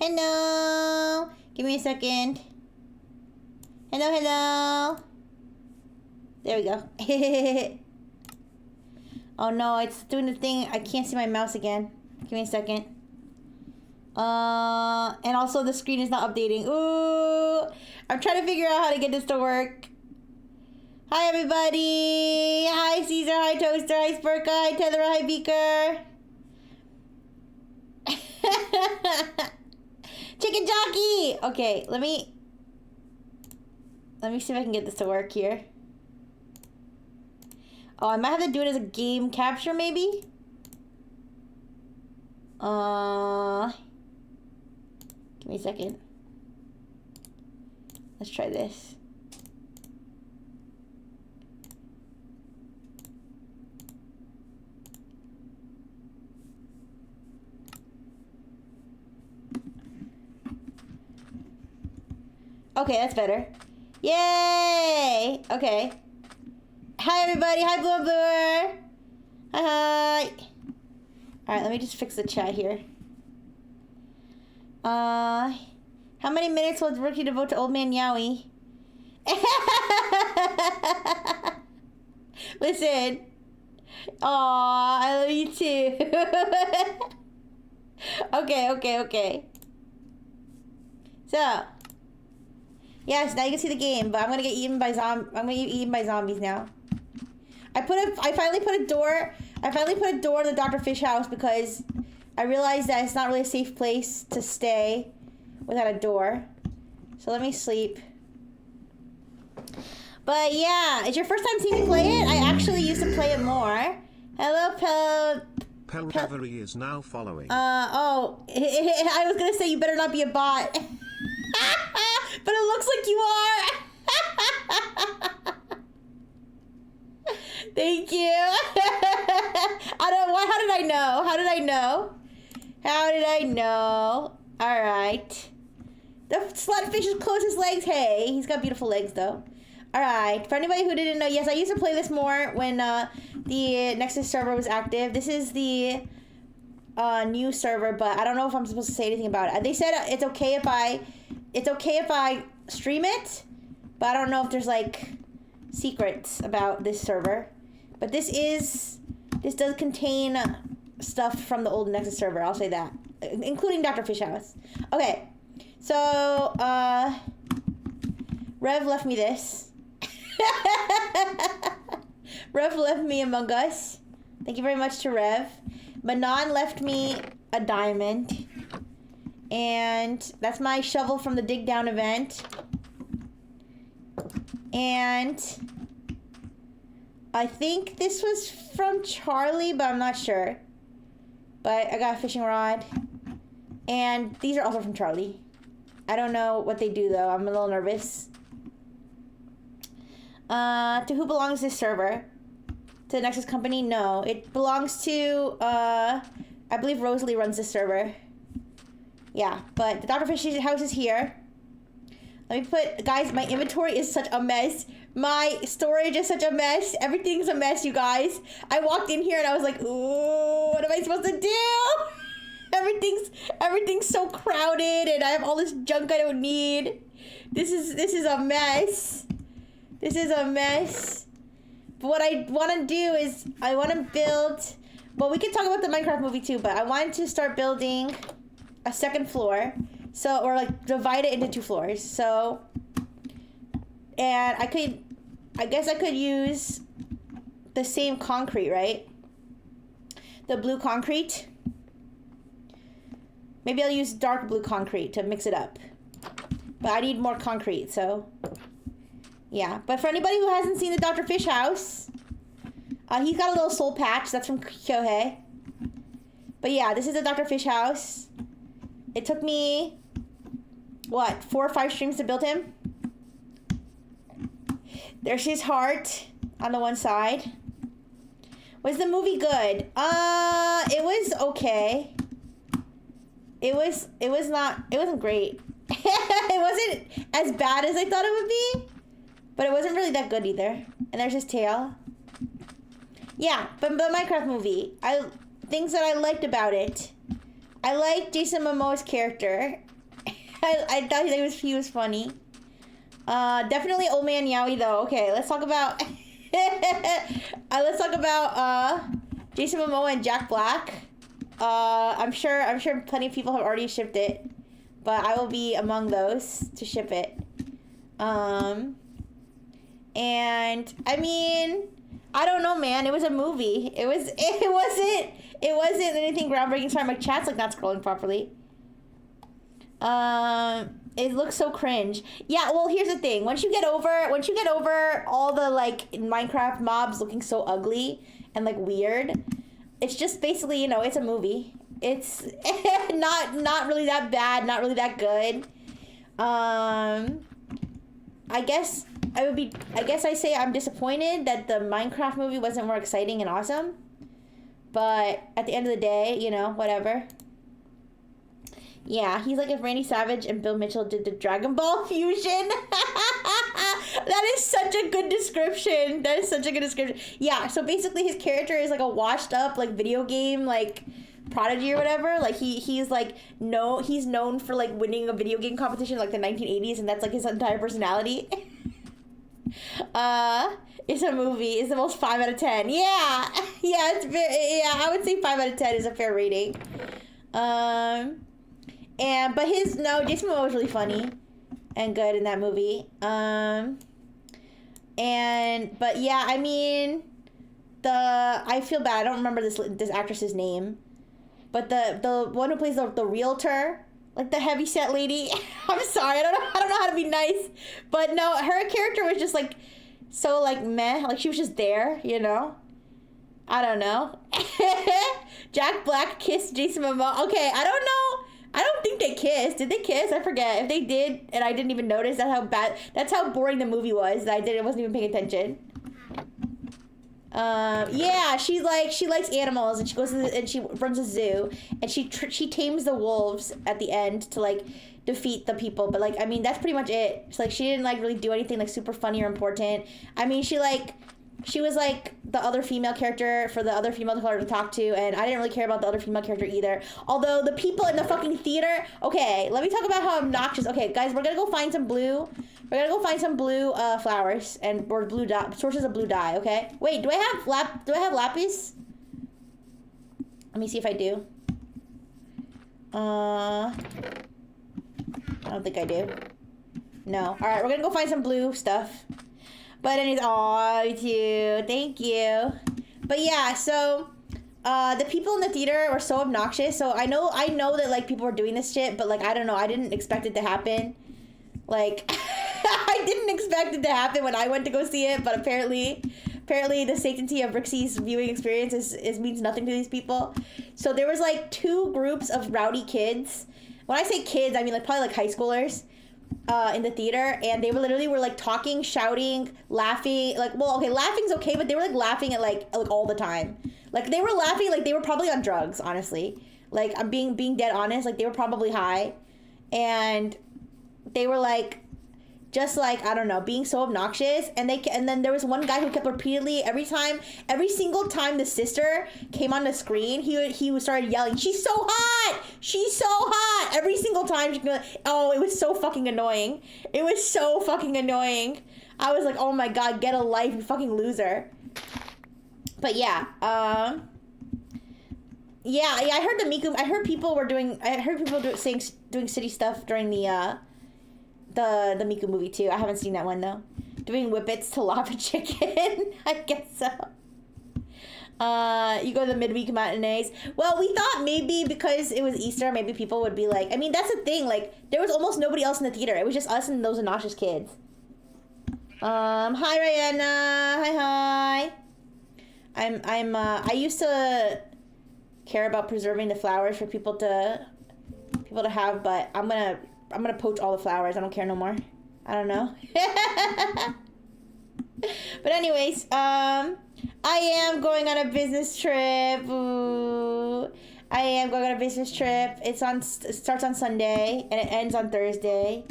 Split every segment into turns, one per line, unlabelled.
Hello. Give me a second. Hello, hello. There we go. Oh no, it's doing the thing. I can't see my mouse again. Give me a second. And also the screen is not updating. Ooh, I'm trying to figure out how to get this to work. Hi everybody. Hi Caesar. Hi Toaster. Hi Spurka. Hi Tether. Hi Beaker. Chicken jockey. Okay, let me see if I can get this to work here. Oh, I might have to do it as a game capture, maybe? Give me a second. Let's try this. Okay, that's better. Yay! Okay. Hi, everybody. Hi, Blue Bluer. Hi. Alright, let me just fix the chat here. How many minutes will Rookie devote to Old Man Yowie? Listen. Aw, I love you too. Okay. So. Yes, now you can see the game, but I'm gonna get eaten by I'm gonna get eaten by zombies now. I finally put a door in the Dr. Fish house because I realized that it's not really a safe place to stay without a door. So let me sleep. But yeah, it's your first time seeing me play it? I actually used to play it more. Hello,
Pelcavery is now following.
I was gonna say you better not be a bot. But it looks like you are. Thank you. How did I know? All right. The slutfish has closed his legs. Hey, he's got beautiful legs though. All right. For anybody who didn't know, yes, I used to play this more when the Nexus server was active. This is the new server, but I don't know if I'm supposed to say anything about it. They said it's okay if I stream it, but I don't know if there's like secrets about this server. But this does contain stuff from the old Nexus server, I'll say that. Including Dr. Fish House. Okay. So, Rev left me this. Rev left me Among Us. Thank you very much to Rev. Manon left me a diamond. And that's my shovel from the dig down event. And I think this was from Charlie, but I'm not sure. But I got a fishing rod. And these are also from Charlie. I don't know what they do though. I'm a little nervous. To who belongs this server? To the Nexus company? No. It belongs to, I believe Rosalie runs this server. Yeah, but the Dr. Fish house is here. Let me put, guys, my inventory is such a mess. My storage is such a mess. Everything's a mess, you guys. I walked in here and I was like, ooh, what am I supposed to do? Everything's so crowded and I have all this junk I don't need. This is a mess. This is a mess. But what I want to do is I want to build, well, we could talk about the Minecraft movie too, but I wanted to start building a second floor, so, or like divide it into 2 floors. So, and I guess I could use the same concrete, right? The blue concrete. Maybe I'll use dark blue concrete to mix it up. But I need more concrete, so yeah. But for anybody who hasn't seen the Dr. Fish house, he's got a little soul patch. That's from Kyohei. But yeah, this is the Dr. Fish house. It took me, what, 4 or 5 streams to build him? There's his heart on the one side. Was the movie good? It was okay. It wasn't great. It wasn't as bad as I thought it would be, but it wasn't really that good either. And there's his tail. Yeah, but the Minecraft movie, things that I liked about it. I liked Jason Momoa's character. I thought he was funny. Definitely Old Man Yowie though. Okay, let's talk about let's talk about Jason Momoa and Jack Black. I'm sure plenty of people have already shipped it, but I will be among those to ship it. And I mean, I don't know, man. It was a movie. It wasn't anything groundbreaking. Sorry, my chat's like not scrolling properly. It looks so cringe. Yeah, well, here's the thing. Once you get over all the like Minecraft mobs looking so ugly and like weird, it's just basically, you know, it's a movie. It's not really that bad, not really that good. I guess I say I'm disappointed that the Minecraft movie wasn't more exciting and awesome. But at the end of the day, you know, whatever. Yeah, he's like if Randy Savage and Bill Mitchell did the Dragon Ball fusion. That is such a good description. Yeah, so basically his character is like a washed up like video game like prodigy or whatever. Like he's like he's known for like winning a video game competition like the 1980s, and that's like his entire personality. It's a movie. It's the most 5 out of 10. Yeah. I would say 5 out of 10 is a fair rating. Jason Momoa was really funny and good in that movie. But yeah, I mean, I feel bad. I don't remember this actress's name, but the one who plays the realtor, like the heavyset lady. I'm sorry, I don't know how to be nice, but no, her character was just like so like meh. Like she was just there, you know. I don't know. Jack Black kissed Jason Momoa. Okay, I don't know. I don't think they kissed. Did they kiss? I forget. If they did, and I didn't even notice, that's how boring the movie was. I wasn't even paying attention. Yeah, she likes animals, and she goes and she runs a zoo, and she tames the wolves at the end to like defeat the people. But like, I mean, that's pretty much it. It's like she didn't like really do anything like super funny or important. I mean, she was like the other female character for the other female character to talk to, and I didn't really care about the other female character either. Although the people in the fucking theater, okay, let me talk about how obnoxious. Okay, guys, we're gonna go find some blue. We're gonna go find some blue flowers or blue sources of blue dye. Okay. Wait, do I have lapis? Let me see if I do. I don't think I do. No. All right, we're gonna go find some blue stuff. But anyways, aw, me too. Thank you. But yeah, so the people in the theater were so obnoxious. So I know that like people were doing this shit, but like I don't know, I didn't expect it to happen. Like I didn't expect it to happen when I went to go see it, but apparently the sanctity of Rixie's viewing experience means nothing to these people. So there was like 2 groups of rowdy kids. When I say kids, I mean like probably like high schoolers. In the theater, and they were like talking, shouting, laughing. Like, well, okay, laughing's okay, but they were like laughing at like all the time. Like they were laughing like they were probably on drugs, honestly. Like I'm being dead honest. Like they were probably high, and they were like just like, I don't know, being so obnoxious. And then there was one guy who kept repeatedly every single time the sister came on the screen, he started yelling, "She's so hot! She's so hot!" Every single time. Oh, it was so fucking annoying. It was so fucking annoying. I was like, oh my god, get a life, you fucking loser. But yeah, I heard people doing city stuff during the Miku movie too. I haven't seen that one though. Doing whippets to lava chicken. I guess so. You go to the midweek matinees. Well, we thought maybe because it was Easter, maybe people would be like, I mean, that's the thing, like, there was almost nobody else in the theater. It was just us and those obnoxious kids. Hi Rihanna. Hi. I used to care about preserving the flowers for people to have, but I'm gonna poach all the flowers. I don't care no more. I don't know. But anyways, I am going on a business trip. Ooh. I am going on a business trip. It starts on Sunday and it ends on Thursday.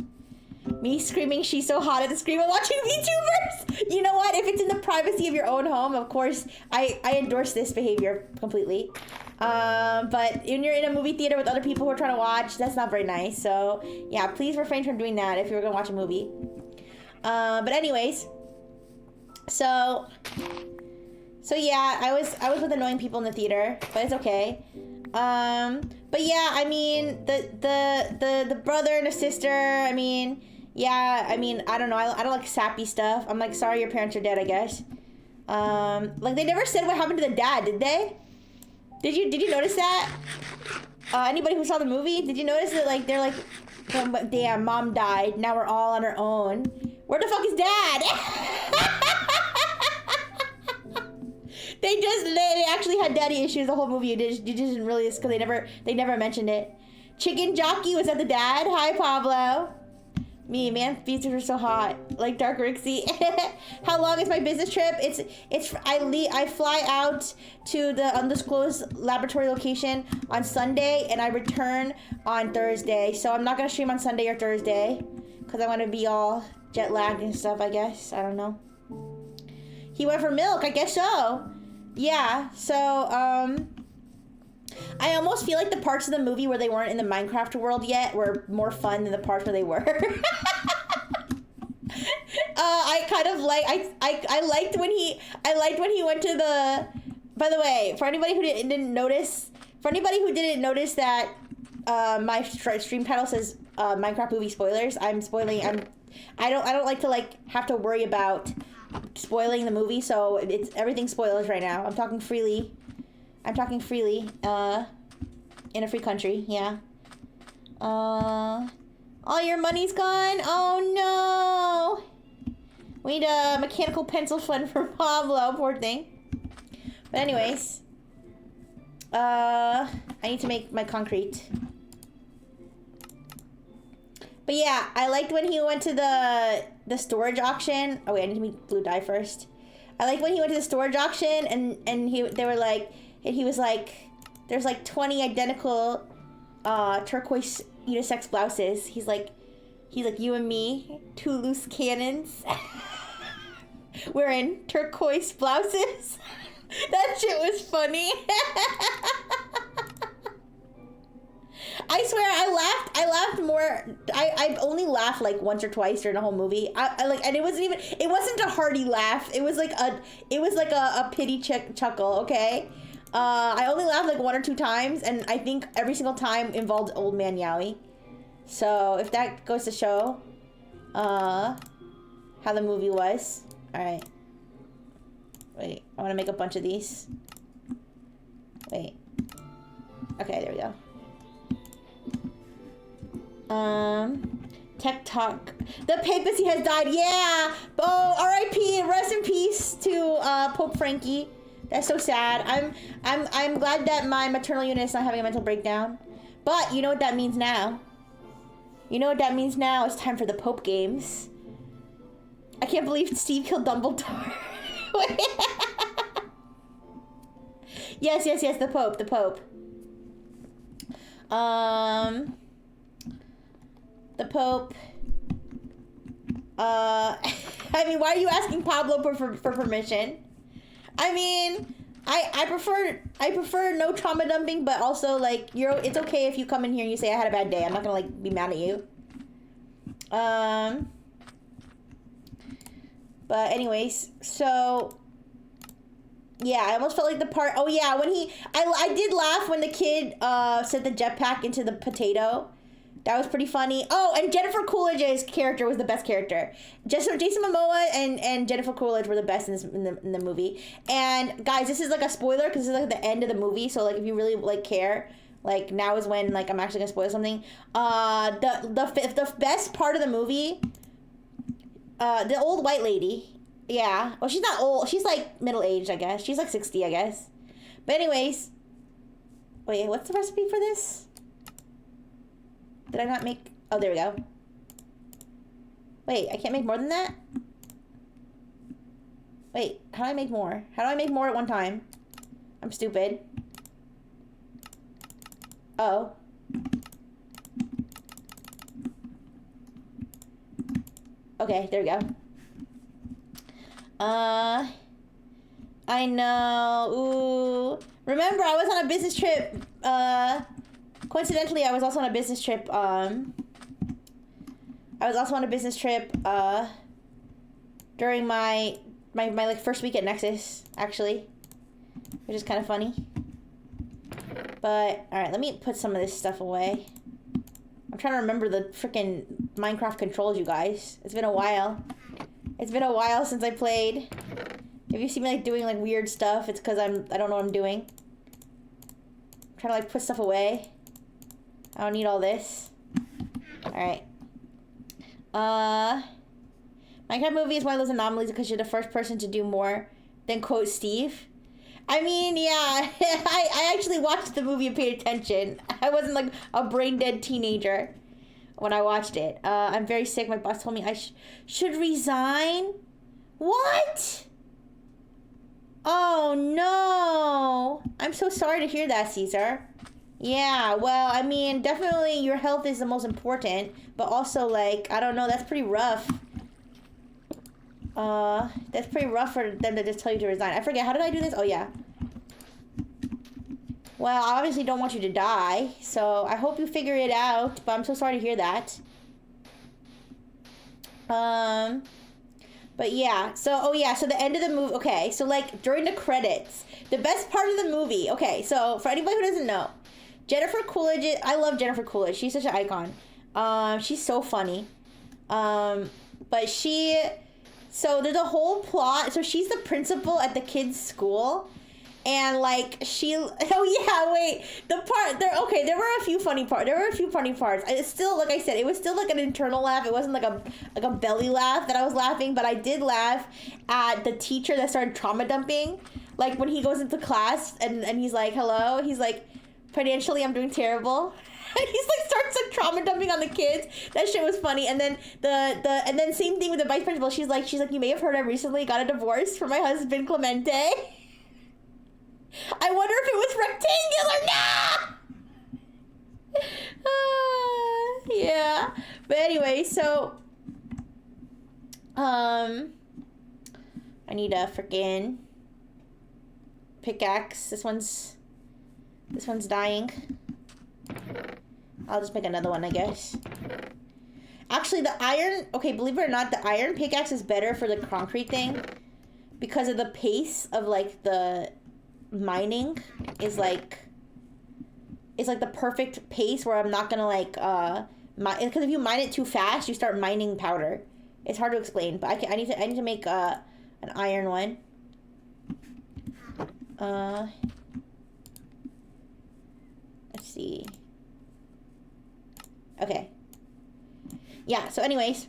Me screaming she's so hot at the screen while watching VTubers. You know what? If it's in the privacy of your own home, of course, I endorse this behavior completely. But when you're in a movie theater with other people who are trying to watch, that's not very nice. So yeah, please refrain from doing that if you're gonna watch a movie. But anyways, so yeah, I was with annoying people in the theater, but it's okay. But yeah, I mean, the brother and the sister, I mean, yeah, I mean, I don't know, I don't like sappy stuff. I'm like, sorry your parents are dead, I guess. Like, they never said what happened to the dad, did they? Did you notice that? Anybody who saw the movie, did you notice that, like, they're like, damn, mom died, now we're all on our own. Where the fuck is dad? They actually had daddy issues the whole movie. You just didn't really, because they never mentioned it. Chicken Jockey, was that the dad? Hi, Pablo. Me, man, features are so hot. Like Dark Rixie. How long is my business trip? I fly out to the undisclosed laboratory location on Sunday and I return on Thursday. So I'm not gonna stream on Sunday or Thursday because I want to be all jet lagged and stuff, I guess. I don't know. He went for milk, I guess so. Yeah, so, I almost feel like the parts of the movie where they weren't in the Minecraft world yet were more fun than the parts where they were. I kind of like, I liked when he went to the, by the way, for anybody who didn't notice that, my stream title says, Minecraft movie spoilers, I'm spoiling, I don't like to, like, have to worry about spoiling the movie, so it's everything spoilers right now. I'm talking freely, in a free country, yeah. All your money's gone? Oh no! We need a mechanical pencil fund for Pablo, poor thing. But anyways, I need to make my concrete. But yeah, I liked when he went to the storage auction. Oh wait, I need to make blue dye first. I like when he went to the storage auction and he was like, there's like 20 identical turquoise unisex blouses. He's like, you and me, two loose cannons. Wearing turquoise blouses. That shit was funny. I swear, I laughed more. I only laughed like once or twice during the whole movie. I like, and it wasn't a hearty laugh. It was like a pity chuckle. Okay, I only laughed like 1 or 2 times, and I think every single time involved Old Man Yowie. So if that goes to show, how the movie was. All right. Wait, I want to make a bunch of these. Wait. Okay, there we go. Tech Talk. The papacy has died. Yeah. Oh, R.I.P. Rest in peace to Pope Frankie. That's so sad. I'm glad that my maternal unit is not having a mental breakdown. But you know what that means now. It's time for the Pope games. I can't believe Steve killed Dumbledore. Yes, the Pope. The Pope. I mean, why are you asking Pablo for permission? I mean, I prefer no trauma dumping, but also like it's okay if you come in here and you say I had a bad day. I'm not gonna like be mad at you. But anyways, so yeah, I almost felt like the part. Oh yeah, when I did laugh when the kid set the jetpack into the potato. That was pretty funny. Oh, and Jennifer Coolidge's character was the best character. Jason Momoa and Jennifer Coolidge were the best in the movie. And guys, this is like a spoiler because this is like the end of the movie. So like, if you really like care, like now is when like I'm actually gonna spoil something. The best part of the movie, the old white lady. Yeah. Well, she's not old. She's like middle aged, I guess. She's like 60, I guess. But anyways, wait, what's the recipe for this? Did I not make... Oh, there we go. Wait, I can't make more than that? Wait, how do I make more? How do I make more at one time? I'm stupid. Oh. Okay, there we go. I know. Ooh. Remember, I was on a business trip. Coincidentally, I was also on a business trip. During my like first week at Nexus, actually, which is kind of funny. But all right, let me put some of this stuff away. I'm trying to remember the freaking Minecraft controls, you guys. It's been a while. It's been a while since I played. If you see me like doing like weird stuff, it's because I don't know what I'm doing. I'm trying to like put stuff away. I don't need all this. Alright. Minecraft movie is one of those anomalies because you're the first person to do more than quote Steve. I mean, yeah, I actually watched the movie and paid attention. I wasn't like a brain dead teenager when I watched it. I'm very sick. My boss told me I should resign. What? Oh no. I'm so sorry to hear that, Caesar. Yeah, well, I mean, definitely your health is the most important, but also like, I don't know, that's pretty rough. That's pretty rough for them to just tell you to resign. I forget, how did I do this? Oh yeah. Well, I obviously don't want you to die, so I hope you figure it out, but I'm so sorry to hear that. But yeah, so, oh yeah, so the end of the movie, okay, so like, during the credits, the best part of the movie, okay, so for anybody who doesn't know, Jennifer Coolidge, I love Jennifer Coolidge, she's such an icon. She's so funny. But so there's a whole plot, so she's the principal at the kids' school, and like oh yeah, wait, there were a few funny parts. It's still, like I said, it was still like an internal laugh. It wasn't like a belly laugh that I was laughing, but I did laugh at the teacher that started trauma dumping. Like when he goes into class and he's like, hello, he's like, financially I'm doing terrible. And he's like starts like trauma dumping on the kids. That shit was funny. And then and then same thing with the vice principal. She's like, you may have heard I recently got a divorce from my husband Clemente. I wonder if it was rectangular. Nah. Yeah. But anyway, so I need a freaking pickaxe. This one's dying. I'll just make another one, I guess. Actually, the iron, okay, believe it or not, the iron pickaxe is better for the concrete thing because of the pace of like the mining is like, it's like the perfect pace where I'm not gonna like, because if you mine it too fast, you start mining powder. It's hard to explain, but I need to make an iron one. Let's see. Okay. Yeah, so anyways.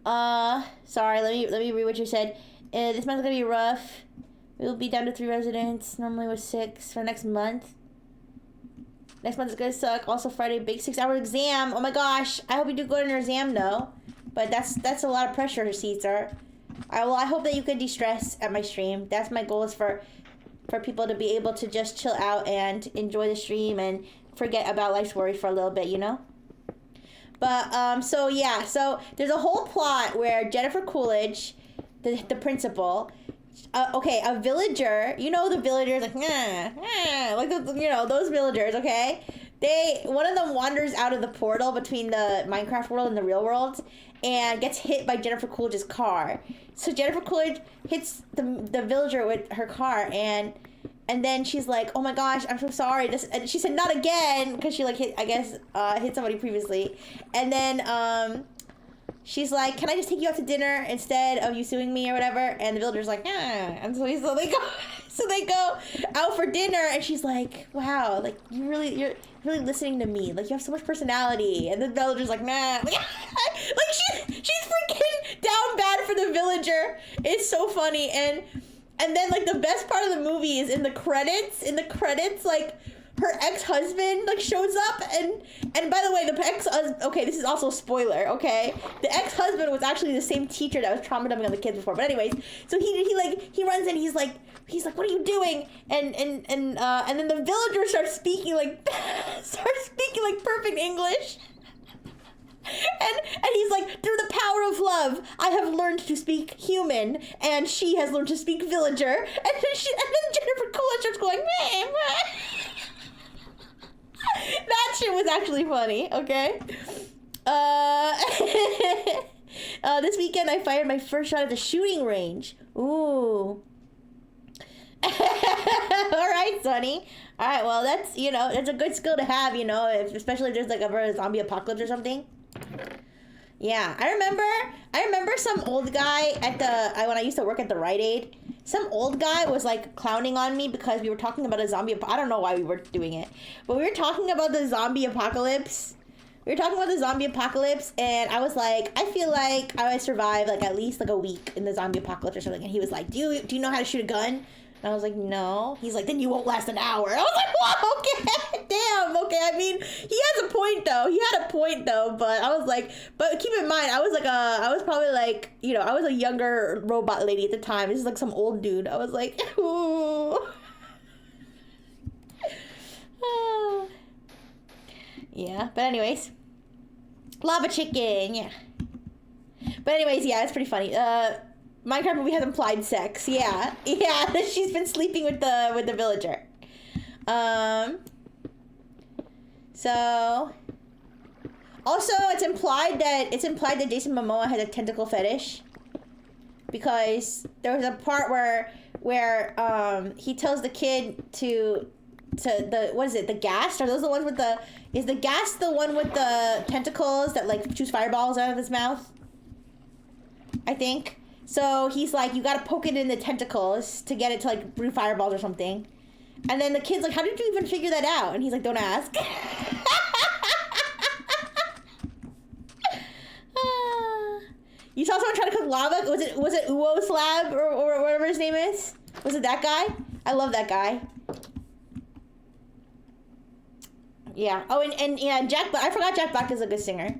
Sorry, let me read what you said. This month's gonna be rough. We will be down to 3 residents. Normally with 6 for next month. Next month is gonna suck. Also Friday, big 6-hour exam. Oh my gosh. I hope you do good on your exam though. But that's a lot of pressure, Caesar. I hope that you can de-stress at my stream. That's my goal, is for people to be able to just chill out and enjoy the stream and forget about life's worries for a little bit, you know? But, so yeah, so there's a whole plot where Jennifer Coolidge, the principal, okay, a villager, you know the villagers, like, like, you know, those villagers, okay? One of them wanders out of the portal between the Minecraft world and the real world and gets hit by Jennifer Coolidge's car. So Jennifer Coolidge hits the villager with her car, and then she's like, oh my gosh, I'm so sorry. And she said, not again, because she like hit somebody previously. And then she's like, can I just take you out to dinner instead of you suing me or whatever? And the villager's like, and so they go out for dinner, and she's like, wow, like you're really listening to me, like you have so much personality. And the villager's like, nah. Like she's freaking down bad for the villager. It's so funny. And then like the best part of the movie is in the credits, like her ex-husband like shows up, and by the way, okay, this is also a spoiler, okay? The ex-husband was actually the same teacher that was trauma dumping on the kids before. But anyways, so he runs in, he's like, what are you doing? And then the villager starts speaking like perfect English. And he's like, through the power of love, I have learned to speak human, and she has learned to speak villager. And then Jennifer Coolidge starts going, meh, meh. That shit was actually funny, okay? This weekend I fired my first shot at the shooting range. Ooh. All right, Sonny. All right, well, that's, you know, that's a good skill to have, you know, especially if there's like a zombie apocalypse or something. Yeah, I remember some old guy at when I used to work at the Rite Aid. Some old guy was like clowning on me because we were talking about a zombie. I don't know why we were doing it, but we were talking about the zombie apocalypse. We were talking about the zombie apocalypse, and I was like, I feel like I would survive like at least like a week in the zombie apocalypse or something. And he was like, Do you know how to shoot a gun? And I was like, no. He's like, then you won't last an hour. I was like, whoa, okay, damn, okay. I mean, he has a point though. He had a point though, but I was like, but keep in mind, I was probably like, you know, I was a younger robot lady at the time. This is like some old dude. I was like, ooh. Yeah, but anyways, lava chicken, yeah. But anyways, yeah, it's pretty funny. Minecraft movie has implied sex. Yeah, she's been sleeping with the villager. So also it's implied that Jason Momoa has a tentacle fetish, because there was a part where he tells the kid to the, what is it, the gas? Are those the ones with the, is the gas the one with the tentacles that like shoots fireballs out of his mouth? I think. So he's like, you gotta poke it in the tentacles to get it to like brew fireballs or something. And then the kid's like, how did you even figure that out? And he's like, don't ask. You saw someone try to cook lava? Was it Uwo Slab or whatever his name is? Was it that guy? I love that guy. Yeah. Oh, and yeah, Jack Black. I forgot Jack Black is a good singer.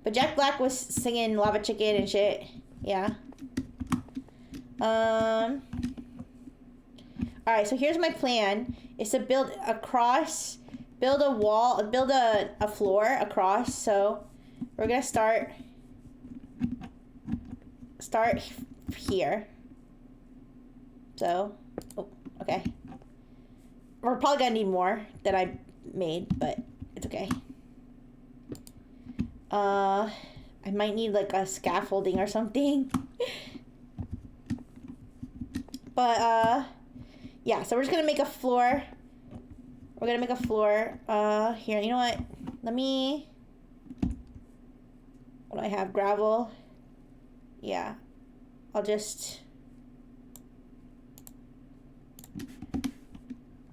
But Jack Black was singing Lava Chicken and shit. Yeah. Alright, so here's my plan. Is to build a wall, build a floor across. So we're gonna start here. So, oh, okay. We're probably gonna need more than I made, but it's okay. I might need like a scaffolding or something. But, yeah, so we're just gonna make a floor. We're gonna make a floor, here, you know what? What do I have? Gravel. Yeah. I'm just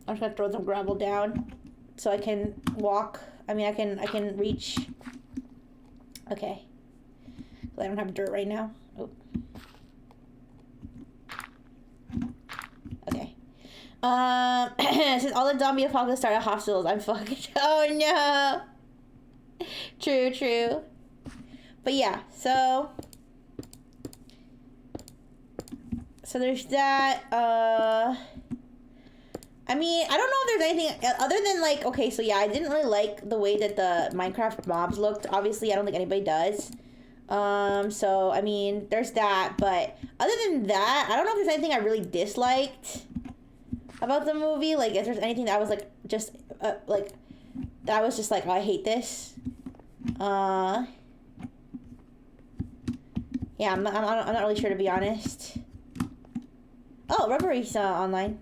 gonna throw some gravel down so I can walk. I mean, I can reach. Okay. I don't have dirt right now. Oh. Okay. Since all the zombie apocalypse started at hospitals, I'm fucking. Oh no. True. But yeah, so there's that. I mean, I don't know if there's anything other than like, okay, so yeah, I didn't really like the way that the Minecraft mobs looked. Obviously, I don't think anybody does. So I mean, there's that, but other than that, I don't know if there's anything I really disliked about the movie. Like, if there's anything that I was like, just like, that I was just like, oh, I hate this. Yeah, I'm not really sure, to be honest. Oh, Reverie's online.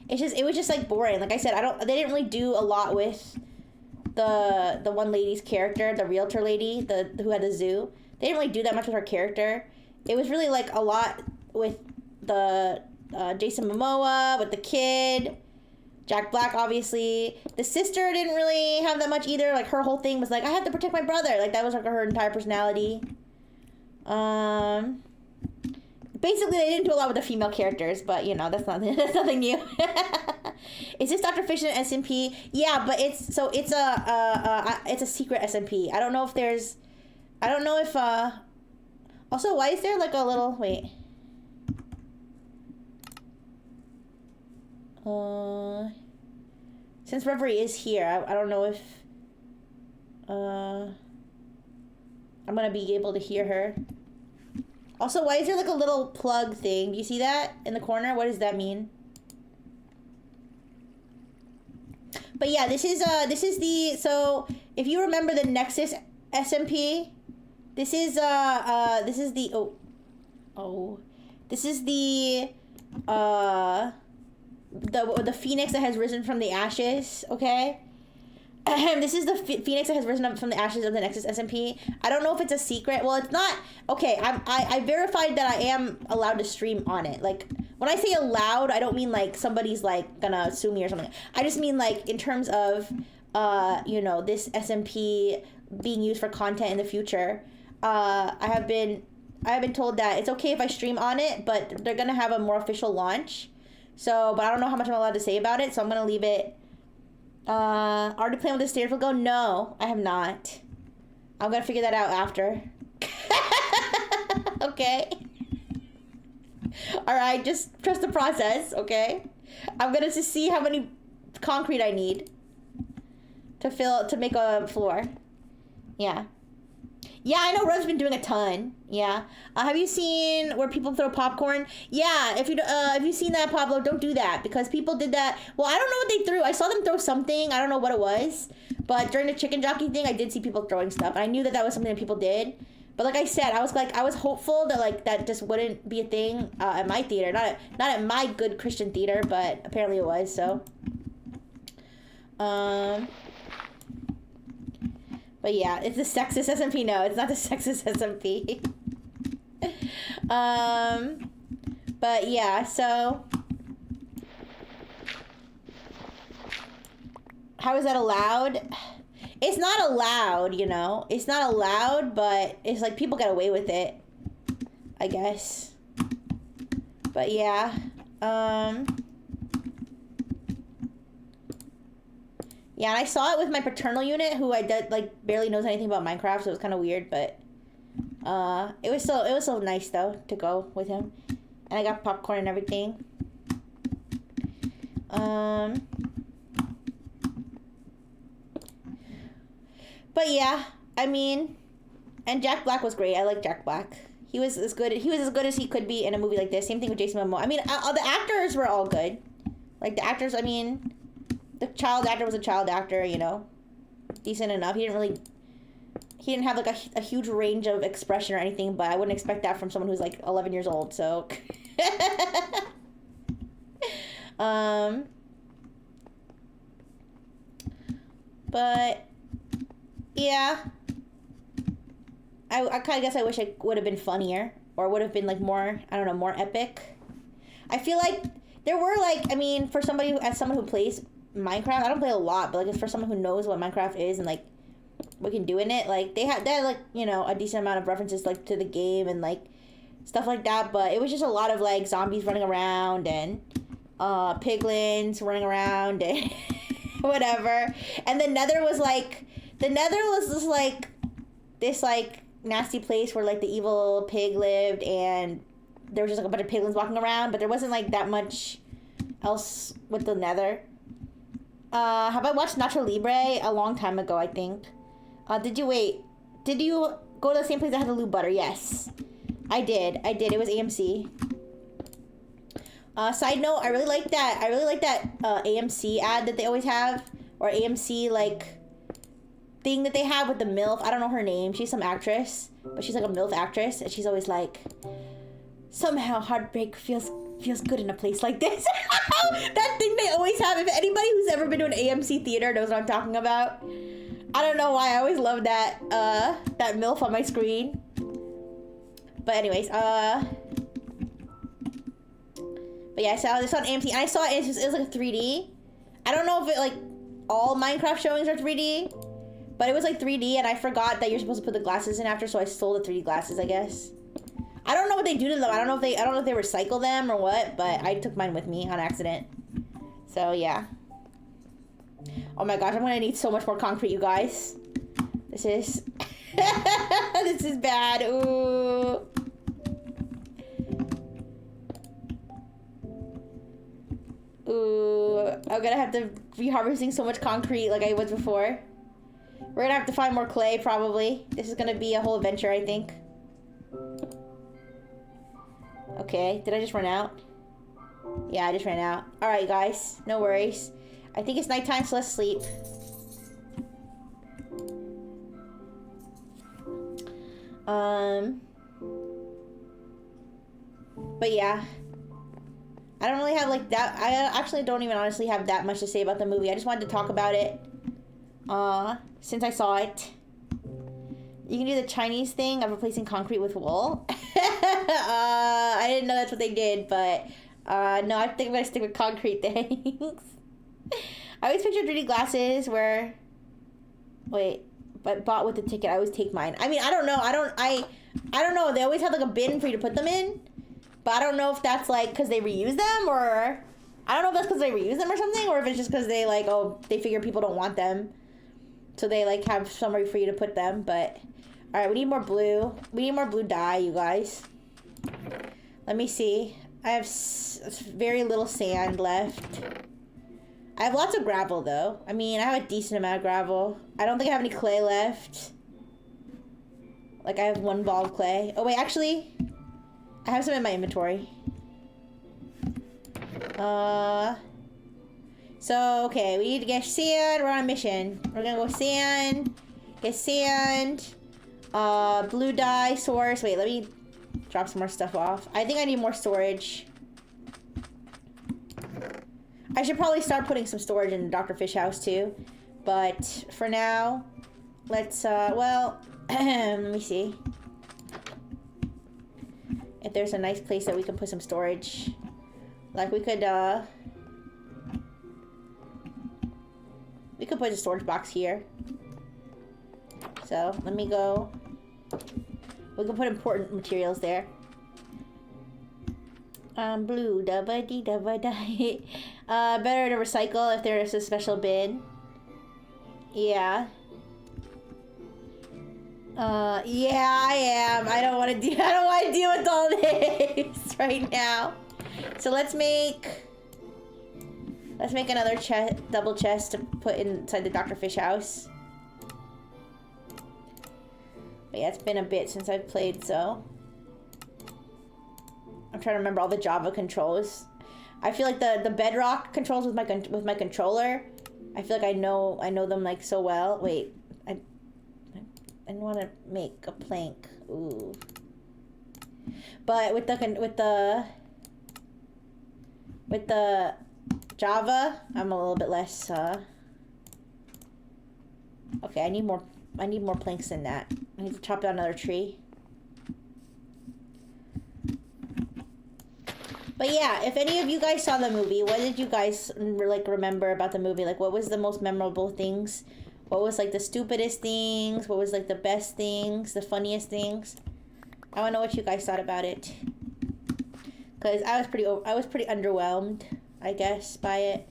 It was just like boring. Like I said, they didn't really do a lot with the one lady's character, the realtor lady, who had the zoo. They didn't really do that much with her character. It was really like a lot with the Jason Momoa, with the kid, Jack Black, obviously. The sister didn't really have that much either. Like, her whole thing was like, I have to protect my brother. Like, that was like her entire personality. Basically, they didn't do a lot with the female characters, but you know, that's nothing new. Is this Dr. Fish and SMP? Yeah, but it's a secret SMP. I don't know if also, why is there like a little, wait. Since Reverie is here, I don't know if, I'm gonna be able to hear her. Also, why is there like a little plug thing? Do you see that in the corner? What does that mean? But yeah, this is the, so if you remember the Nexus SMP, this is the, the phoenix that has risen from the ashes, okay? This is the phoenix that has risen up from the ashes of the Nexus SMP. I don't know if it's a secret. Well, it's not. Okay, I verified that I am allowed to stream on it. Like, when I say allowed, I don't mean like somebody's like gonna sue me or something. I just mean like in terms of, you know, this SMP being used for content in the future. I have been told that it's okay if I stream on it, but they're gonna have a more official launch. So, but I don't know how much I'm allowed to say about it, so I'm gonna leave it. Already playing with the Stairfield Go? No, I have not. I'm gonna figure that out after. Okay. Alright, just trust the process, okay? I'm gonna just see how many concrete I need to make a floor. Yeah. Yeah, I know Rev's been doing a ton. Yeah. Have you seen where people throw popcorn? Yeah, if you've seen that, Pablo, don't do that, because people did that. Well, I don't know what they threw. I saw them throw something. I don't know what it was. But during the chicken jockey thing, I did see people throwing stuff. And I knew that that was something that people did. But like I said, I was hopeful that like that just wouldn't be a thing at my theater. Not at my good Christian theater, but apparently it was, so. But yeah, it's the sexist SMP. No, it's not the sexist SMP. But yeah, so how is that allowed? It's not allowed, you know. It's not allowed, but it's like people get away with it, I guess. But yeah, yeah, and I saw it with my paternal unit, who I did, like barely knows anything about Minecraft, so it was kind of weird, but it was so nice though to go with him, and I got popcorn and everything. But yeah, I mean, and Jack Black was great. I like Jack Black. He was as good as he could be in a movie like this. Same thing with Jason Momoa. I mean, the actors were all good. Like the actors, I mean, the child actor was a child actor, you know, decent enough. He didn't have like a huge range of expression or anything, but I wouldn't expect that from someone who's like 11 years old. So, but yeah, I kind of guess I wish I would have been funnier, or would have been like more, I don't know, more epic. I feel like there were like, I mean, for somebody who, as someone who plays Minecraft, I don't play a lot, but like it's for someone who knows what Minecraft is and like what can do in it, like they had like, you know, a decent amount of references like to the game and like stuff like that, but it was just a lot of like zombies running around and piglins running around and whatever. And the Nether was just like this like nasty place where like the evil pig lived, and there was just like a bunch of piglins walking around, but there wasn't like that much else with the Nether. Have I watched Nacho Libre? A long time ago, I think. Did you go to the same place that had the lube butter? Yes. I did. It was AMC. Side note, I really like that AMC ad that they always have, or AMC like thing that they have with the MILF. I don't know her name. She's some actress, but she's like a MILF actress, and she's always like, somehow heartbreak feels good in a place like this. That thing they always have. If anybody who's ever been to an AMC theater knows what I'm talking about. I don't know why I always love that MILF on my screen. But anyways, but yeah, I saw this on AMC, and I saw it was like a 3D. I don't know if it like all Minecraft showings are 3D, but it was like 3D, and I forgot that you're supposed to put the glasses in after, so I stole the 3D glasses, I guess. I don't know what they do to them. I don't know if they recycle them or what, but I took mine with me on accident. So yeah. Oh my gosh, I'm gonna need so much more concrete, you guys. This is this is bad. Ooh. Ooh, I'm gonna have to be harvesting so much concrete like I was before. We're gonna have to find more clay, probably. This is gonna be a whole adventure, I think. Okay, did I just run out? Yeah, I just ran out. Alright, guys. No worries. I think it's nighttime, so let's sleep. But yeah. I don't really have like that. I actually don't even honestly have that much to say about the movie. I just wanted to talk about it. Since I saw it. You can do the Chinese thing of replacing concrete with wool. I didn't know that's what they did, but no, I think I'm gonna stick with concrete things. I always picture 3D glasses where, wait, but bought with the ticket. I always take mine. I mean, I don't know. I don't know. They always have like a bin for you to put them in, but I don't know if that's like because they reuse them, or I don't know if that's because they reuse them or something, or if it's just because they like, oh, they figure people don't want them, so they like have somewhere for you to put them. But all right, we need more blue. We need more blue dye, you guys. Let me see. I have very little sand left. I have lots of gravel, though. I mean, I have a decent amount of gravel. I don't think I have any clay left. Like, I have 1 ball of clay. Oh, wait, actually, I have some in my inventory. So, okay, we need to get sand. We're on a mission. We're gonna go sand, get sand, blue dye source. Wait, let me drop some more stuff off. I think I need more storage. I should probably start putting some storage in Dr. Fish house too. But for now, let's, well, let me see. If there's a nice place that we can put some storage. Like we could put a storage box here. So let me go. We can put important materials there. Blue, da-ba-dee-da-ba-die. Better to recycle if there is a special bin. Yeah. Yeah, I am. I don't want to deal with all this right now. So let's make another double chest to put inside the Dr. Fish house. But yeah, it's been a bit since I've played, so I'm trying to remember all the Java controls. I feel like the Bedrock controls with my controller, I feel like I know them like so well. Wait, I want to make a plank. Ooh. But with the Java, I'm a little bit less. Okay, I need more planks than that. I need to chop down another tree. But yeah, if any of you guys saw the movie, what did you guys like remember about the movie? Like, what was the most memorable things? What was like the stupidest things? What was like the best things? The funniest things? I want to know what you guys thought about it. Cause I was pretty underwhelmed, I guess, by it.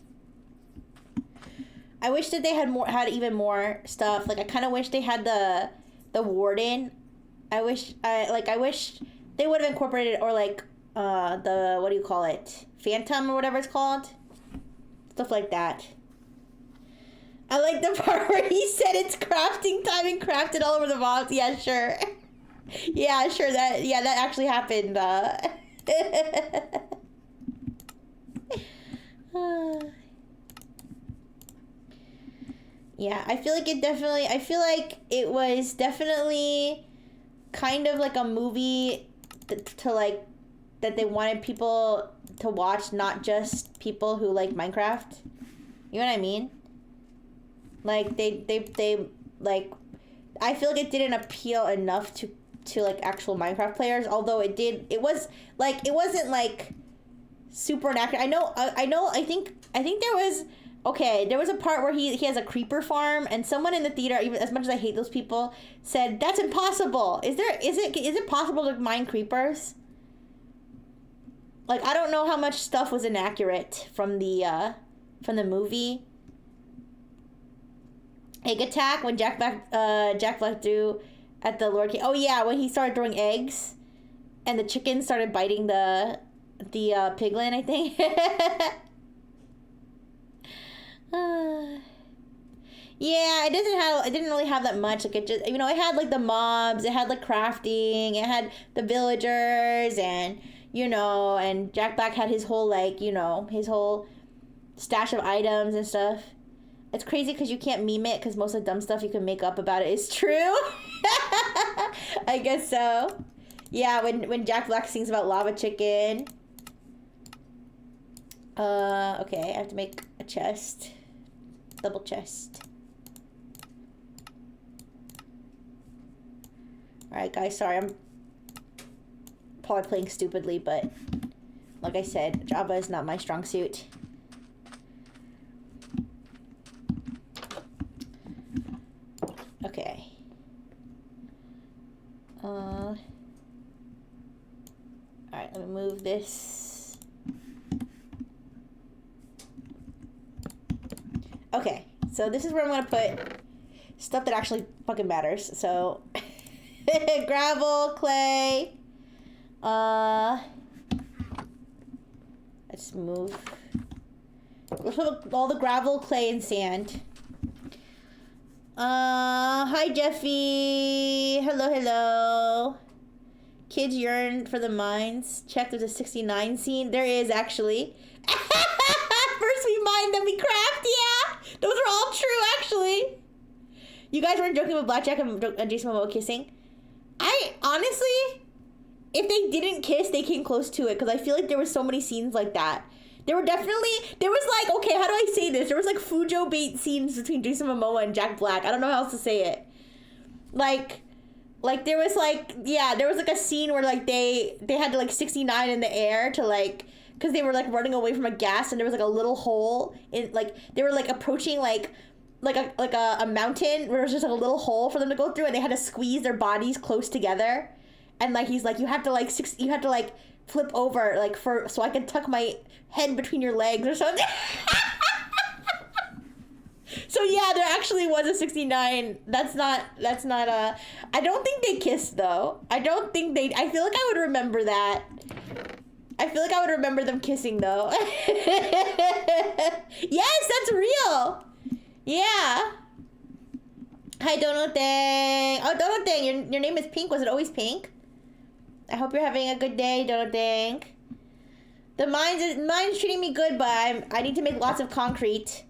I wish that they had even more stuff. Like I kind of wish they had the warden. I wish they would have incorporated, or like the, what do you call it? Phantom or whatever it's called. Stuff like that. I like the part where he said it's crafting time and crafted all over the box. Yeah, sure. Yeah, sure. That actually happened. Yeah, I feel like it was definitely kind of like a movie to like, that they wanted people to watch, not just people who like Minecraft. You know what I mean? Like they like, I feel like it didn't appeal enough to like actual Minecraft players, although it wasn't like super inaccurate. I think there was a part where he has a creeper farm, and someone in the theater, even as much as I hate those people, said that's impossible. Is it possible to mine creepers? Like, I don't know how much stuff was inaccurate from the movie. Egg attack when Jack Black threw at the Lord King. Oh yeah, when he started throwing eggs, and the chicken started biting the piglin, I think. Yeah, it didn't really have that much. Like it just, you know, it had like the mobs, it had like crafting, it had the villagers, and you know, and Jack Black had his whole like, you know, his whole stash of items and stuff. It's crazy because you can't meme it because most of the dumb stuff you can make up about it is true. I guess so. Yeah, when Jack Black sings about lava chicken. Okay, I have to make a chest. Double chest. Alright, guys, sorry, I'm probably playing stupidly, but like I said, Java is not my strong suit. Okay. Alright, let me move this. Okay, so this is where I'm gonna put stuff that actually fucking matters. So, gravel, clay. Let's move. Let's put all the gravel, clay, and sand. Hi Jeffy. Hello, hello. Kids yearn for the mines. Check, there's a 69 scene. There is actually. First we mine, then we craft. Yeah, those are all true actually. You guys weren't joking about Blackjack and Jason Momoa kissing. I honestly, if they didn't kiss, they came close to it because I feel like there were so many scenes like that. There was like, okay, how do I say this? There was like Fujo bait scenes between Jason Momoa and Jack Black. I don't know how else to say it. Like there was like, yeah, there was like a scene where like they had to like 69 in the air to like, because they were like running away from a gas and there was like a little hole in, like they were like approaching like a mountain where there was just like a little hole for them to go through and they had to squeeze their bodies close together. And like he's like, you have to like flip over like so I can tuck my head between your legs or something. So yeah, there actually was a 69. That's not a, I don't think they kissed though. I feel like I would remember that. I feel like I would remember them kissing though. Yes, that's real. Yeah. Hi Dono Dang. Oh, Dono Dang, your name is Pink. Was it always Pink? I hope you're having a good day, Dono Dang. The mine's treating me good, but I need to make lots of concrete.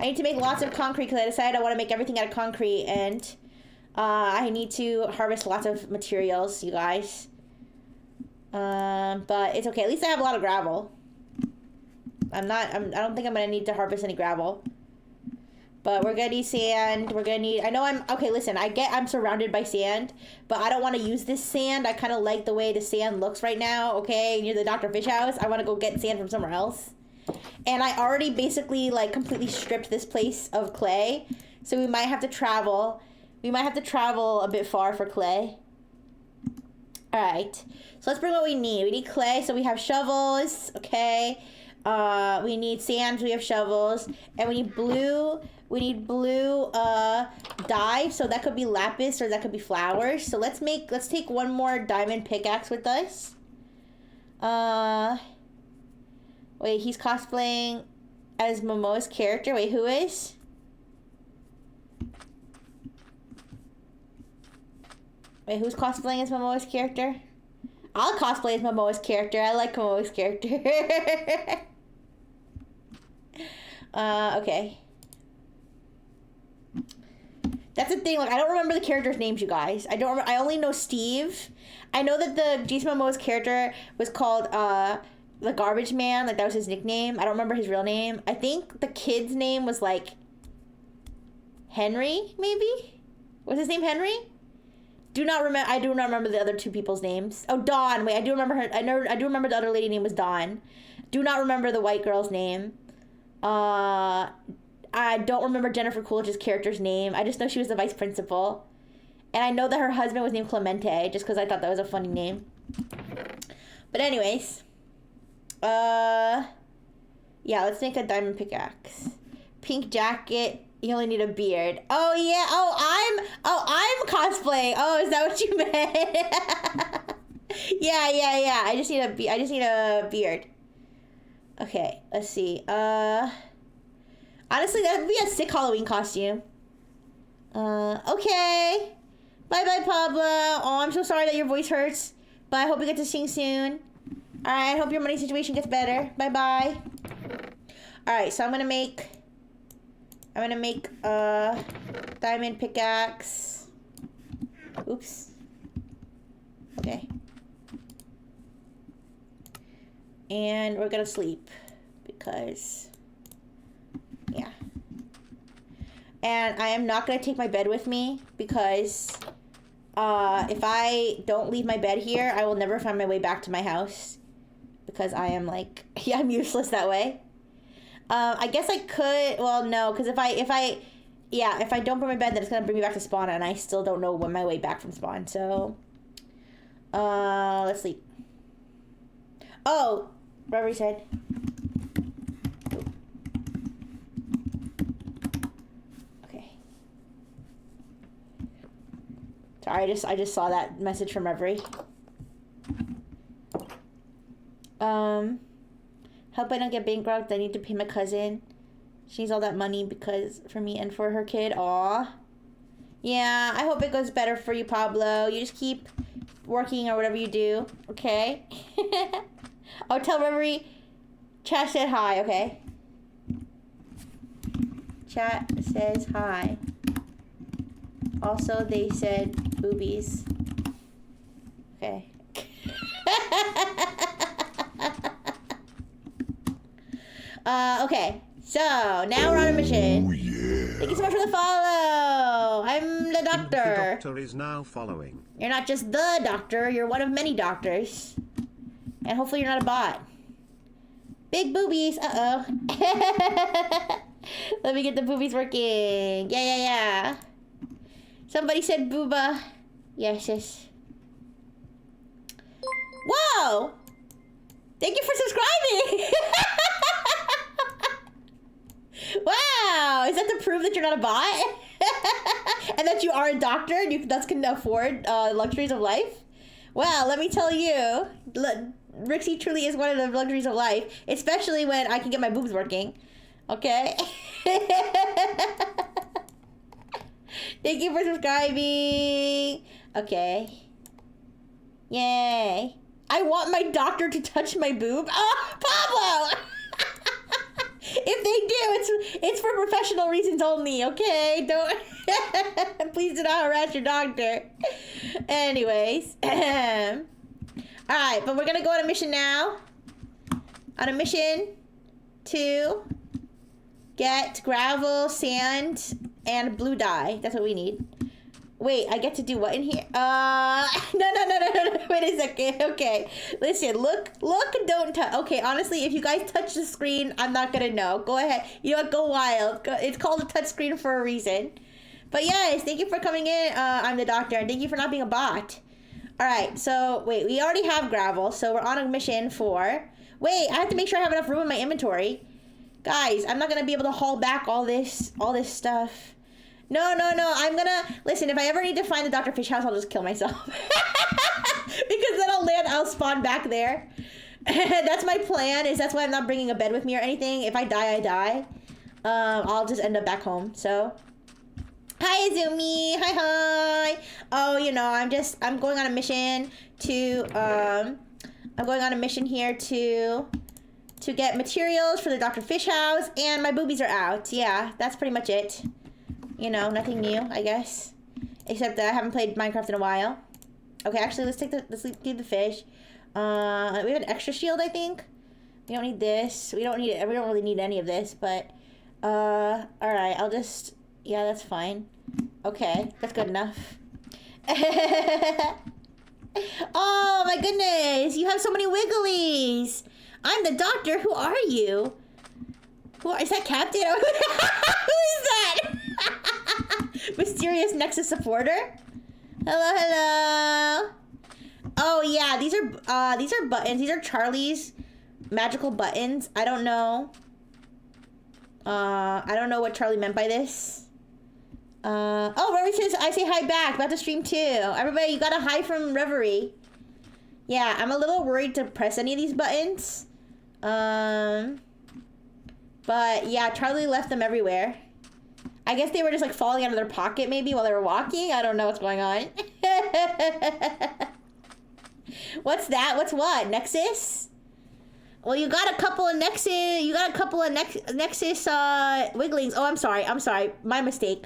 I need to make lots of concrete because I decided I want to make everything out of concrete, and I need to harvest lots of materials, you guys. But it's okay. At least I have a lot of gravel. I don't think I'm gonna need to harvest any gravel. But we're gonna need sand. Okay, listen, I'm surrounded by sand, but I don't want to use this sand. I kind of like the way the sand looks right now, okay, near the Dr. Fish house. I want to go get sand from somewhere else. And I already basically, like, completely stripped this place of clay. So we might have to travel. We might have to travel a bit far for clay. Alright. So let's bring what we need. We need clay, so we have shovels, okay. We need sand, so we have shovels. And we need blue dye, so that could be lapis or that could be flowers. So let's take one more diamond pickaxe with us. Wait, he's cosplaying as Momoa's character. Wait, who is? Wait, who's cosplaying as Momoa's character? I'll cosplay as Momoa's character. I like Momoa's character. Okay. That's the thing, like, I don't remember the characters' names, you guys. I only know Steve. I know that the Jason Momoa's character was called, the Garbage Man. Like, that was his nickname. I don't remember his real name. I think the kid's name was, like, Henry, maybe? Was his name Henry? I do not remember the other two people's names. Oh, Dawn. Wait, I do remember her. I do remember the other lady name was Dawn. Do not remember the white girl's name. I don't remember Jennifer Coolidge's character's name. I just know she was the vice principal. And I know that her husband was named Clemente, just because I thought that was a funny name. But anyways. Yeah, let's make a diamond pickaxe. Pink jacket. You only need a beard. Oh, yeah. I'm cosplaying. Oh, is that what you meant? Yeah. I just need a beard. Okay, let's see. Honestly, that would be a sick Halloween costume. Okay. Bye-bye, Pablo. Oh, I'm so sorry that your voice hurts. But I hope we get to sing soon. Alright, I hope your money situation gets better. Bye-bye. Alright, so I'm gonna make diamond pickaxe. Oops. Okay. And we're gonna sleep. Because... yeah. And I am not gonna take my bed with me because if I don't leave my bed here, I will never find my way back to my house because I am like, yeah, I'm useless that way. I guess I could, well, no, because if I don't bring my bed, then it's gonna bring me back to spawn, and I still don't know when my way back from spawn. So, let's sleep. Oh, whatever he said. Sorry, I just saw that message from Reverie. Hope I don't get bankrupt. I need to pay my cousin. She needs all that money because for me and for her kid. Aw. Yeah, I hope it goes better for you, Pablo. You just keep working or whatever you do. Okay? Oh, tell Reverie. Chat said hi, okay? Chat says hi. Also, they said boobies. Okay. Okay. So, now we're on a mission.
Oh, yeah.
Thank you so much for the follow. I'm the doctor.
The doctor is now following.
You're not just the doctor. You're one of many doctors. And hopefully you're not a bot. Big boobies. Uh-oh. Let me get the boobies working. Yeah. Somebody said booba. Yes. Whoa! Thank you for subscribing! Wow! Is that to prove that you're not a bot? And that you are a doctor and you thus can afford luxuries of life? Well, let me tell you, Rixie truly is one of the luxuries of life, especially when I can get my boobs working. Okay? Thank you for subscribing. Okay. Yay. I want my doctor to touch my boob. Oh, Pablo! If they do, it's for professional reasons only, okay? Don't... Please do not harass your doctor. Anyways. Alright, but we're gonna go on a mission now. On a mission to get gravel, sand, and blue dye. That's what we need. Wait, I get to do what in here? No. Wait a second. Okay. Listen, look, don't touch. Okay, honestly, if you guys touch the screen, I'm not gonna know. Go ahead. You know what? Go wild. It's called a touch screen for a reason. But yes, thank you for coming in. I'm the doctor, and thank you for not being a bot. Alright, so, wait, we already have gravel, so we're on a mission for... Wait, I have to make sure I have enough room in my inventory. Guys, I'm not gonna be able to haul back all this stuff. No, I'm gonna... Listen, if I ever need to find the Dr. Fish house, I'll just kill myself. Because then I'll spawn back there. That's my plan, that's why I'm not bringing a bed with me or anything. If I die, I die. I'll just end up back home, so... Hi, Azumi! Hi! Oh, you know, I'm going on a mission to, I'm going on a mission here to get materials for the Dr. Fish house, and my boobies are out. Yeah, that's pretty much it. You know, nothing new, I guess. Except that I haven't played Minecraft in a while. Okay, actually, let's leave the fish. We have an extra shield, I think. We don't need this. We don't really need any of this, but, alright, I'll just, yeah, that's fine. Okay, that's good enough. Oh, my goodness, you have so many wigglies. I'm the doctor, who are you? Is that Captain? Who is that? Mysterious Nexus supporter? Hello. Oh yeah, these are buttons. These are Charlie's magical buttons. I don't know. I don't know what Charlie meant by this. Oh, Reverie says I say hi back. About to stream too. Everybody, you got a hi from Reverie. Yeah, I'm a little worried to press any of these buttons. But yeah, Charlie left them everywhere. I guess they were just like falling out of their pocket maybe while they were walking. I don't know what's going on. What's that? What's what? Nexus? Well, you got a couple of Nexus. You got a couple of Nexus Wigglings. Oh, I'm sorry. My mistake.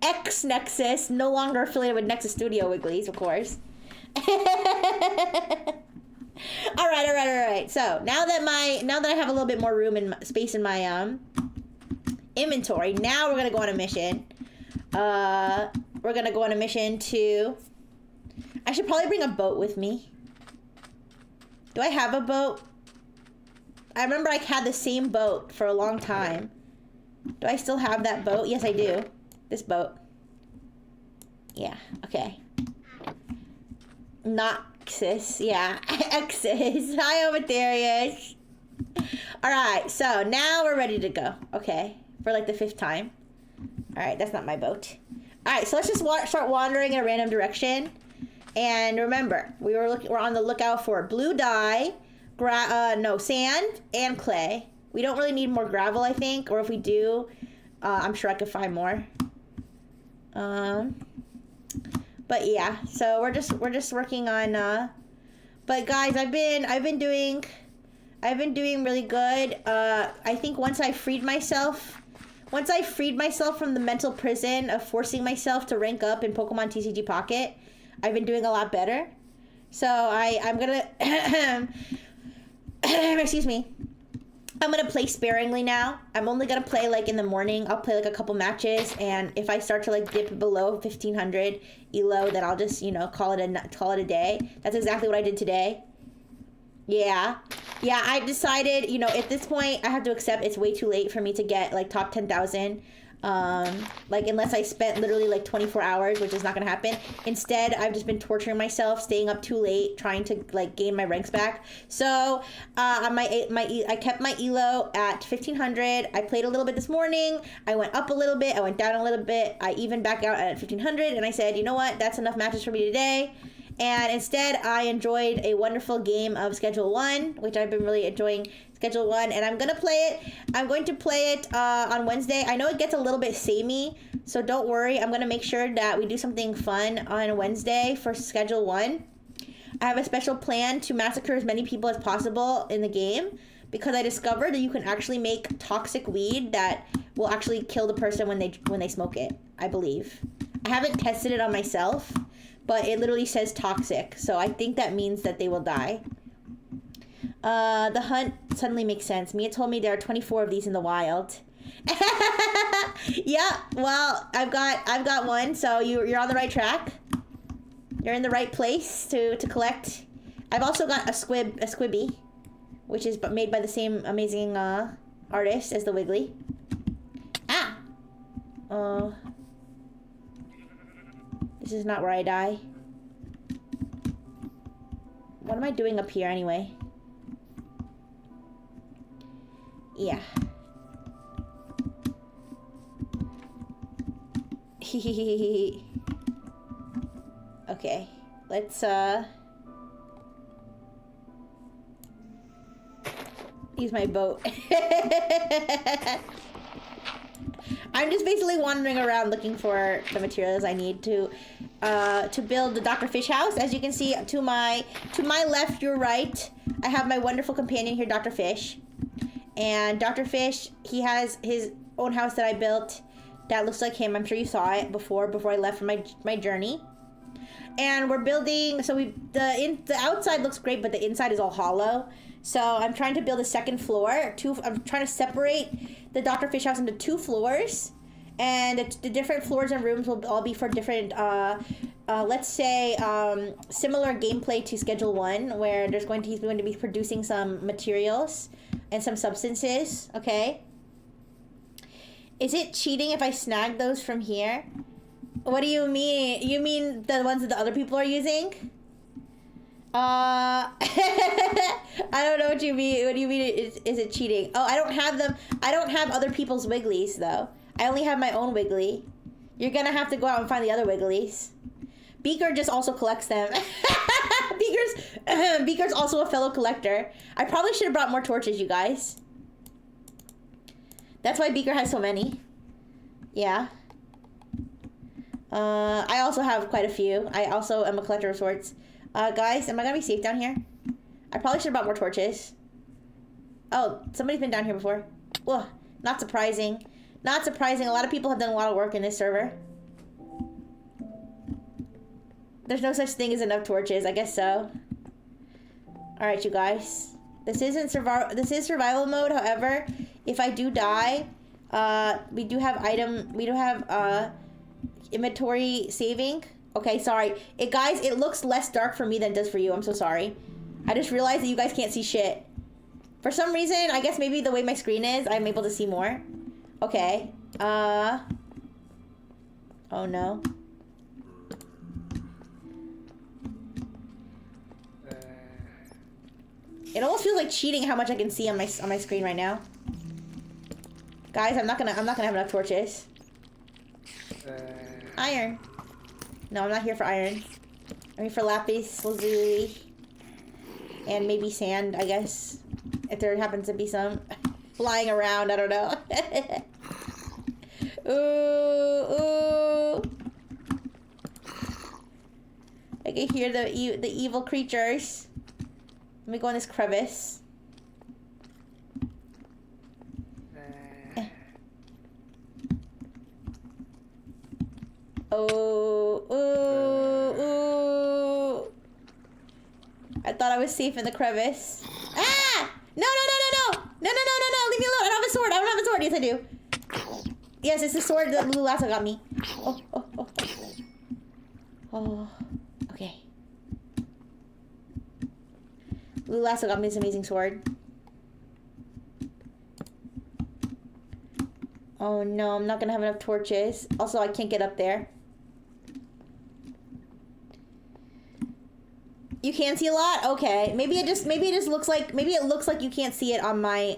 X Nexus, no longer affiliated with Nexus Studio Wigglies, of course. All right. So now that I have a little bit more room and space in my inventory, now we're gonna go on a mission. We're gonna go on a mission to. I should probably bring a boat with me. Do I have a boat? I remember I had the same boat for a long time. Do I still have that boat? Yes, I do. This boat. Yeah, okay. Noxus, yeah. X's. Hi, Omatherius. Alright, so now we're ready to go. Okay, for like the 5th time. Alright, that's not my boat. Alright, so let's just start wandering in a random direction. And remember, we're on the lookout for blue dye, sand, and clay. We don't really need more gravel, I think. Or if we do, I'm sure I could find more. But yeah, so we're just working on. But guys, I've been doing really good. I think once I freed myself from the mental prison of forcing myself to rank up in Pokemon TCG Pocket, I've been doing a lot better. So I'm gonna excuse me. I'm gonna play sparingly now. I'm only gonna play like in the morning. I'll play like a couple matches, and if I start to like dip below 1500 elo, then I'll just call it a day. That's exactly what I did today. Yeah. I decided at this point I have to accept it's way too late for me to get like top 10,000. Like unless I spent literally like 24 hours, which is not gonna happen. Instead, I've just been torturing myself, staying up too late, trying to like gain my ranks back. So I kept my elo at 1500. I played a little bit this morning. I went up a little bit. I went down a little bit. I even back out at 1500, and I said, you know what? That's enough matches for me today. And instead, I enjoyed a wonderful game of Schedule 1, which I've been really enjoying Schedule 1. And I'm going to play it on Wednesday. I know it gets a little bit samey, so don't worry. I'm going to make sure that we do something fun on Wednesday for Schedule 1. I have a special plan to massacre as many people as possible in the game, because I discovered that you can actually make toxic weed that will actually kill the person when they smoke it, I believe. I haven't tested it on myself, but it literally says toxic, so I think that means that they will die. The hunt suddenly makes sense. Mia told me there are 24 of these in the wild. Yeah, well, I've got one, so you're on the right track. You're in the right place to collect. I've also got a Squibby, which is made by the same amazing artist as the Wiggly. Ah! This is not where I die. What am I doing up here anyway? Yeah. Okay. Let's use my boat. I'm just basically wandering around looking for the materials I need to build the Dr. Fish house. As you can see, to my left, your right, I have my wonderful companion here, Dr. Fish. And Dr. Fish, he has his own house that I built that looks like him. I'm sure you saw it before I left for my journey. And we're building, so the outside looks great, but the inside is all hollow. So I'm trying to build a second floor. I'm trying to separate the Dr. Fish house into 2 floors. And the different floors and rooms will all be for different, let's say, similar gameplay to Schedule 1, where he's going to be producing some materials and some substances, okay? Is it cheating if I snag those from here? What do you mean? You mean the ones that the other people are using? I don't know what you mean. What do you mean? Is it cheating? Oh, I don't have them. I don't have other people's Wigglies, though. I only have my own Wiggly. You're gonna have to go out and find the other Wigglies. Beaker just also collects them. Beaker's also a fellow collector. I probably should have brought more torches, you guys. That's why Beaker has so many. Yeah. I also have quite a few. I also am a collector of sorts. Guys, am I gonna be safe down here? I probably should have brought more torches. Oh, somebody's been down here before. Ugh, not surprising. Not surprising. A lot of people have done a lot of work in this server. There's no such thing as enough torches. I guess so. Alright, you guys. This is survival mode. However, if I do die, we do have inventory saving. Okay, sorry. Guys, it looks less dark for me than it does for you. I'm so sorry. I just realized that you guys can't see shit. For some reason, I guess maybe the way my screen is, I'm able to see more. Okay. Oh no. It almost feels like cheating how much I can see on my screen right now. Guys, I'm not gonna have enough torches. Iron. No, I'm not here for iron. I'm here for lapis lazuli. And maybe sand, I guess. If there happens to be some flying around, I don't know. Ooh, ooh. I can hear the evil creatures. Let me go in this crevice. Oh, ooh, ooh. I thought I was safe in the crevice. Ah! No, no, no, no, no! No, no, no, no, no! Leave me alone! I don't have a sword! I don't have a sword! Yes, I do. Yes, it's the sword that Lulu Lasso got me. Oh, oh, oh. Oh, okay. Lulu Lasso got me this amazing sword. Oh no, I'm not gonna have enough torches. Also, I can't get up there. You can see a lot? Okay. Maybe it just looks like it looks like you can't see it on my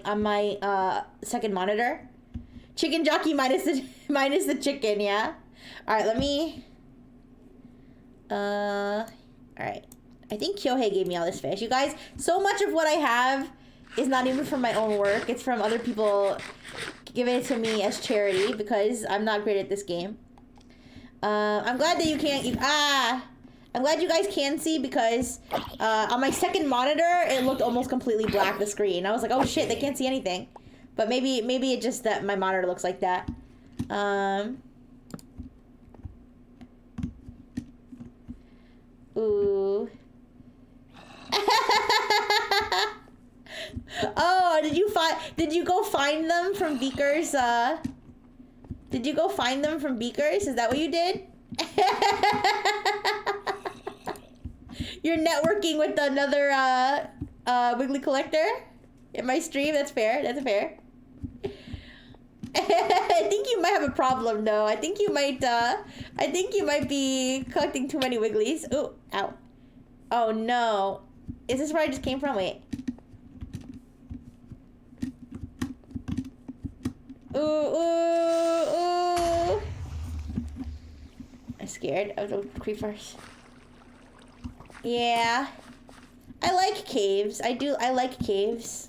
second monitor. Chicken jockey minus the chicken, yeah? Alright, let me alright. I think Kyohei gave me all this fish. You guys, so much of what I have is not even from my own work. It's from other people giving it to me as charity because I'm not great at this game. I'm glad that you can't... I'm glad you guys can see because on my second monitor, it looked almost completely black, the screen. I was like, oh shit, they can't see anything. But maybe it's just that my monitor looks like that. Ooh. Oh, did you go find them from Beaker's, did you go find them from Beaker's? Is that what you did? You're networking with another, Wiggly collector in my stream? That's fair, that's fair. I think you might have a problem, though. I think you might be collecting too many Wigglies. Ooh, ow. Oh, no. Is this where I just came from? Wait. Ooh, ooh, ooh. I'm scared of the creepers. Yeah. I like caves. I like caves.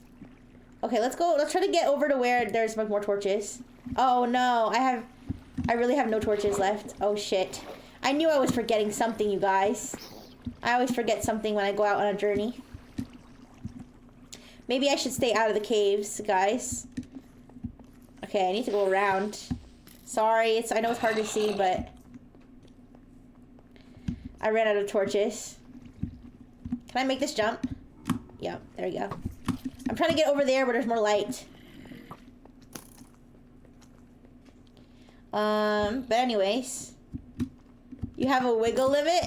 Okay, let's go. Let's try to get over to where there's more torches. Oh, no. I really have no torches left. Oh, shit. I knew I was forgetting something, you guys. I always forget something when I go out on a journey. Maybe I should stay out of the caves, guys. Okay, I need to go around. Sorry, I know it's hard to see, but I ran out of torches. Can I make this jump? Yeah, there we go. I'm trying to get over there where there's more light. But anyways. You have a wiggle limit?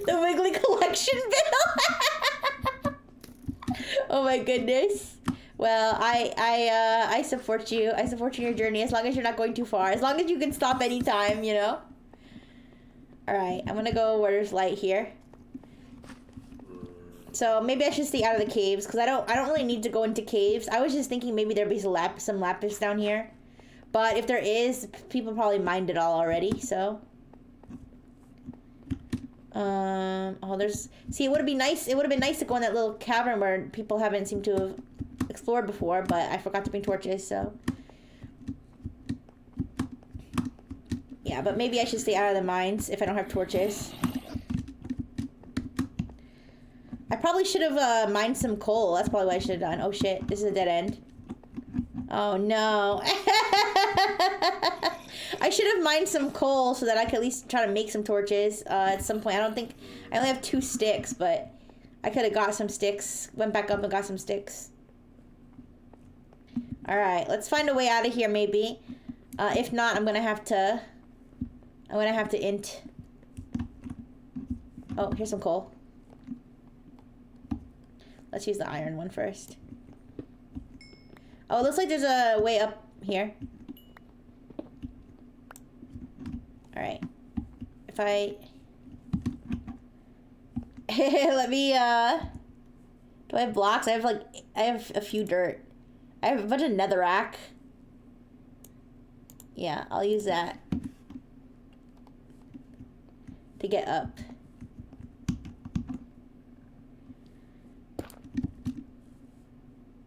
The Wiggly collection bill? Oh my goodness. Well, I support you. I support you in your journey as long as you're not going too far. As long as you can stop anytime, you know? Alright, I'm gonna go where there's light here. So maybe I should stay out of the caves because I don't really need to go into caves. I was just thinking maybe there'd be some lapis down here. But if there is, people probably mined it all already, so. Oh, there's... See, it would have been nice to go in that little cavern where people haven't seemed to have explored before, but I forgot to bring torches, so. Yeah, but maybe I should stay out of the mines if I don't have torches. I probably should have mined some coal. That's probably what I should have done. Oh shit, this is a dead end. Oh no. I should have mined some coal so that I could at least try to make some torches at some point. I don't think... I only have 2 sticks, but I could have got some sticks. Went back up and got some sticks. Alright, let's find a way out of here maybe. If not, I'm gonna have to int. Oh, here's some coal. Let's use the iron one first. Oh, it looks like there's a way up here. Alright. If I... Let me, do I have blocks? I have a few dirt. I have a bunch of netherrack. Yeah, I'll use that to get up.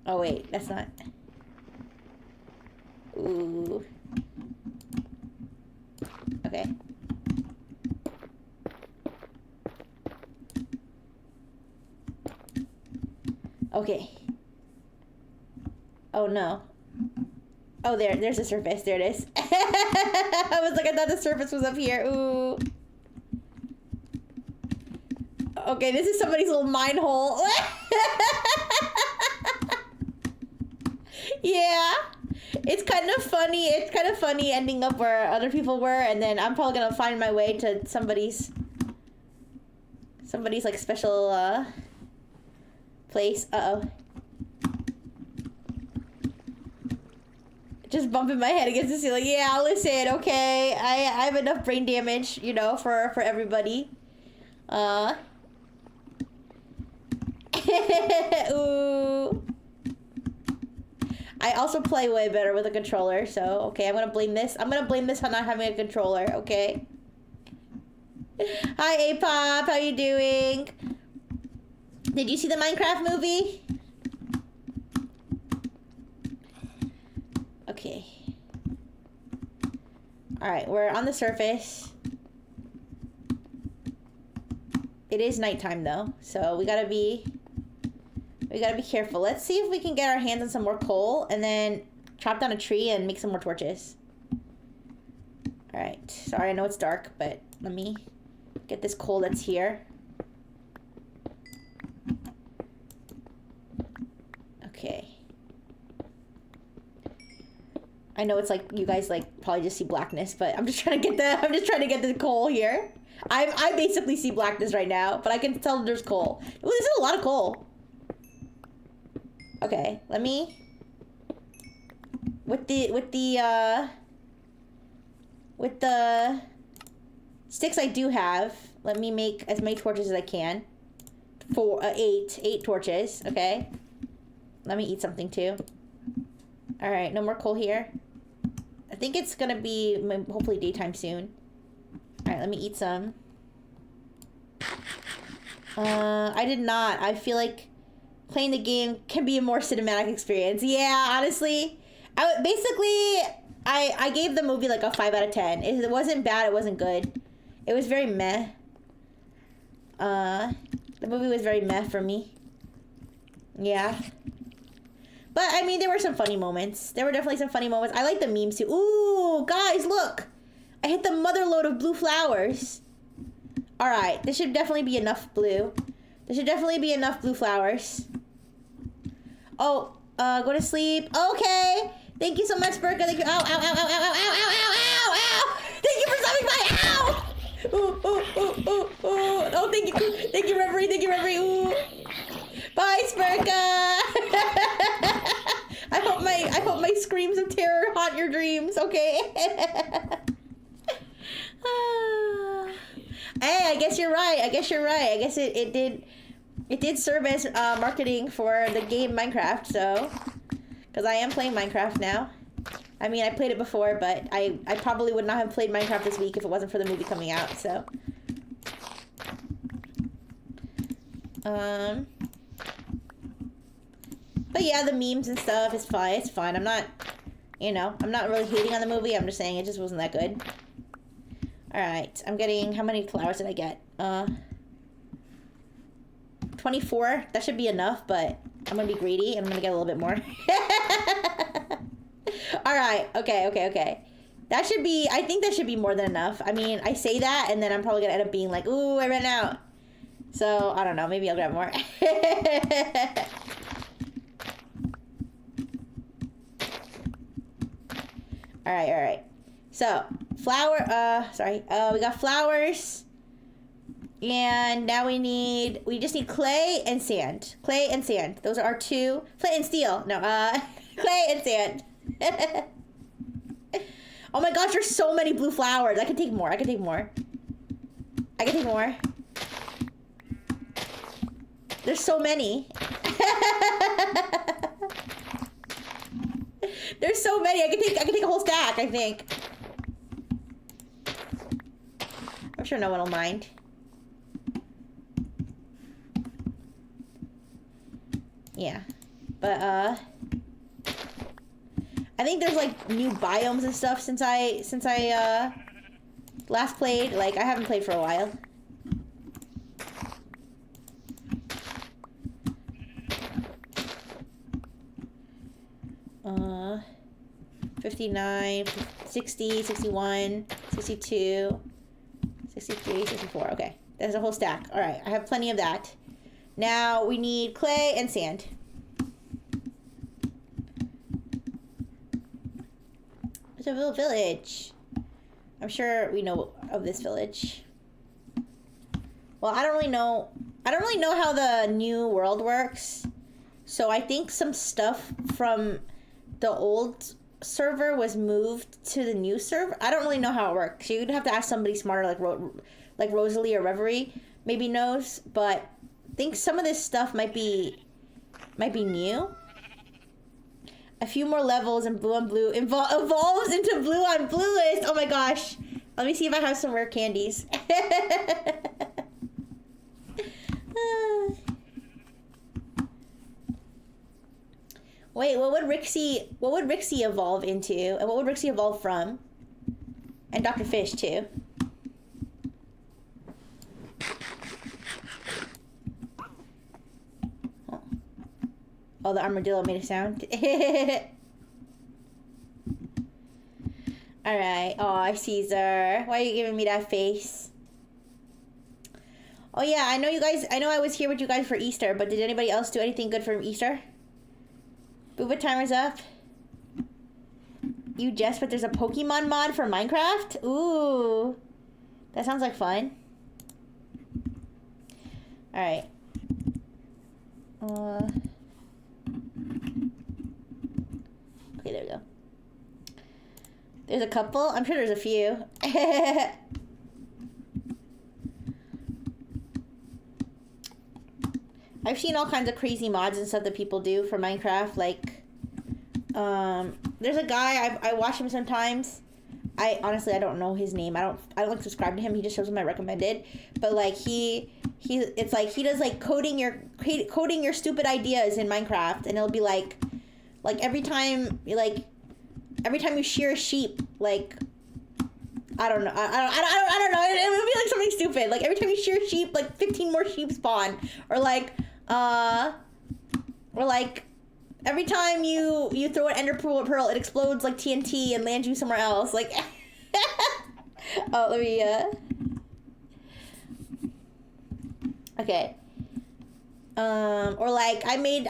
Oh wait, that's not... Ooh. Okay. Okay. Oh no. Oh, there's a surface. There it is. I was like, I thought the surface was up here. Ooh. Okay, this is somebody's little mine hole. Yeah. It's kind of funny. It's kind of funny ending up where other people were, and then I'm probably gonna find my way to somebody's like special place. Uh-oh. Just bumping my head against the ceiling. Yeah, listen, okay. I have enough brain damage, you know, for everybody. Ooh. I also play way better with a controller, so okay, I'm gonna blame this. I'm gonna blame this on not having a controller, okay? Hi, A-Pop, how you doing? Did you see the Minecraft movie? Okay. Alright, we're on the surface. It is nighttime though, so we gotta be careful. Let's see if we can get our hands on some more coal and then chop down a tree and make some more torches. Alright, sorry, I know it's dark, but let me get this coal that's here. Okay. I know it's like you guys like probably just see blackness, but I'm just trying to get the coal here. I basically see blackness right now, but I can tell there's coal. Ooh, this is a lot of coal. Okay, let me with the sticks I do have, let me make as many torches as I can. 8 torches, okay? Let me eat something too. All right, no more coal here. I think it's gonna be hopefully daytime soon. All right, let me eat some. I did not. I feel like playing the game can be a more cinematic experience. Yeah, honestly, I gave the movie like a 5 out of 10. It wasn't bad. It wasn't good. It was very meh. The movie was very meh for me. Yeah. But, I mean, there were some funny moments. There were definitely some funny moments. I like the memes, too. Ooh, guys, look. I hit the mother lode of blue flowers. All right. This should definitely be enough blue. There should definitely be enough blue flowers. Oh, go to sleep. Okay. Thank you so much, Burka. Thank you. Ow, ow, ow, ow, ow, ow, ow, ow, ow, ow. Thank you for stopping by. Ow. Ooh, ooh, ooh, ooh, ooh. Oh, thank you. Thank you, Reverie. Thank you, Reverie. Ooh. Bye, Spurka. I hope my screams of terror haunt your dreams, okay? Hey, I guess you're right. I guess it did serve as marketing for the game Minecraft, so because I am playing Minecraft now. I mean, I played it before, but I probably would not have played Minecraft this week if it wasn't for the movie coming out, so. But yeah, the memes and stuff is fine. It's fine. I'm not, I'm not really hating on the movie. I'm just saying it just wasn't that good. Alright, I'm getting... How many flowers did I get? 24. That should be enough, but I'm gonna be greedy and I'm gonna get a little bit more. Alright, okay. That should be... I think that should be more than enough. I mean, I say that and then I'm probably gonna end up being like, ooh, I ran out. So, I don't know. Maybe I'll grab more. Alright. So, we got flowers. And now we just need clay and sand. Clay and sand. Those are our two. Clay and steel. No, clay and sand. Oh my gosh, there's so many blue flowers. I can take more. There's so many. There's so many. I can take a whole stack, I think. I'm sure no one will mind. Yeah. But I think there's like new biomes and stuff since I last played. Like I haven't played for a while. 59, 60, 61, 62, 63, 64. Okay, there's a whole stack. All right, I have plenty of that. Now we need clay and sand. It's a little village. I'm sure we know of this village. Well, I don't really know how the new world works. So I think some stuff from the old server was moved to the new server. I don't really know how it works. You'd have to ask somebody smarter, like Rosalie or Reverie maybe knows. But I think some of this stuff might be new. A few more levels and Blue on Blue evolves into Blue on Blue list. Oh my gosh. Let me see if I have some rare candies. Wait, what would Rixie evolve into? And what would Rixie evolve from? And Dr. Fish too. Oh, the armadillo made a sound. Alright. Aw, Caesar. Why are you giving me that face? Oh yeah, I know I was here with you guys for Easter, but did anybody else do anything good for Easter? Booba timer's up. You jest, but there's a Pokemon mod for Minecraft? Ooh. That sounds like fun. Alright. Okay, there we go. There's a couple? I'm sure there's a few. I've seen all kinds of crazy mods and stuff that people do for Minecraft. Like, there's a guy, I watch him sometimes. Honestly, I don't know his name. I don't like subscribe to him. He just shows them my recommended. But like it's like he does like coding your stupid ideas in Minecraft, and it'll be like every time you shear a sheep, like I don't know. I don't know. It would be like something stupid. Like every time you shear a sheep, like 15 more sheep spawn, or like every time you throw an ender pearl, it explodes like TNT and lands you somewhere else. Like, oh, let me, okay. Or like, I made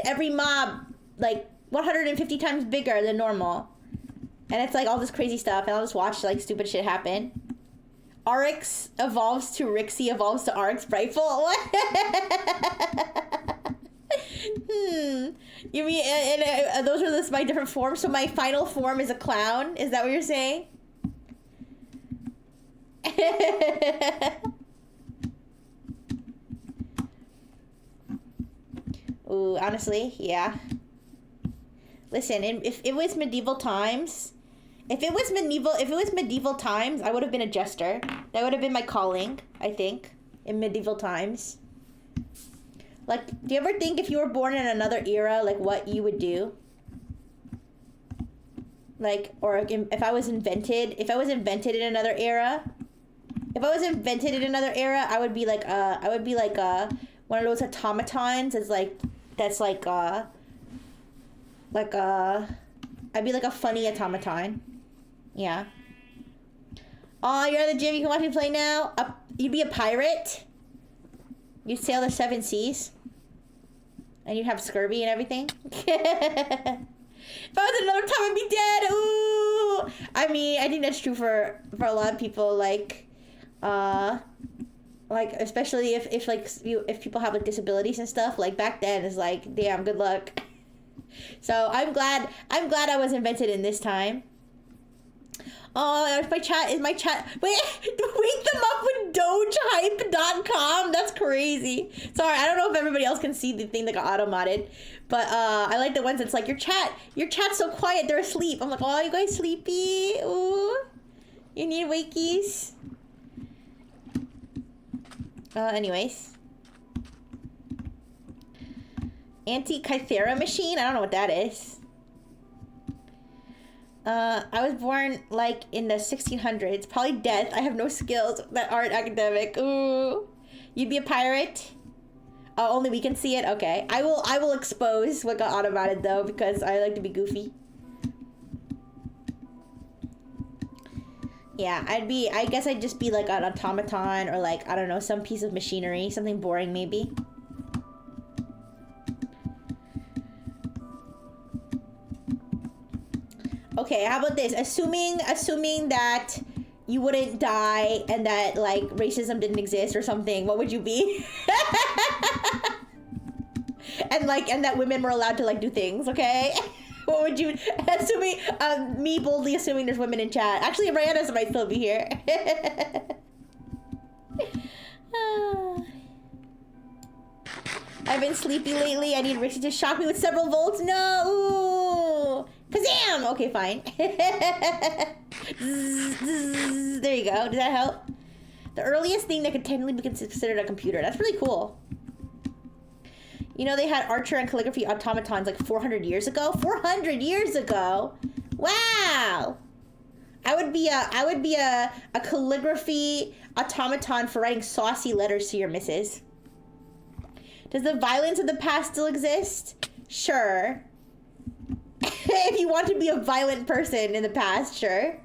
every mob like 150 times bigger than normal. And it's like all this crazy stuff, and I'll just watch like stupid shit happen. Arix evolves to Rixie evolves to Arix Brightful. You mean, and those are my different forms? So my final form is a clown? Is that what you're saying? Ooh, honestly, yeah. Listen, if it was medieval times, I would have been a jester. That would have been my calling, I think, in medieval times. Like, do you ever think if you were born in another era, like, what you would do? Like, or if I was invented in another era, If I was invented in another era, I would be like one of those automatons. It's like that's like I'd be like a funny automaton. Yeah. Oh, you're at the gym. You can watch me play now. You'd be a pirate. You'd sail the 7 seas. And you'd have scurvy and everything. If I was another time, I'd be dead. Ooh. I mean, I think that's true for a lot of people. Like especially if people have like disabilities and stuff. Like back then, it's like, damn, good luck. So I'm glad I was invented in this time. Oh, is my chat. Wait, wake them up with dogehype.com. That's crazy. Sorry, I don't know if everybody else can see the thing that got auto-modded. But I like the ones that's like, your chat's so quiet, they're asleep. I'm like, oh, you guys sleepy? Ooh. You need wakies? Anyways. Anti-Kythera machine? I don't know what that is. I was born, like, in the 1600s. Probably death. I have no skills that aren't academic. Ooh. You'd be a pirate? Oh, only we can see it? Okay. I will expose what got automated, though, because I like to be goofy. Yeah, I guess I'd just be, like, an automaton or, like, I don't know, some piece of machinery. Something boring, maybe. Okay, how about this? Assuming that you wouldn't die and that like racism didn't exist or something, what would you be? and that women were allowed to like do things, okay? What would you? Assuming me boldly assuming there's women in chat. Actually, Brianna might still be here. I've been sleepy lately. I need Richie to shock me with several volts. No. Ooh. Kazam! Okay, fine. There you go. Does that help? The earliest thing that could technically be considered a computer. That's really cool. You know, they had archer and calligraphy automatons like 400 years ago? 400 years ago? Wow! I would be a calligraphy automaton for writing saucy letters to your missus. Does the violence of the past still exist? Sure. If you want to be a violent person in the past, sure.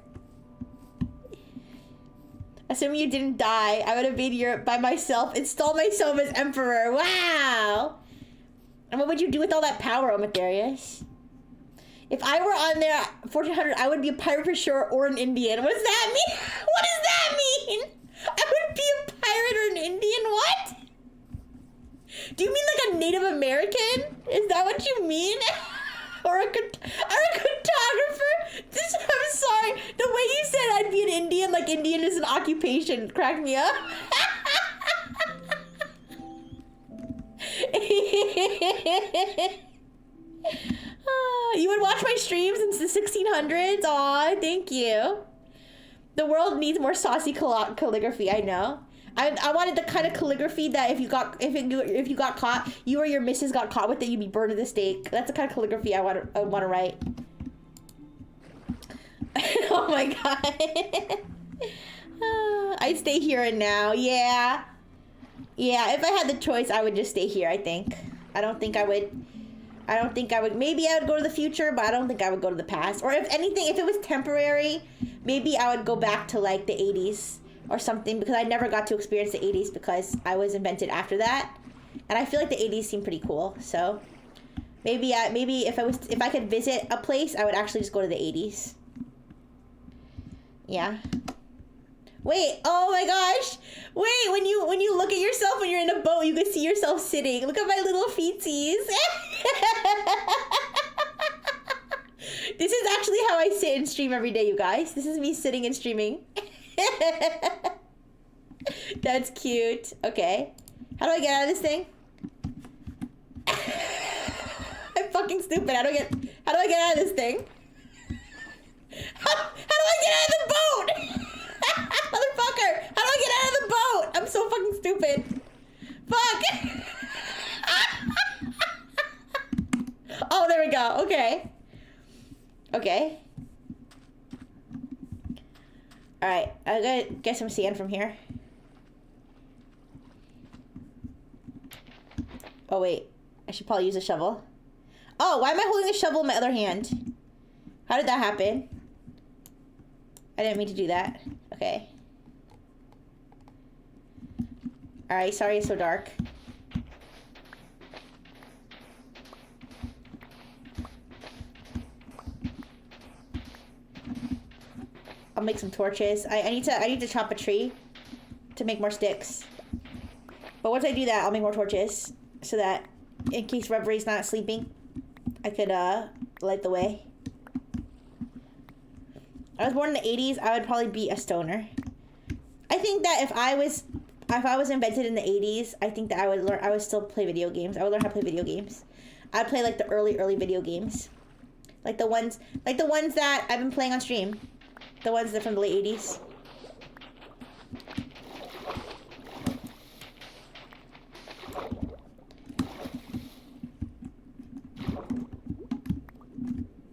Assuming you didn't die, I would invade Europe by myself, install myself as emperor. Wow! And what would you do with all that power, Omatherius? If I were on there 1400, I would be a pirate for sure or an Indian. What does that mean? What does that mean? I would be a pirate or an Indian? What? Do you mean like a Native American? Is that what you mean? Or a photographer? I'm sorry. The way you said I'd be an Indian, like Indian is an occupation, cracked me up. You would watch my streams since the 1600s? Aw, thank you. The world needs more saucy calligraphy, I know. I wanted the kind of calligraphy that if you got caught, you or your missus got caught with it, you'd be burned at the stake. That's the kind of calligraphy I want to write. Oh my god. I'd stay here and now. Yeah. Yeah, if I had the choice, I would just stay here, I think. I don't think I would. Maybe I would go to the future, but I don't think I would go to the past. Or if anything, if it was temporary, maybe I would go back to like the 80s. Or something, because I never got to experience the 80s because I was invented after that, and I feel like the 80s seem pretty cool. So maybe if I could visit a place, I would actually just go to the 80s. Yeah. Wait. Oh my gosh. Wait. When you look at yourself when you're in a boat, you can see yourself sitting. Look at my little feetsies. This is actually how I sit and stream every day, you guys. This is me sitting and streaming. That's cute. Okay. How do I get out of this thing? I'm fucking stupid. How do I get out of this thing? How do I get out of the boat? Motherfucker! How do I get out of the boat? I'm so fucking stupid. Fuck! Oh, there we go. Okay. Okay. Alright, I gotta get some sand from here. Oh wait, I should probably use a shovel. Oh, why am I holding a shovel in my other hand? How did that happen? I didn't mean to do that. Okay. Alright, sorry it's so dark. I'll make some torches. I need to chop a tree to make more sticks. But once I do that, I'll make more torches so that in case Reverie's not sleeping, I could light the way. I was born in the 80s. I would probably be a stoner. I think that if I was invented in the 80s, I think that I would still play video games. I would learn how to play video games. I'd play like the early video games. Like the ones that I've been playing on stream. The ones that are from the late 80s.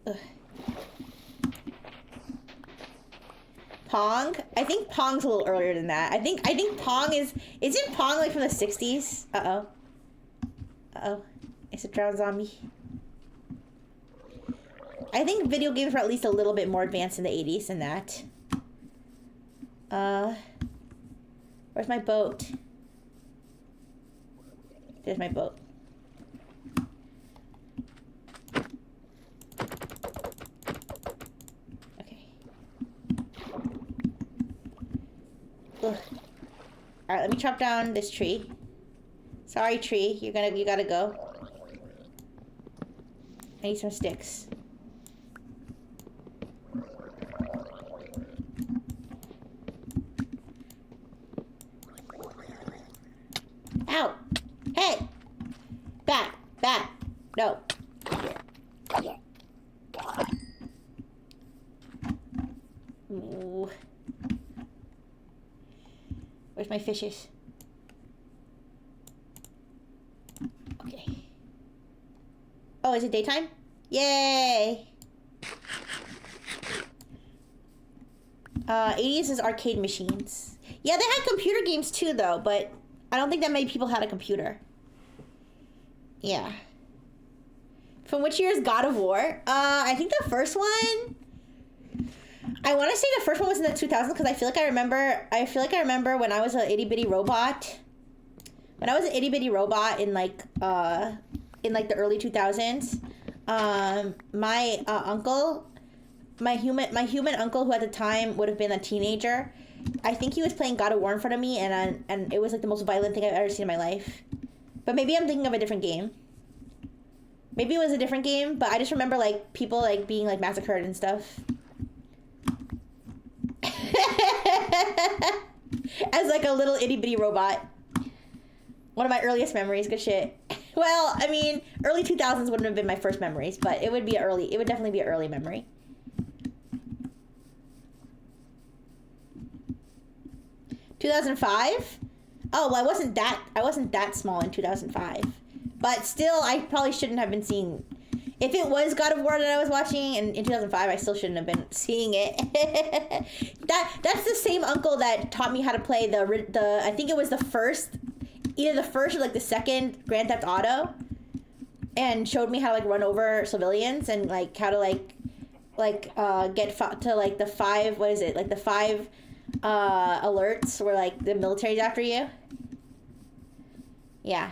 Ugh. Pong? I think Pong's a little earlier than that. I think Pong isn't Pong like from the 60s? Uh-oh. Uh-oh. It's a drowned zombie. I think video games were at least a little bit more advanced in the 80s than that. Where's my boat? There's my boat. Okay. Ugh. Alright, let me chop down this tree. Sorry, tree. You gotta go. I need some sticks. Ow! Hey! Back! Back! No. Ooh. Where's my fishes? Okay. Oh, is it daytime? Yay! 80s is arcade machines. Yeah, they had computer games too, though, but I don't think that many people had a computer. Yeah. From which year is God of War? I think the first one... I want to say the first one was in the 2000s because I feel like I remember when I was an itty bitty robot. When I was an itty bitty robot in like the early 2000s, my uncle, my human uncle, who at the time would have been a teenager, I think he was playing God of War in front of me, and it was like the most violent thing I've ever seen in my life. But maybe I'm thinking of a different game. Maybe it was a different game, but I just remember like people like being like massacred and stuff. As like a little itty bitty robot. One of my earliest memories. Good shit. Well, I mean, early 2000s wouldn't have been my first memories, but it would definitely be an early memory. 2005? Oh, well, I wasn't that small in 2005. But still, I probably shouldn't have been seeing... If it was God of War that I was watching in 2005, I still shouldn't have been seeing it. That's the same uncle that taught me how to play the I think it was the first, either the first or like the second Grand Theft Auto, and showed me how to like run over civilians and like how to get to like the five, what is it, like the five alerts where like the military's after you. Yeah.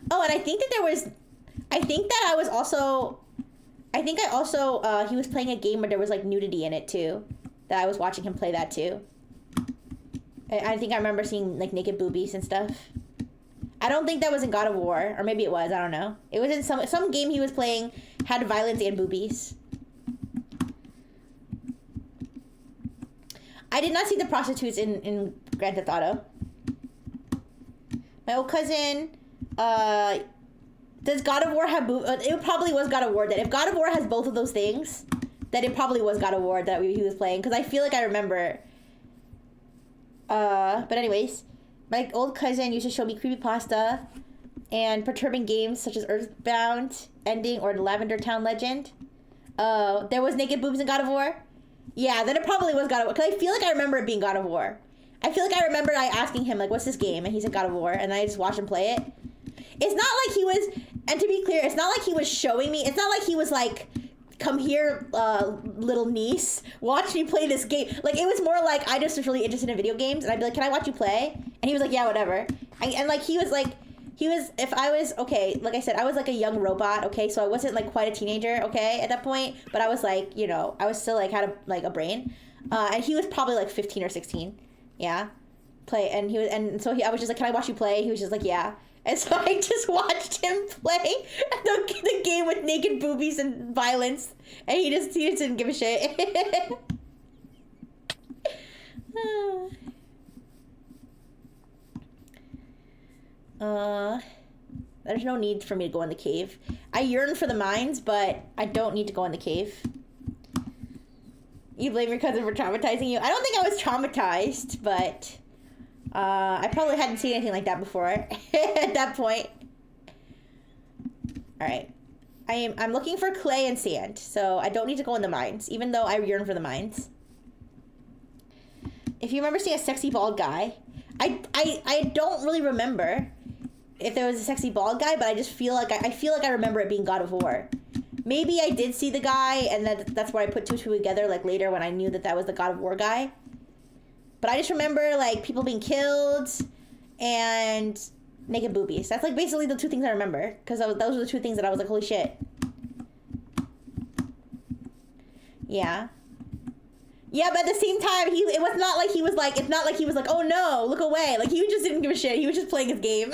Oh, and I think that he was playing a game where there was like nudity in it too. That I was watching him play that too. I think I remember seeing like naked boobies and stuff. I don't think that was in God of War, or maybe it was, I don't know. It was in some game he was playing, had violence and boobies. I did not see the prostitutes in Grand Theft Auto. My old cousin... does God of War have it probably was God of War then. If God of War has both of those things, then it probably was God of War that he was playing, because I feel like I remember. But anyways, my old cousin used to show me creepypasta and perturbing games such as Earthbound Ending or the Lavender Town Legend. There was naked boobs in God of War. Yeah, then it probably was God of War. Because I feel like I remember it being God of War. I feel like I remember asking him, like, what's this game? And he said God of War. And I just watched him play it. It's not like he was... And to be clear, it's not like he was showing me... It's not like he was like... Come here, little niece. Watch me play this game. Like, it was more like, I just was really interested in video games. And I'd be like, can I watch you play? And he was like, yeah, whatever. And like, he was like... If I was, okay, like I said, I was like a young robot, okay? So I wasn't like quite a teenager, okay, at that point. But I was like, you know, I was still like, had a brain. And he was probably like 15 or 16. Yeah. I was just like, can I watch you play? He was just like, yeah. And so I just watched him play the game with naked boobies and violence. And he just didn't give a shit. There's no need for me to go in the cave. I yearn for the mines, but I don't need to go in the cave. You blame your cousin for traumatizing you? I don't think I was traumatized, but I probably hadn't seen anything like that before at that point. Alright. I'm looking for clay and sand, so I don't need to go in the mines, even though I yearn for the mines. If you remember seeing a sexy bald guy, I don't really remember if there was a sexy bald guy, but I just feel like I remember it being God of War. Maybe I did see the guy, and that's where I put two and two together, like later when I knew that was the God of War guy. But I just remember like people being killed and naked boobies. That's like basically the two things I remember, because those were the two things that I was like, holy shit. Yeah. Yeah, but at the same time, it's not like he was like, oh no, look away. Like, he just didn't give a shit. He was just playing his game.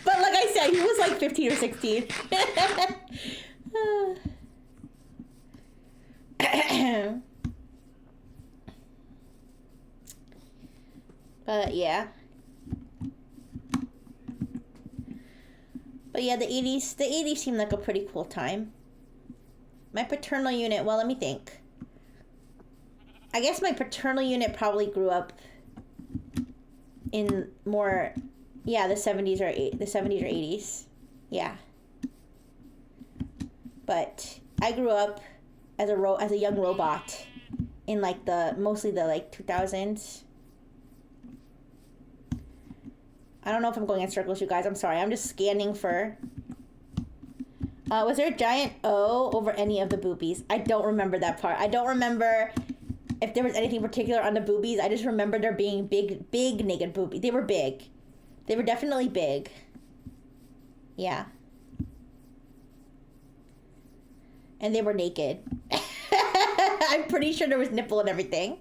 But like I said, he was like 15 or 16. But yeah. But yeah, the 80s seemed like a pretty cool time. My paternal unit, well, let me think. I guess my paternal unit probably grew up in more, yeah, the 70s or 80s. Yeah. But I grew up as a young robot in like mostly the like 2000s. I don't know if I'm going in circles, you guys. I'm sorry. I'm just scanning for... was there a giant O over any of the boobies? I don't remember that part. I don't remember if there was anything particular on the boobies. I just remember there being big naked boobies. They were big. They were definitely big. Yeah. And they were naked. I'm pretty sure there was nipple and everything.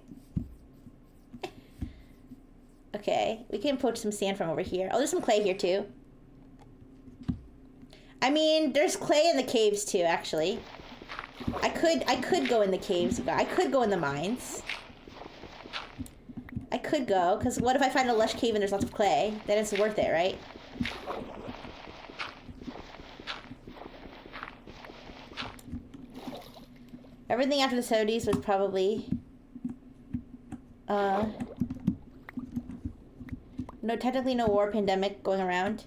Okay, we can poach some sand from over here. Oh, there's some clay here too. I mean, there's clay in the caves too, actually. I could go in the caves. I could go in the mines. I could go, because what if I find a lush cave and there's lots of clay? Then it's worth it, right? Everything after the 70s was probably... No, technically no war, pandemic going around.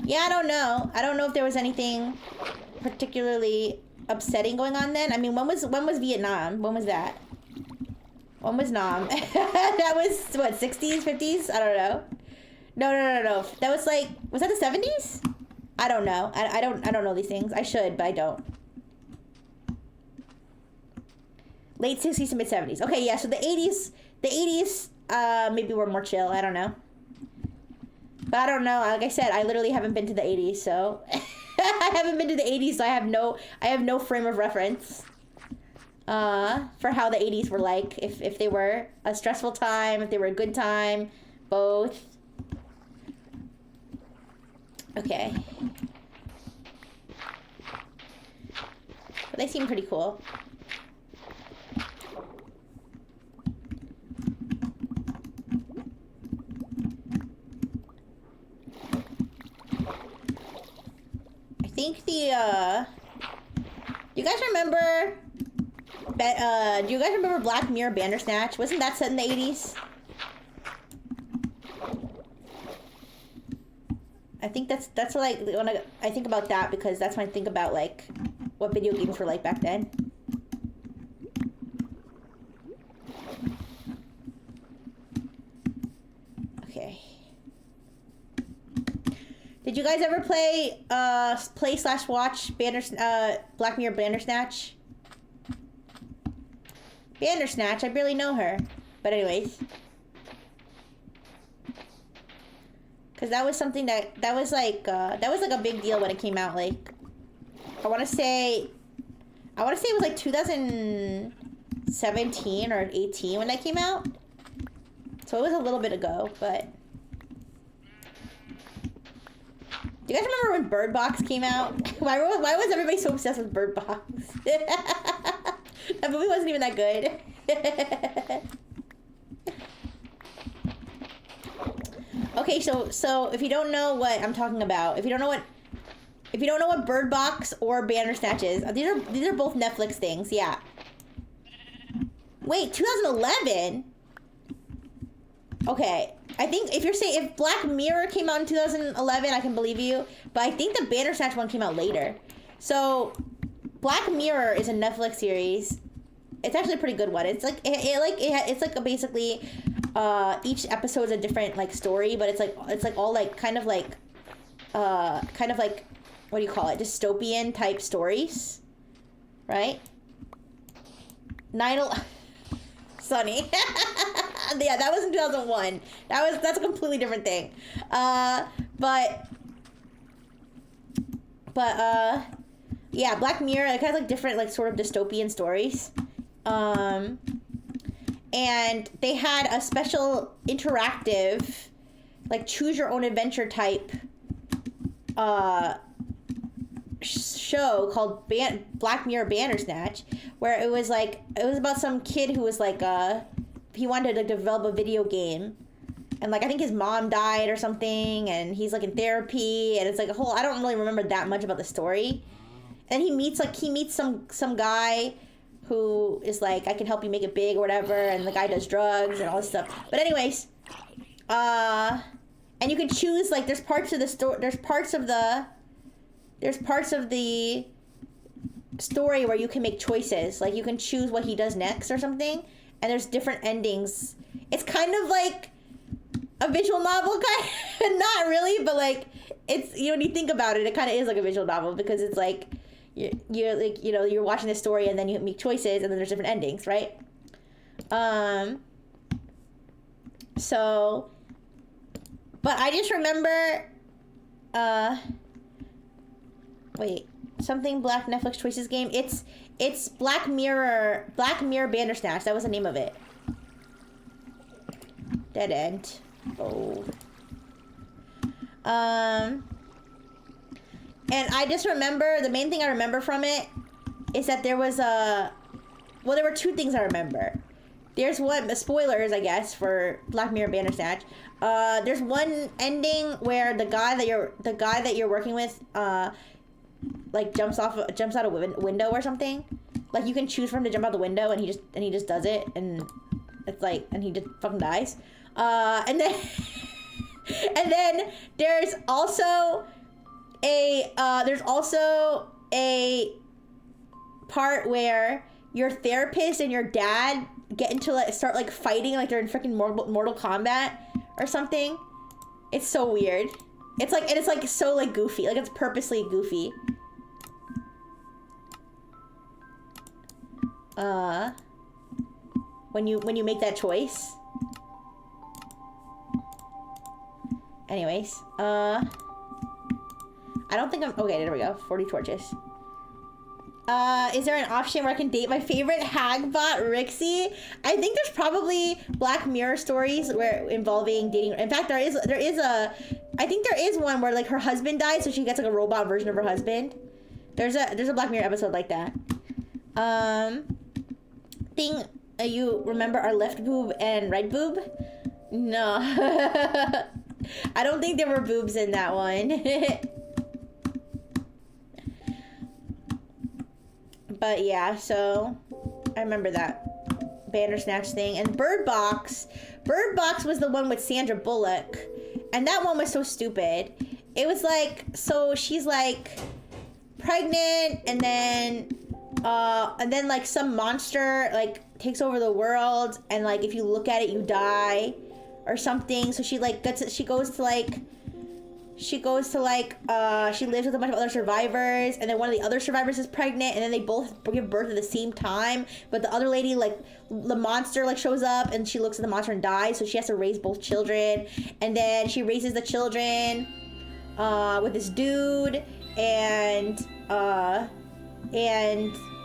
Yeah, I don't know. I don't know if there was anything particularly upsetting going on then. I mean, when was Vietnam? When was that? When was Nam? That was, what, 60s, 50s? I don't know. No. That was like, was that the 70s? I don't know. I don't know these things. I should, but I don't. Late 60s to mid 70s. Okay, yeah, so the 80s, maybe were more chill. I don't know. But I don't know. Like I said, I literally haven't been to the 80s, so I haven't been to the 80s, so I have no frame of reference for how the 80s were like. If they were a stressful time, if they were a good time, both. Okay. But they seem pretty cool. I think do you guys remember Black Mirror Bandersnatch? Wasn't that set in the 80s? I think that's what I think about that, because that's when I think about like what video games were like back then. you guys ever play /watch Black Mirror Bandersnatch? Bandersnatch, I barely know her. But anyways. Cause that was something that was like a big deal when it came out. Like, I wanna say it was like 2017 or 18 when that came out. So it was a little bit ago, but. Do you guys remember when Bird Box came out? Why was everybody so obsessed with Bird Box? That movie wasn't even that good. Okay, so if you don't know what I'm talking about, if you don't know what Bird Box or Bandersnatch is, these are both Netflix things, yeah. Wait, 2011? Okay, I think if Black Mirror came out in 2011, I can believe you. But I think the Bandersnatch one came out later. So, Black Mirror is a Netflix series. It's actually a pretty good one. It's like it's like basically each episode's a different like story, but it's like all like kind of like what do you call it? Dystopian type stories, right? Sunny. Yeah, that was in 2001. That's a completely different thing. But yeah, Black Mirror, it kind of like different like sort of dystopian stories. And they had a special interactive, like choose your own adventure type show called Black Mirror Bandersnatch, where it was about some kid who was like he wanted to develop a video game, and like I think his mom died or something, and he's like in therapy, and it's like a whole, I don't really remember that much about the story. And he meets some guy who is like, I can help you make it big or whatever, and the guy does drugs and all this stuff. But anyways, and you can choose, like, there's parts of the story where you can make choices. Like, you can choose what he does next or something, and there's different endings. It's kind of like a visual novel, kind of. Not really, but like, it's, you know, when you think about it, it kind of is like a visual novel, because it's like, you're like, you know, you're watching the story and then you make choices and then there's different endings, right? So, but I just remember, wait, something Black Netflix Choices game. It's Black Mirror Bandersnatch. That was the name of it. Dead end. Oh. And I just remember, the main thing I remember from it is that there was there were two things I remember. There's one, spoilers, I guess, for Black Mirror Bandersnatch. There's one ending where the guy that you're working with, like jumps out a window or something. Like, you can choose for him to jump out the window, and he just does it, and it's like, and he just fucking dies. And then and then there's also a part where your therapist and your dad get into start fighting, like they're in freaking Mortal Kombat or something. It's so weird. It's like, and it's like so like goofy, like it's purposely goofy. When you make that choice. Anyways, I don't think I'm... Okay, there we go. 40 torches. Is there an option where I can date my favorite hag bot, Rixie? I think there's probably Black Mirror stories involving dating. In fact, there is a... I think there is one where, like, her husband dies, so she gets, like, a robot version of her husband. There's a Black Mirror episode like that. You remember our left boob and right boob? No. I don't think there were boobs in that one. But yeah, so I remember that Bandersnatch thing. And Bird Box was the one with Sandra Bullock, and that one was so stupid. It was like, so she's like pregnant, and then like some monster like takes over the world, and like if you look at it you die or something. So she goes to like, she goes to like she lives with a bunch of other survivors, and then one of the other survivors is pregnant, and then they both give birth at the same time, but the other lady, like the monster, like shows up and she looks at the monster and dies, so she has to raise both children, and then she raises the children with this dude, and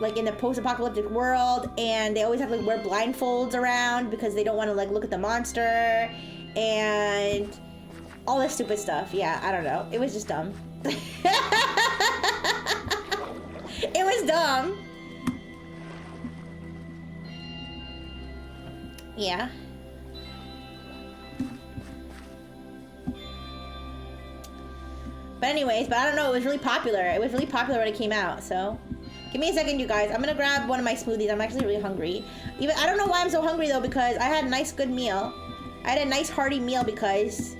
like in the post-apocalyptic world, and they always have to like wear blindfolds around because they don't want to like look at the monster, and all this stupid stuff. Yeah, I don't know. It was just dumb. It was dumb. Yeah. But anyways, I don't know. It was really popular. It was really popular when it came out, so. Give me a second, you guys. I'm gonna grab one of my smoothies. I'm actually really hungry. I don't know why I'm so hungry though, because I had a nice good meal. I had a nice hearty meal because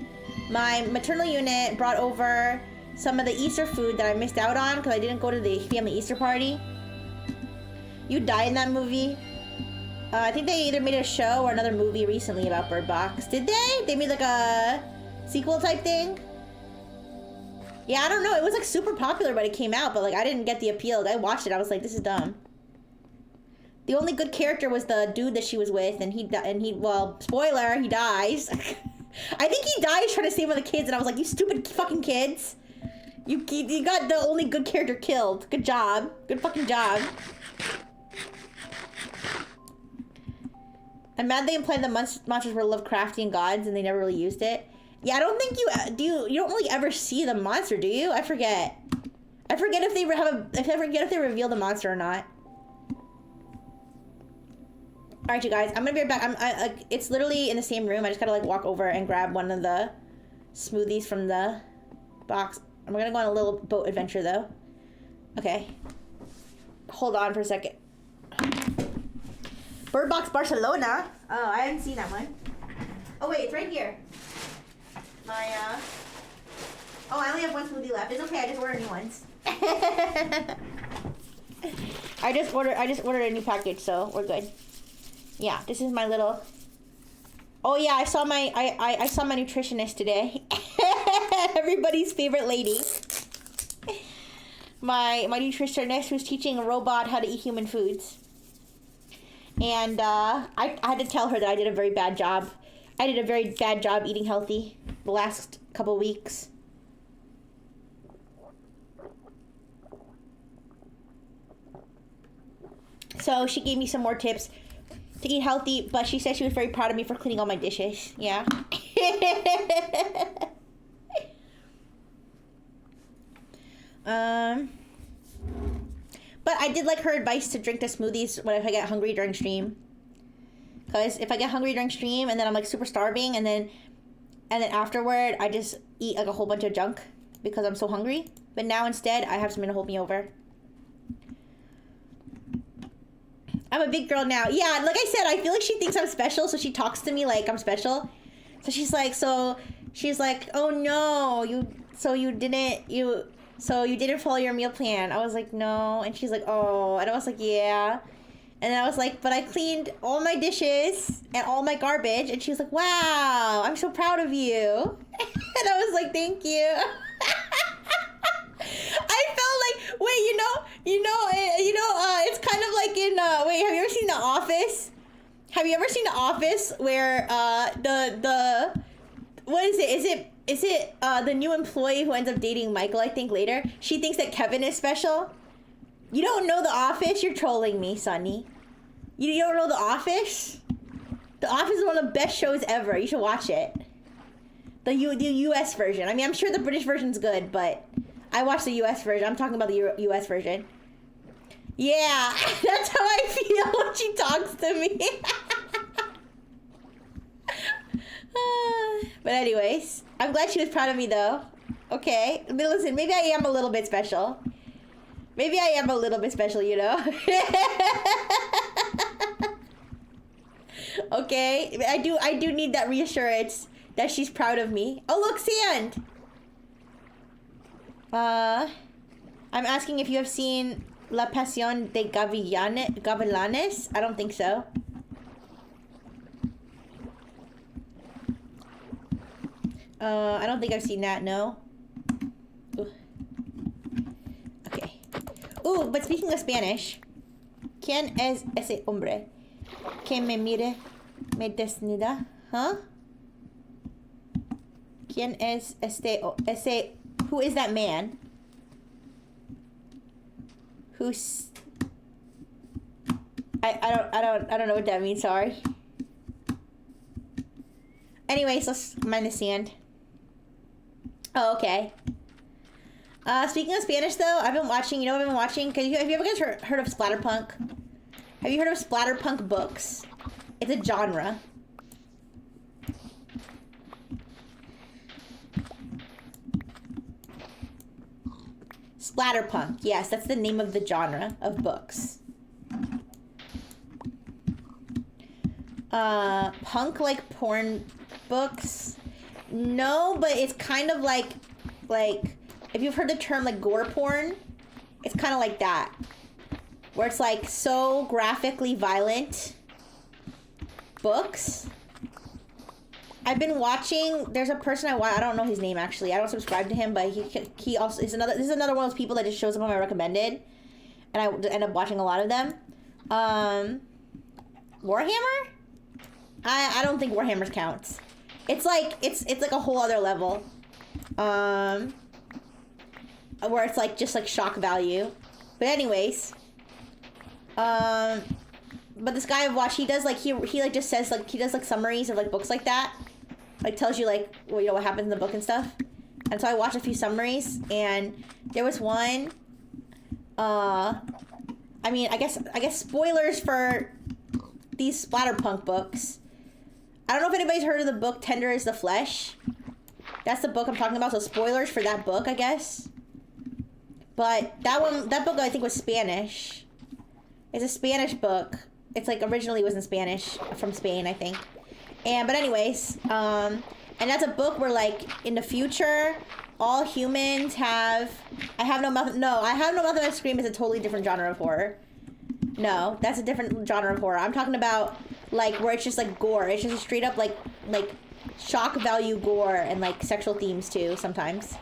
my maternal unit brought over some of the Easter food that I missed out on because I didn't go to the family Easter party. You died in that movie. I think they either made a show or another movie recently about Bird Box. Did they? They made like a sequel type thing? Yeah, I don't know. It was like super popular when it came out, but like I didn't get the appeal. I watched it. I was like, this is dumb. The only good character was the dude that she was with, and he well, spoiler, he dies. I think he dies trying to save one of the kids, and I was like, you stupid fucking kids. You got the only good character killed. Good job. Good fucking job. I'm mad they implied the monsters were Lovecraftian gods and they never really used it. Yeah, I don't think you don't really ever see the monster, do you? I forget. I forget if they reveal the monster or not. All right, you guys, I'm gonna be right back. It's literally in the same room. I just gotta like walk over and grab one of the smoothies from the box. I'm gonna go on a little boat adventure though. Okay. Hold on for a second. Bird Box Barcelona. Oh, I haven't seen that one. Oh wait, it's right here. Oh, I only have one smoothie left. It's okay. I just ordered new ones. I just ordered a new package, so we're good. Yeah, this is my little. Oh yeah, I saw my nutritionist today. Everybody's favorite lady. My nutritionist who's teaching a robot how to eat human foods. And I had to tell her that I did a very bad job. I did a very bad job eating healthy the last couple weeks. So she gave me some more tips to eat healthy, but she said she was very proud of me for cleaning all my dishes. Yeah. But I did like her advice to drink the smoothies if I get hungry during stream. Because if I get hungry during stream and then I'm like super starving and then afterward I just eat like a whole bunch of junk because I'm so hungry. But now instead I have something to hold me over. I'm a big girl now. Yeah, like I said, I feel like she thinks I'm special, so she talks to me like I'm special. So she's like, oh no, you didn't follow your meal plan. I was like, no. And she's like, oh. And I was like, yeah. And then I was like, but I cleaned all my dishes and all my garbage. And she was like, wow, I'm so proud of you. And I was like, thank you. I felt like, wait, it's kind of like in, wait, have you ever seen The Office? Have you ever seen The Office where, what is it? Is it the new employee who ends up dating Michael, I think, later? She thinks that Kevin is special. You don't know The Office? You're trolling me, Sonny. You don't know The Office? The Office is one of the best shows ever. You should watch it. The U.S. version. I mean, I'm sure the British version's good, but I watched the U.S. version. I'm talking about the U.S. version. Yeah, that's how I feel when she talks to me. But anyways, I'm glad she was proud of me though. Okay, but listen, maybe I am a little bit special. Maybe I am a little bit special, you know? Okay, I do need that reassurance that she's proud of me. Oh look, sand! I'm asking if you have seen La Pasión de Gavilanes? I don't think so. I don't think I've seen that, no. Ooh, but speaking of Spanish, ¿Quién es ese hombre que me mire, me desnuda? Huh? ¿Quién es ese? Who is that man? Who's? I don't know what that means. Sorry. Anyways, let's mind the sand. Oh, okay. Speaking of Spanish, though, I've been watching. You know what I've been watching? Have you ever guys heard of Splatterpunk? Have you heard of Splatterpunk books? It's a genre. Splatterpunk. Yes, that's the name of the genre of books. Punk like porn books? No, but it's kind of like if you've heard the term like gore porn, it's kind of like that, where it's like so graphically violent books. I've been watching. There's a person I don't know his name actually. I don't subscribe to him, but he also is another. This is another one of those people that just shows up on my recommended, and I end up watching a lot of them. Warhammer. I don't think Warhammer counts. It's like a whole other level. Where it's like just like shock value. But anyways. But this guy I've watched, he does like he like just says like he does like summaries of like books like that. Like tells you like what happens in the book and stuff. And so I watched a few summaries, and there was one I mean I guess spoilers for these Splatterpunk books. I don't know if anybody's heard of the book Tender is the Flesh. That's the book I'm talking about, so spoilers for that book, I guess. But that book I think was Spanish. It's a Spanish book. It's like originally was in Spanish from Spain, I think. But anyways, and that's a book where like in the future, all humans have. I Have No Mother I Scream is a totally different genre of horror. No, that's a different genre of horror. I'm talking about like where it's just like gore. It's just a straight up like shock value gore and like sexual themes too sometimes.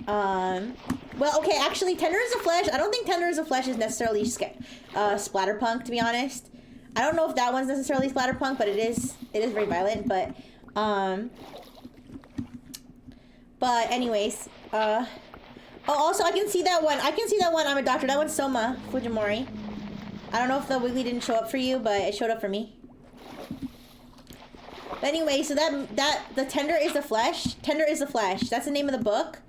Well, okay, actually, Tender is the Flesh. I don't think Tender is the Flesh is necessarily Splatterpunk, to be honest. I don't know if that one's necessarily Splatterpunk, but it is very violent. But anyways, oh, also I can see that one. I'm a Doctor. That one's Soma Fujimori. I don't know if the Wiggly didn't show up for you, but it showed up for me. But anyway, so the Tender is the Flesh. Tender is the Flesh. That's the name of the book.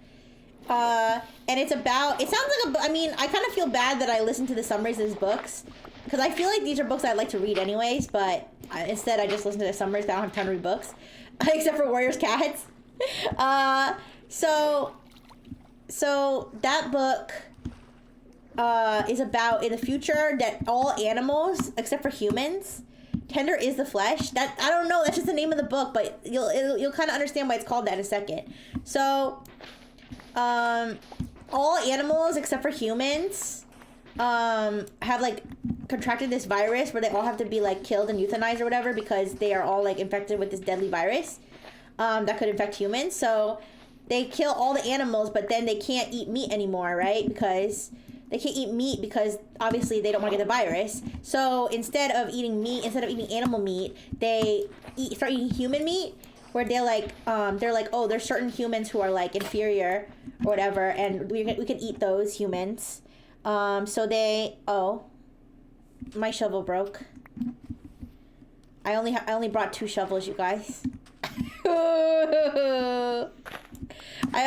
And it's about. It sounds like I mean, I kind of feel bad that I listen to the summaries of these books, because I feel like these are books I'd like to read anyways. But instead, I just listen to the summaries. I don't have time to read books, except for Warriors Cats. So that book. Is about in the future that all animals except for humans, tender is the flesh. That I don't know. That's just the name of the book, but you'll kind of understand why it's called that in a second. So, all animals except for humans, have like contracted this virus where they all have to be like killed and euthanized or whatever because they are all like infected with this deadly virus, that could infect humans. So they kill all the animals, but then they can't eat meat anymore, right? Because they can't eat meat because obviously they don't want to get the virus. So instead of eating animal meat, they start eating human meat, where they're like, oh, there's certain humans who are like inferior or whatever, and we can eat those humans. My shovel broke. I only brought 2 shovels, you guys. I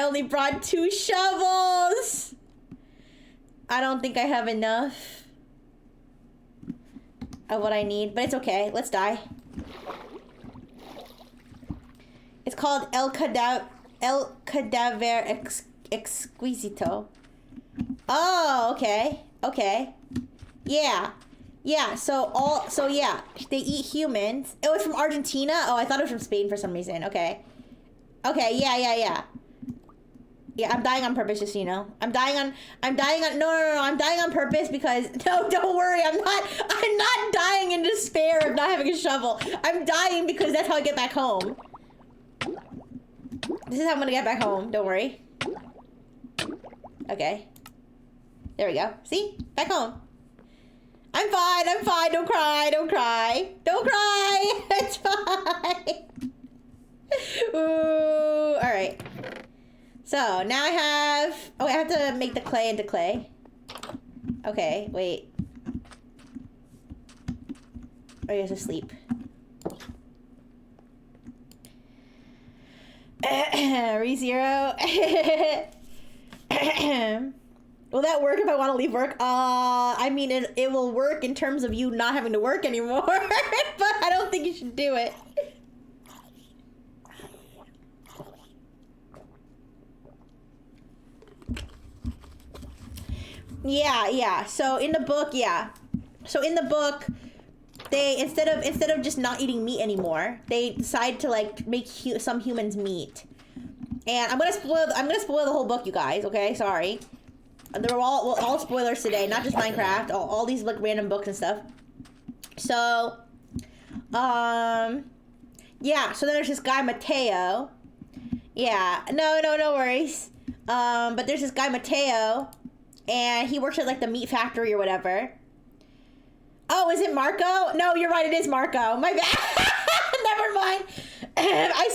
only brought 2 shovels. I don't think I have enough of what I need, but it's okay. Let's die. It's called El Cadaver Exquisito. Oh, okay. Okay. Yeah. Yeah, they eat humans. It was from Argentina? Oh, I thought it was from Spain for some reason. Okay. Okay, yeah. Yeah, I'm dying on purpose, just so you know. I'm dying on purpose because, no, don't worry, I'm not dying in despair of not having a shovel. I'm dying because that's how I get back home. This is how I'm gonna get back home, don't worry. Okay. There we go. See? Back home. I'm fine. I'm fine. Don't cry. Don't cry. Don't cry. It's fine. Ooh. All right. So now I have... Oh, I have to make the clay into clay. Okay. Wait. Oh, he has to sleep. ReZero. Will that work if I want to leave work? I mean, it will work in terms of you not having to work anymore, but I don't think you should do it. Yeah. So in the book, they instead of just not eating meat anymore, they decide to like make some humans meat. And I'm gonna spoil the whole book, you guys. Okay, sorry. They're all spoilers today, not just Minecraft. All these like random books and stuff. So, yeah. So then there's this guy Mateo. Yeah. No worries. But there's this guy Mateo, and he works at like the meat factory or whatever. Oh, is it Marco? No, you're right. It is Marco. My bad. Never mind. I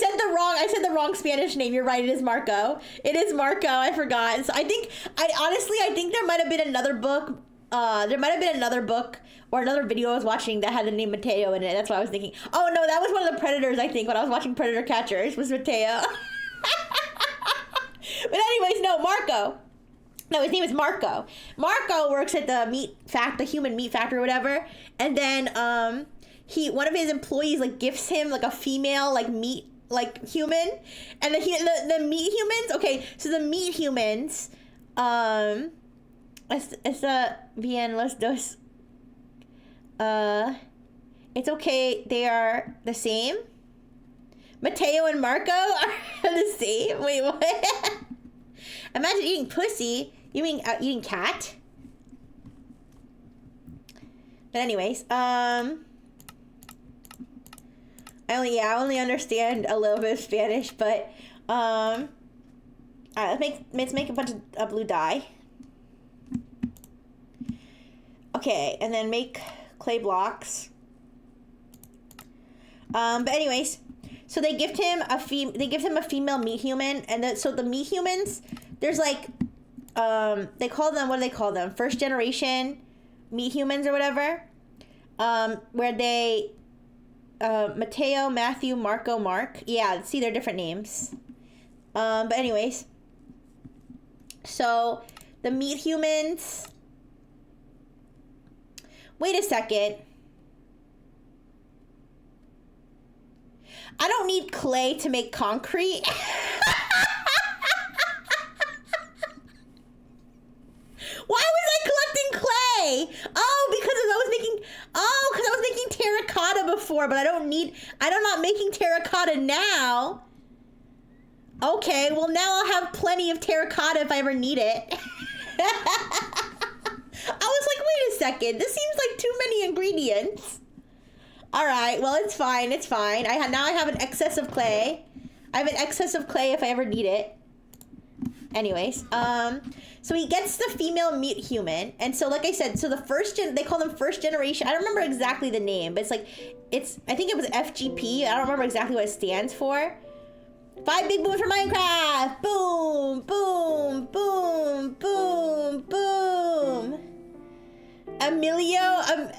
said the wrong Spanish name. You're right. It is Marco. It is Marco. I forgot. So I think there might have been another book. There might have been another book or another video I was watching that had the name Mateo in it. That's what I was thinking. Oh no, that was one of the Predators. I think when I was watching Predator Catchers was Mateo. But anyways, no, Marco. No, his name is Marco. Marco works at the human meat factory or whatever. And then one of his employees like gifts him like a female like meat like human. And the meat humans, okay, so the meat humans, está bien los dos. It's okay, they are the same. Mateo and Marco are the same. Wait, what? Imagine eating pussy. You mean eating cat? But anyways, I only understand a little bit of Spanish, but alright, let's make a bunch of blue dye. Okay, and then make clay blocks. But anyways, so they gift him a female meat human, and so the meat humans, there's like they call them, what do they call them? First generation meat humans or whatever. Where they Mateo, Matthew, Marco, Mark. Yeah, see, they're different names. But anyways, so the meat humans. Wait a second. I don't need clay to make concrete. Why was I collecting clay? Oh, because I was making terracotta before, but I'm not making terracotta now. Okay, well now I'll have plenty of terracotta if I ever need it. I was like, wait a second, this seems like too many ingredients. All right, well, it's fine. Now I have an excess of clay. I have an excess of clay if I ever need it. Anyways, so he gets the female meat human, and so like I said, so they call them first generation. I don't remember exactly the name, but I think it was FGP. I don't remember exactly what it stands for. 5 big booms for Minecraft. Boom, boom, boom, boom, boom. Emiliano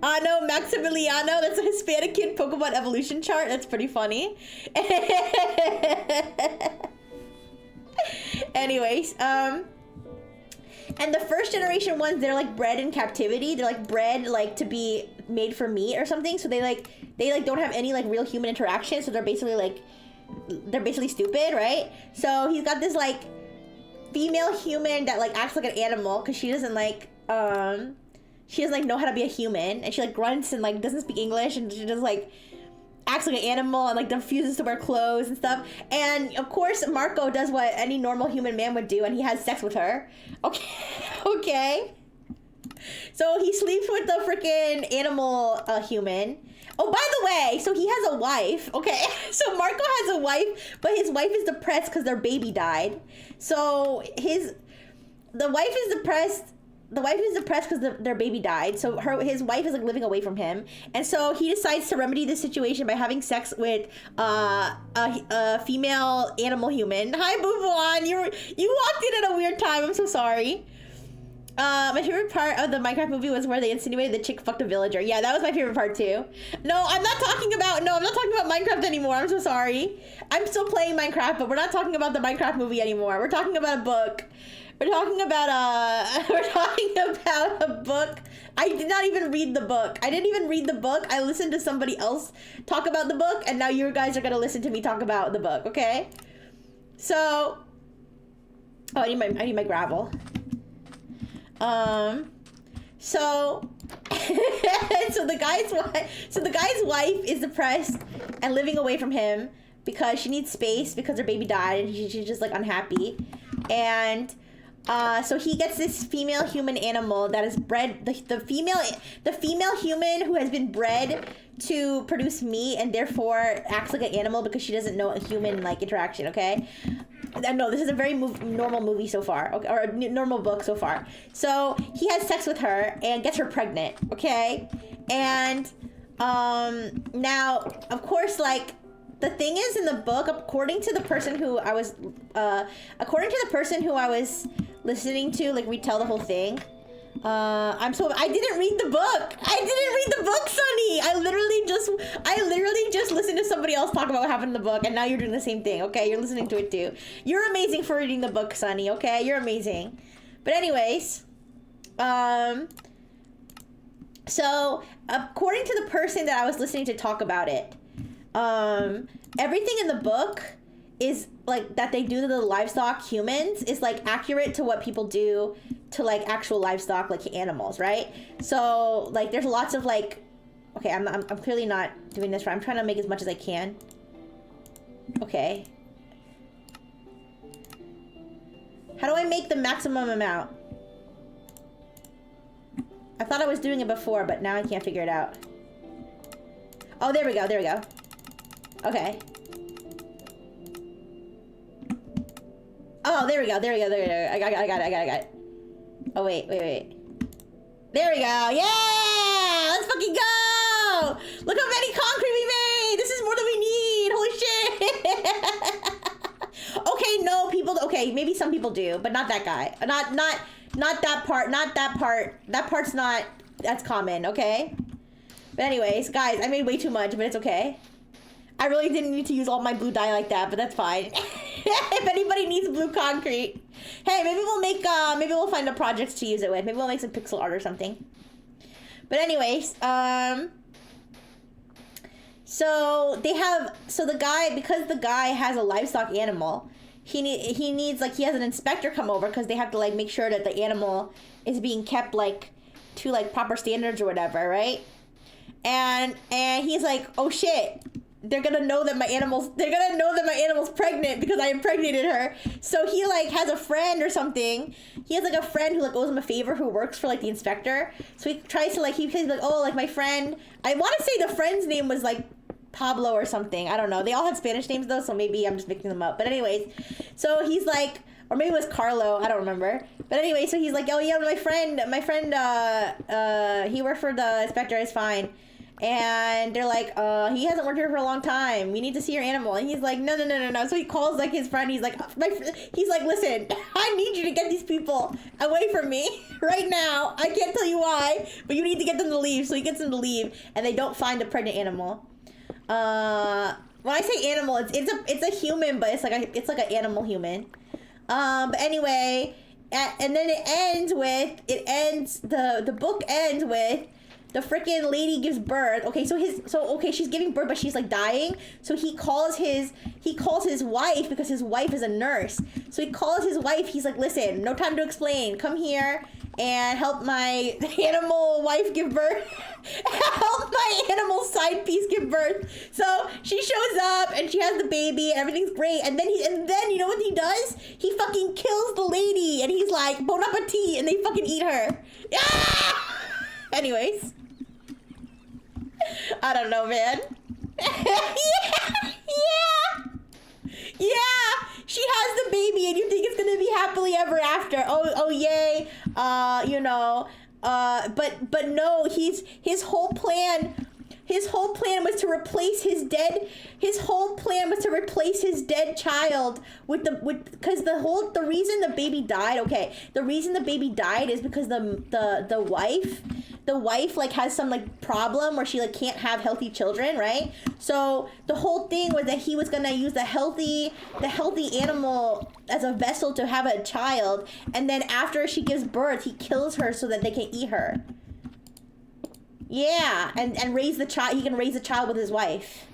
Maximiliano. That's a Hispanic kid Pokemon evolution chart. That's pretty funny. Anyways, and the first generation ones, they're like bred in captivity. They're like bred like to be made for meat or something. So they don't have any like real human interaction. So they're basically stupid, right? So he's got this like female human that like acts like an animal because she doesn't know how to be a human, and she like grunts and like doesn't speak English, and she just like acts like an animal and like refuses to wear clothes and stuff. And of course Marco does what any normal human man would do, and he has sex with her. Okay. So he sleeps with the freaking animal human. Oh, by the way, so he has a wife. Okay, so Marco has a wife, but his wife is depressed because their baby died. So the wife is depressed. The wife is depressed because their baby died. So his wife is like living away from him, and so he decides to remedy the situation by having sex with a female animal human. Hi, Bubuan. You walked in at a weird time. I'm so sorry. My favorite part of the Minecraft movie was where they insinuated the chick fucked a villager. Yeah, that was my favorite part too. No, I'm not talking about Minecraft anymore. I'm so sorry. I'm still playing Minecraft, but we're not talking about the Minecraft movie anymore. We're talking about a book. We're talking about a book. I did not even read the book. I didn't even read the book. I listened to somebody else talk about the book, and now you guys are gonna listen to me talk about the book, okay? So, oh, I need my gravel. So the guy's wife is depressed and living away from him because she needs space because her baby died and she's just like unhappy. And so he gets this female human animal that is bred, the female human who has been bred to produce meat and therefore acts like an animal because she doesn't know a human like interaction, okay? No, this is a very normal movie so far, okay, or a normal book so far. So he has sex with her and gets her pregnant, okay? And now, of course, like, the thing is in the book, according to the person who I was listening to, like, retell the whole thing, I didn't read the book. Sonny. I literally just listened to somebody else talk about what happened in the book, and now you're doing the same thing, okay? You're listening to it too. You're amazing for reading the book, Sonny, okay? You're amazing. But anyways, so according to the person that I was listening to talk about it, everything in the book is like that they do to the livestock humans is like accurate to what people do to like actual livestock, like animals, right? So like there's lots of like, okay, I'm clearly not doing this right. I'm trying to make as much as I can. Okay. How do I make the maximum amount? I thought I was doing it before, but now I can't figure it out. Oh, there we go. Okay. Oh, there we go. I got it. Oh, wait. There we go. Yeah! Let's fucking go! Look how many concrete we made! This is more than we need! Holy shit! Okay, no, people... Okay, maybe some people do, but not that guy. Not that part. Not that part. That part's not... That's common, okay? But anyways, guys, I made way too much, but it's okay. I really didn't need to use all my blue dye like that, but that's fine. If anybody needs blue concrete, hey, maybe we'll find a project to use it with. Maybe we'll make some pixel art or something. But anyways, so the guy, because the guy has a livestock animal, he needs like, he has an inspector come over because they have to like make sure that the animal is being kept like to like proper standards or whatever, right? And he's like, oh shit. They're gonna know that my animal's pregnant because I impregnated her. So he like has a friend or something. He has like a friend who like owes him a favor who works for like the inspector. So he tries to like, he's like, oh, like my friend, I want to say the friend's name was like Pablo or something. I don't know. They all had Spanish names though, so maybe I'm just mixing them up. But anyways, so he's like, or maybe it was Carlo, I don't remember. But anyway, so he's like, oh yeah, my friend, he worked for the inspector, it's fine. And they're like, he hasn't worked here for a long time. We need to see your animal. And he's like, no. So he calls like his friend. He's like, listen, I need you to get these people away from me right now. I can't tell you why, but you need to get them to leave. So he gets them to leave, and they don't find a pregnant animal. When I say animal, it's a human, but it's like an animal human. But anyway, and then the book ends with. The freaking lady gives birth. Okay, so she's giving birth, but she's like dying. So he calls his wife because his wife is a nurse. So he calls his wife. He's like, listen, no time to explain. Come here and help my animal wife give birth. Help my animal side piece give birth. So she shows up and she has the baby and everything's great. And then you know what he does? He fucking kills the lady and he's like, bon appetit, and they fucking eat her. Yeah! Anyways. I don't know, man. Yeah. she has the baby and you think it's gonna be happily ever after. Oh yay. But no, his whole plan was to replace his dead child because the reason the baby died, the reason the baby died is because the wife like has some like problem where she like can't have healthy children, right? So the whole thing was that he was gonna use the healthy animal as a vessel to have a child, and then after she gives birth, he kills her so that they can eat her. Yeah, and raise the child. He can raise the child with his wife.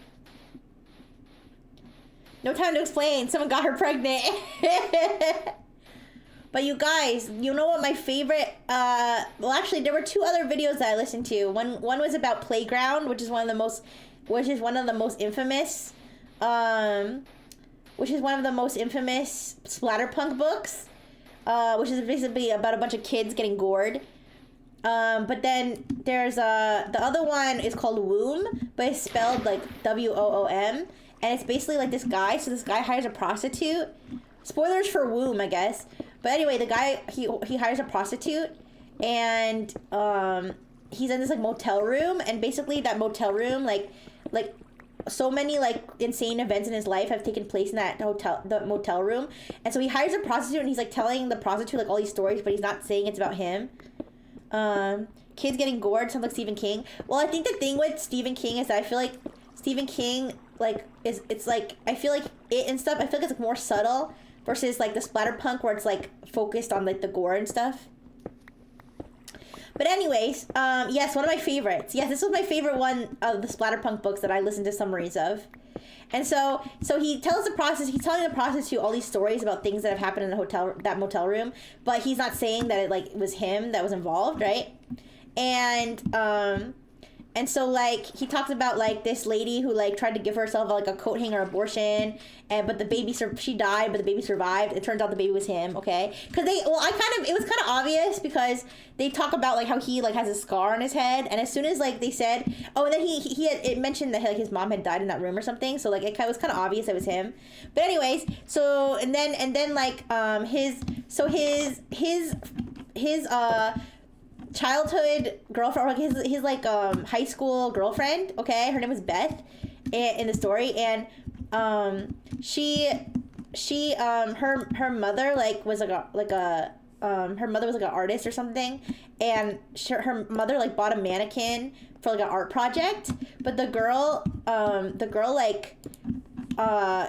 No time to explain. Someone got her pregnant. But you guys, you know what my favorite? Well, actually, there were two other videos that I listened to. One was about Playground, which is one of the most infamous, Splatterpunk books, which is basically about a bunch of kids getting gored. But then there's the other one is called Womb, but it's spelled like WOOM, and it's basically like this guy. So this guy hires a prostitute. Spoilers for Womb, I guess. But anyway, the guy he hires a prostitute, and he's in this like motel room, and basically that motel room like so many like insane events in his life have taken place in the motel room, and so he hires a prostitute, and he's like telling the prostitute like all these stories, but he's not saying it's about him. Kids getting gored sounds like Stephen King. Well, I think the thing with Stephen King is that I feel like Stephen King like it's like I feel like it and stuff. I feel like it's like more subtle versus like the Splatterpunk where it's like focused on like the gore and stuff. But anyways, yes, one of my favorites. Yes, this was my favorite one of the Splatterpunk books that I listened to summaries of. And so he's telling the prostitute all these stories about things that have happened in that motel room, but he's not saying that it was him that was involved, right? And so like he talks about like this lady who like tried to give herself like a coat hanger abortion, but the baby she died, but the baby survived. It turns out the baby was him, okay? Because it was kind of obvious because they talk about like how he like has a scar on his head, and as soon as like they said, and then it mentioned that like his mom had died in that room or something, so like it was kind of obvious it was him. But anyways, so and then like his childhood girlfriend, or his like high school girlfriend, okay, her name was Beth in the story, and her mother like was her mother was like an artist or something, and her mother like bought a mannequin for like an art project, but the girl like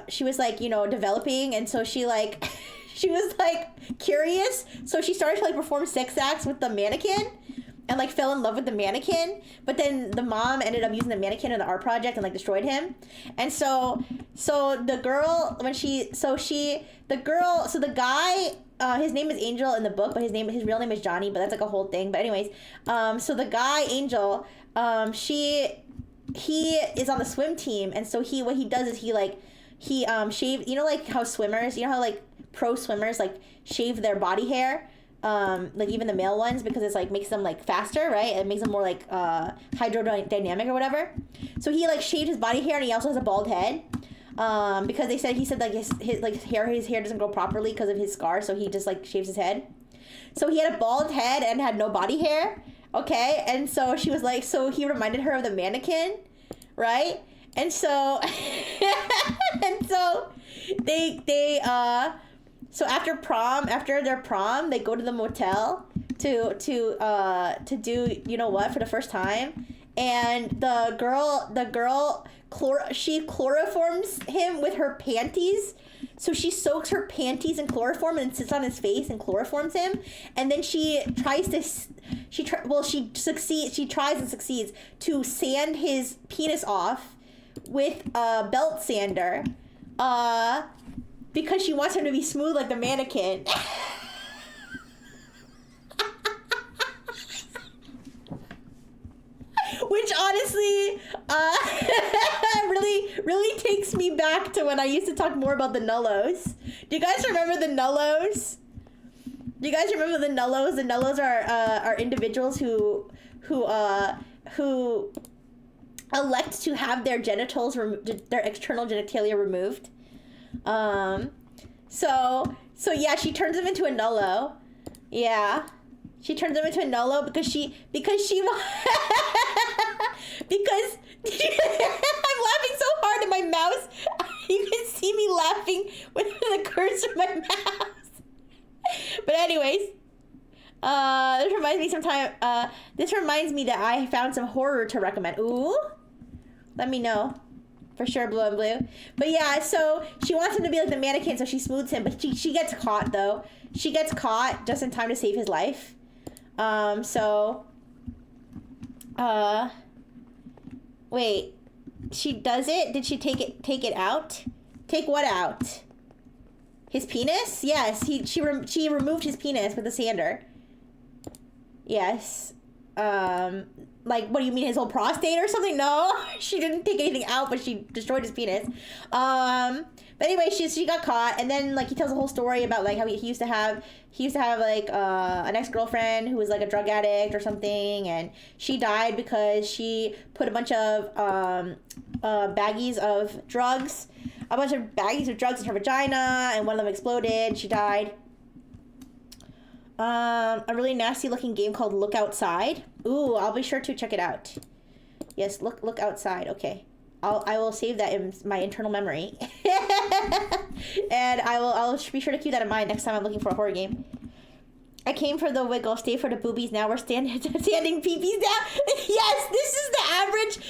she was like, you know, developing, and so she like she was like curious, so she started to like perform sex acts with the mannequin and like fell in love with the mannequin, but then the mom ended up using the mannequin in the art project and like destroyed him. And so the girl the guy, his name is Angel in the book, but his real name is Johnny, but that's like a whole thing. But anyways, so the guy Angel, he is on the swim team, and so what he does is he shave, you know, like how swimmers, you know how like pro swimmers like shave their body hair, like even the male ones, because it's like makes them like faster, right? It makes them more like hydrodynamic or whatever. So he like shaved his body hair, and he also has a bald head, because he said like his hair doesn't grow properly because of his scar, so he just like shaves his head. So he had a bald head and had no body hair, okay? And so she was like, so he reminded her of the mannequin, right? And so so after their prom, they go to the motel to do, you know what, for the first time. And the girl she chloroforms him with her panties. So she soaks her panties in chloroform and sits on his face and chloroforms him. And then she tries and succeeds to sand his penis off with a belt sander, because she wants him to be smooth like the mannequin. Which honestly, really takes me back to when I used to talk more about the Nullos. Do you guys remember the Nullos? The Nullos are individuals who elect to have their genitals their external genitalia removed. So yeah, she turns him into a nullo. Yeah. She turns him into a nullo because she because I'm laughing so hard in my mouse. You can see me laughing with the cursor in my mouse. But anyways, this reminds me that I found some horror to recommend. Ooh. Let me know. For sure, Blue and Blue. But yeah, so she wants him to be like the mannequin, so she smooths him, but she gets caught though. She gets caught just in time to save his life. Wait. She does it? Did she take it out? Take what out? His penis? Yes, she removed his penis with a sander. Yes. Like, what do you mean, his whole prostate or something? No, she didn't take anything out, but she destroyed his penis. But anyway, she got caught, and then like he tells a whole story about like how he used to have like an ex-girlfriend who was like a drug addict or something, and she died because she put a bunch of baggies of drugs in her vagina, and one of them exploded. She died. A really nasty looking game called Look Outside. Ooh, I'll be sure to check it out. Yes, look outside. Okay, I will save that in my internal memory, and I'll be sure to keep that in mind next time I'm looking for a horror game. I came for the wiggle, stay for the boobies. Now we're standing peepees down. Yes, this is the average.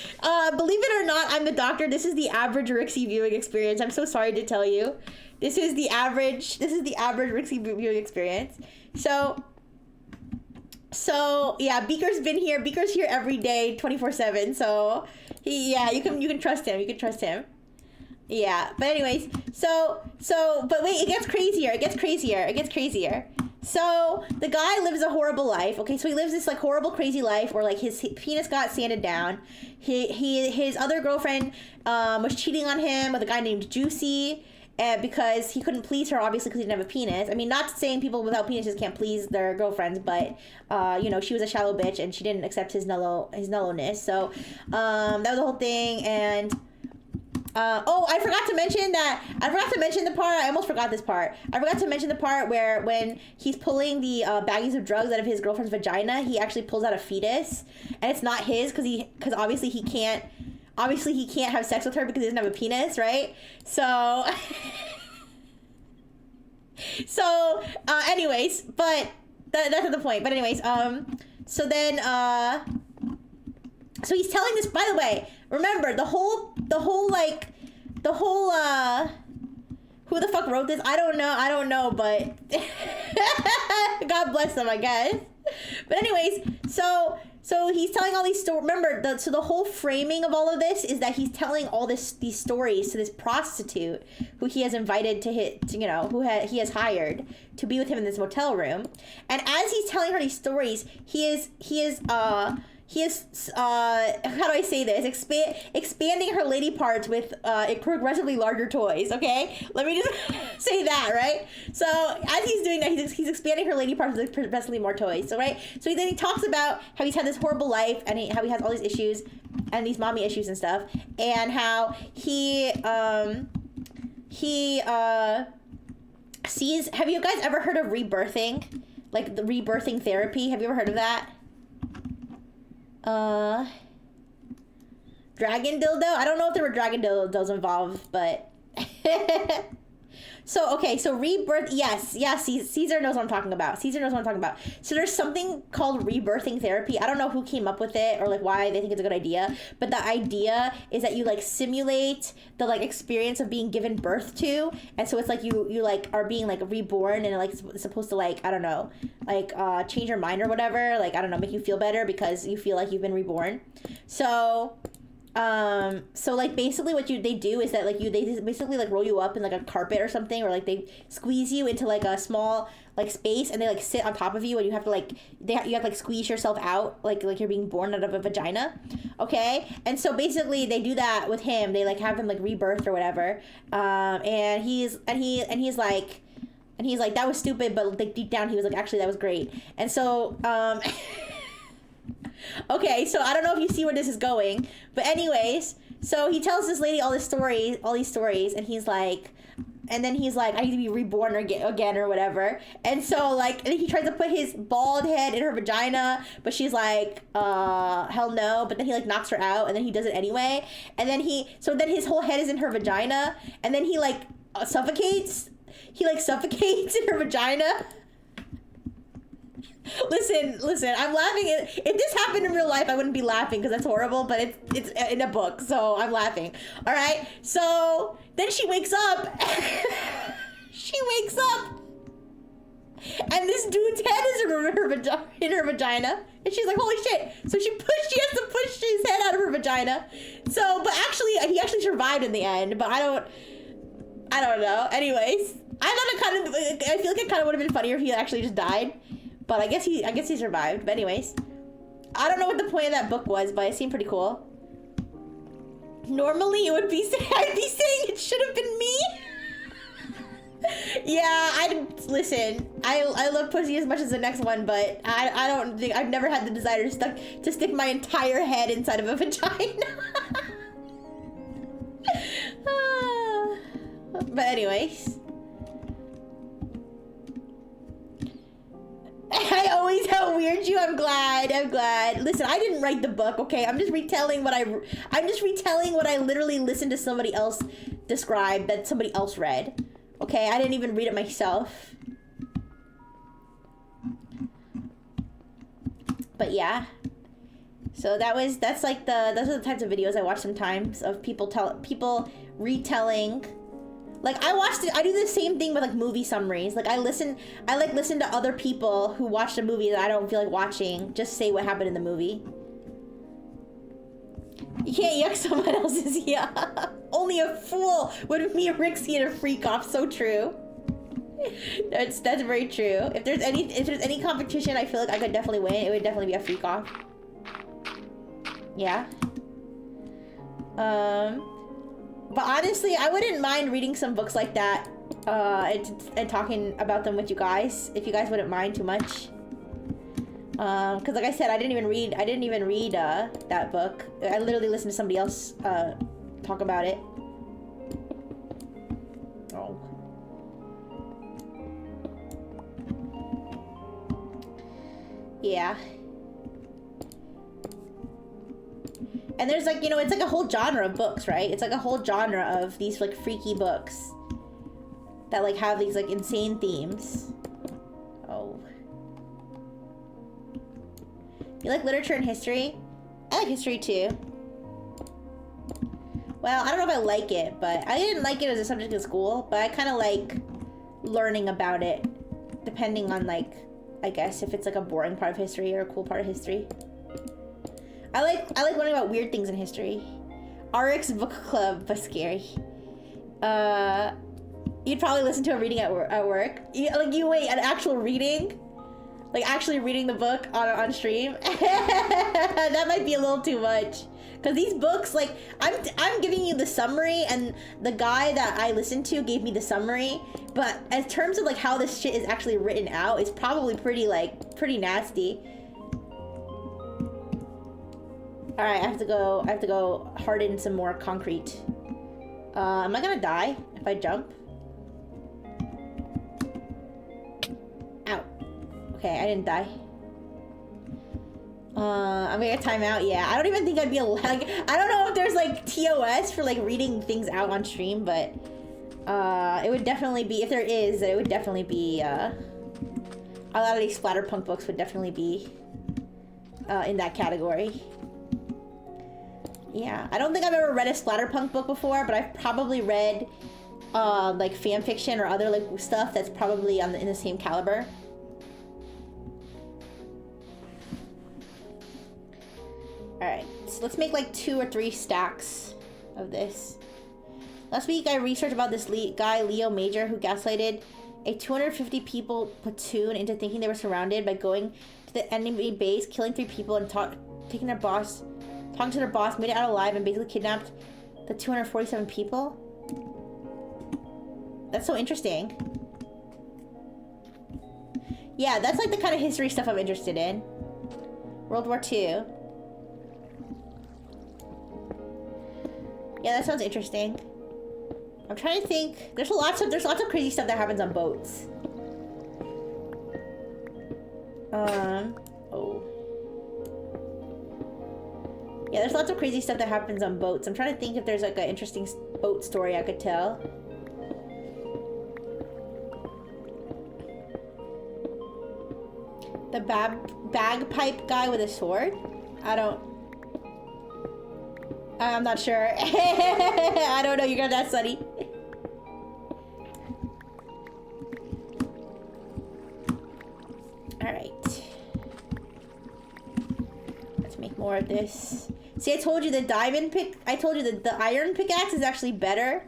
Believe it or not, I'm the doctor. This is the average Rixie viewing experience. I'm so sorry to tell you. This is the average Rixie viewing experience. So yeah, Beaker's been here. Beaker's here every day, 24/7. So you can trust him. You can trust him. Yeah. But anyways, but wait, it gets crazier. So the guy lives a horrible life. Okay, so he lives this like horrible, crazy life where like his penis got sanded down. His other girlfriend was cheating on him with a guy named Juicy. Because he couldn't please her, obviously, because he didn't have a penis. I mean, not saying people without penises can't please their girlfriends, but, she was a shallow bitch, and she didn't accept his nullo-ness. So, that was the whole thing, and, I forgot to mention the part, I almost forgot this part. I forgot to mention the part where when he's pulling the baggies of drugs out of his girlfriend's vagina, he actually pulls out a fetus, and it's not his, because obviously he can't have sex with her because he doesn't have a penis, right? So, anyways, but that's not the point. But anyways, so he's telling this, by the way, remember, who the fuck wrote this? I don't know, but God bless them, I guess. But anyways, so he's telling all these stories. Remember, the whole framing of all of this is that he's telling all these stories to this prostitute who he has invited he has hired to be with him in this motel room. And as he's telling her these stories, he is how do I say this? Expanding her lady parts with progressively larger toys. Okay, let me just say that, right? So as he's doing that, he's expanding her lady parts with progressively more toys. So right, so then he talks about how he's had this horrible life and how he has all these issues and these mommy issues and stuff, and how he sees. Have you guys ever heard of rebirthing? Like the rebirthing therapy? Have you ever heard of that? Dragon dildo? I don't know if there were dragon dildos involved, but so rebirth, yes, Caesar knows what I'm talking about. So there's something called rebirthing therapy. I don't know who came up with it or like why they think it's a good idea, but the idea is that you like simulate the like experience of being given birth to, and so it's like you like are being like reborn, and like it's supposed to like, I don't know, like change your mind or whatever, like I don't know, make you feel better because you feel like you've been reborn. So like basically what they do is that like they basically like roll you up in like a carpet or something, or like they squeeze you into like a small like space, and they like sit on top of you, and you have to like you have to like squeeze yourself out like you're being born out of a vagina. Okay, and so basically they do that with him. They like have him like rebirth or whatever, and he's like that was stupid, but like deep down he was like, actually that was great. And so okay, so I don't know if you see where this is going, but anyways, so he tells this lady all these stories, and he's like, and then he's like, I need to be reborn again or whatever. And so like, and he tries to put his bald head in her vagina, but she's like, hell no. But then he like knocks her out, and then he does it anyway. And then then his whole head is in her vagina, and then he like suffocates. He like suffocates in her vagina. Listen, I'm laughing. If this happened in real life, I wouldn't be laughing because that's horrible, but it's in a book, so I'm laughing. All right, so then she wakes up. She wakes up, and this dude's head is in her vagina, and she's like, holy shit. So she has to push his head out of her vagina. So, but actually, he actually survived in the end, but I don't know. Anyways, I feel like it kind of would have been funnier if he actually just died. But I guess he survived. But anyways, I don't know what the point of that book was, but it seemed pretty cool. Normally, I'd be saying it should have been me. Yeah, listen. I love pussy as much as the next one, but I don't think I've never had the desire to stick my entire head inside of a vagina. But anyways. I always out-weird you. I'm glad. Listen, I didn't write the book, okay? I'm just retelling what I literally listened to somebody else describe that somebody else read. Okay, I didn't even read it myself. But yeah. So that's like those are the types of videos I watch sometimes of people retelling. Like I do the same thing with like movie summaries. Like I listen to other people who watched a movie that I don't feel like watching just say what happened in the movie. You can't yuck someone else's yuck. Only a fool would be a Rixie and a freak off. So true. That's very true. If there's any competition I feel like I could definitely win, it would definitely be a freak off. Yeah. But honestly, I wouldn't mind reading some books like that, and talking about them with you guys, if you guys wouldn't mind too much. Cause like I said, I didn't even read that book. I literally listened to somebody else, talk about it. Oh. Yeah. And there's like, it's like a whole genre of books, right? It's like a whole genre of these like freaky books that like have these like insane themes. Oh. You like literature and history? I like history too. Well, I don't know if I like it, but I didn't like it as a subject in school, but I kind of like learning about it, depending on like, I guess if it's like a boring part of history or a cool part of history. I like learning about weird things in history. RX Book Club, but scary. You'd probably listen to a reading at work. You wait, an actual reading? Like actually reading the book on stream? That might be a little too much. Cause these books, like, I'm giving you the summary, and the guy that I listened to gave me the summary. But in terms of like how this shit is actually written out, it's probably pretty nasty. All right, I have to go harden some more concrete. Am I gonna die if I jump? Ow. Okay, I didn't die. I'm gonna get time out. Yeah, I don't even think I'd be allowed. Like, I don't know if there's like TOS for like reading things out on stream, but it would definitely be, if there is, it would definitely be, a lot of these splatterpunk books would definitely be in that category. Yeah, I don't think I've ever read a splatterpunk book before, but I've probably read like fan fiction or other like stuff that's probably in the same caliber. Alright, so let's make like 2 or 3 stacks of this. Last week I researched about this guy, Leo Major, who gaslighted a 250 people platoon into thinking they were surrounded by going to the enemy base, killing 3 people, and talking to their boss, made it out alive, and basically kidnapped the 247 people. That's so interesting. Yeah, that's like the kind of history stuff I'm interested in. World War II. Yeah, that sounds interesting. I'm trying to think. There's lots of crazy stuff that happens on boats. Oh. Yeah, there's lots of crazy stuff that happens on boats. I'm trying to think if there's like an interesting boat story I could tell. The bagpipe guy with a sword? I'm not sure. I don't know, you got that, Sunny. Alright. Let's make more of this. See, I told you the iron pickaxe is actually better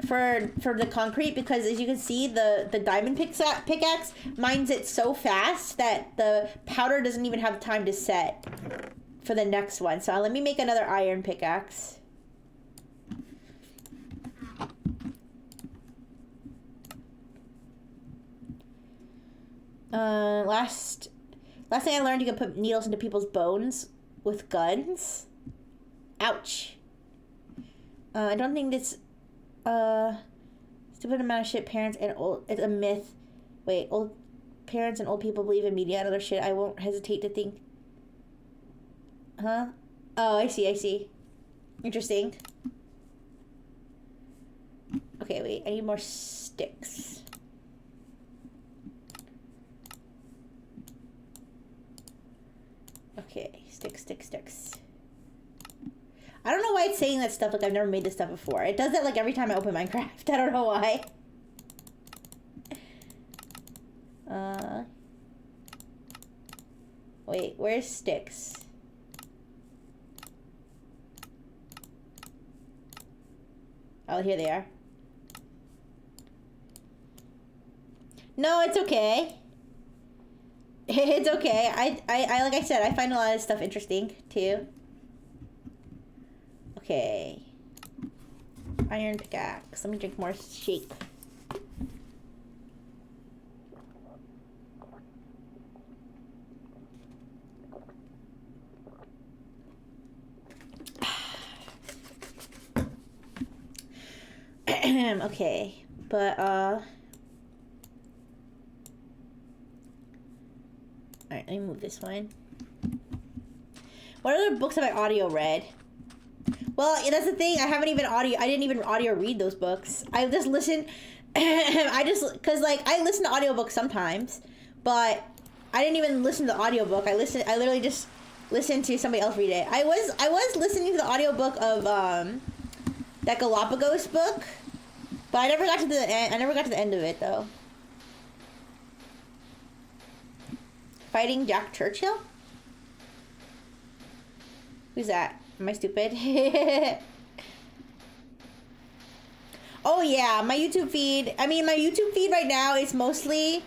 for the concrete, because as you can see, the diamond pickaxe mines it so fast that the powder doesn't even have time to set for the next one. So let me make another iron pickaxe. Last thing I learned, you can put needles into people's bones with guns. Ouch. I don't think this stupid amount of shit parents and old, it's a myth. Wait, old parents and old people believe in media and other shit. I won't hesitate to think. Huh? Oh, I see. Interesting. Okay, wait, I need more sticks. Okay, sticks. I don't know why it's saying that stuff like I've never made this stuff before. It does that like every time I open Minecraft. I don't know why. Wait, where's sticks? Oh, here they are. No, it's okay. It's okay. I like I said, I find a lot of stuff interesting too. Okay. Iron pickaxe. Let me drink more shake. Okay, but alright, let me move this one. What other books have I audio read? Well, that's the thing. I didn't even audio read those books. I just listened. Cause like I listen to audiobooks sometimes, but I didn't even listen to the audiobook. I literally just listened to somebody else read it. I was listening to the audiobook of that Galapagos book, but I never got to the end. I never got to the end of it though. Fighting Jack Churchill? Who's that? Am I stupid? Oh yeah, my YouTube feed. I mean, my YouTube feed right now is mostly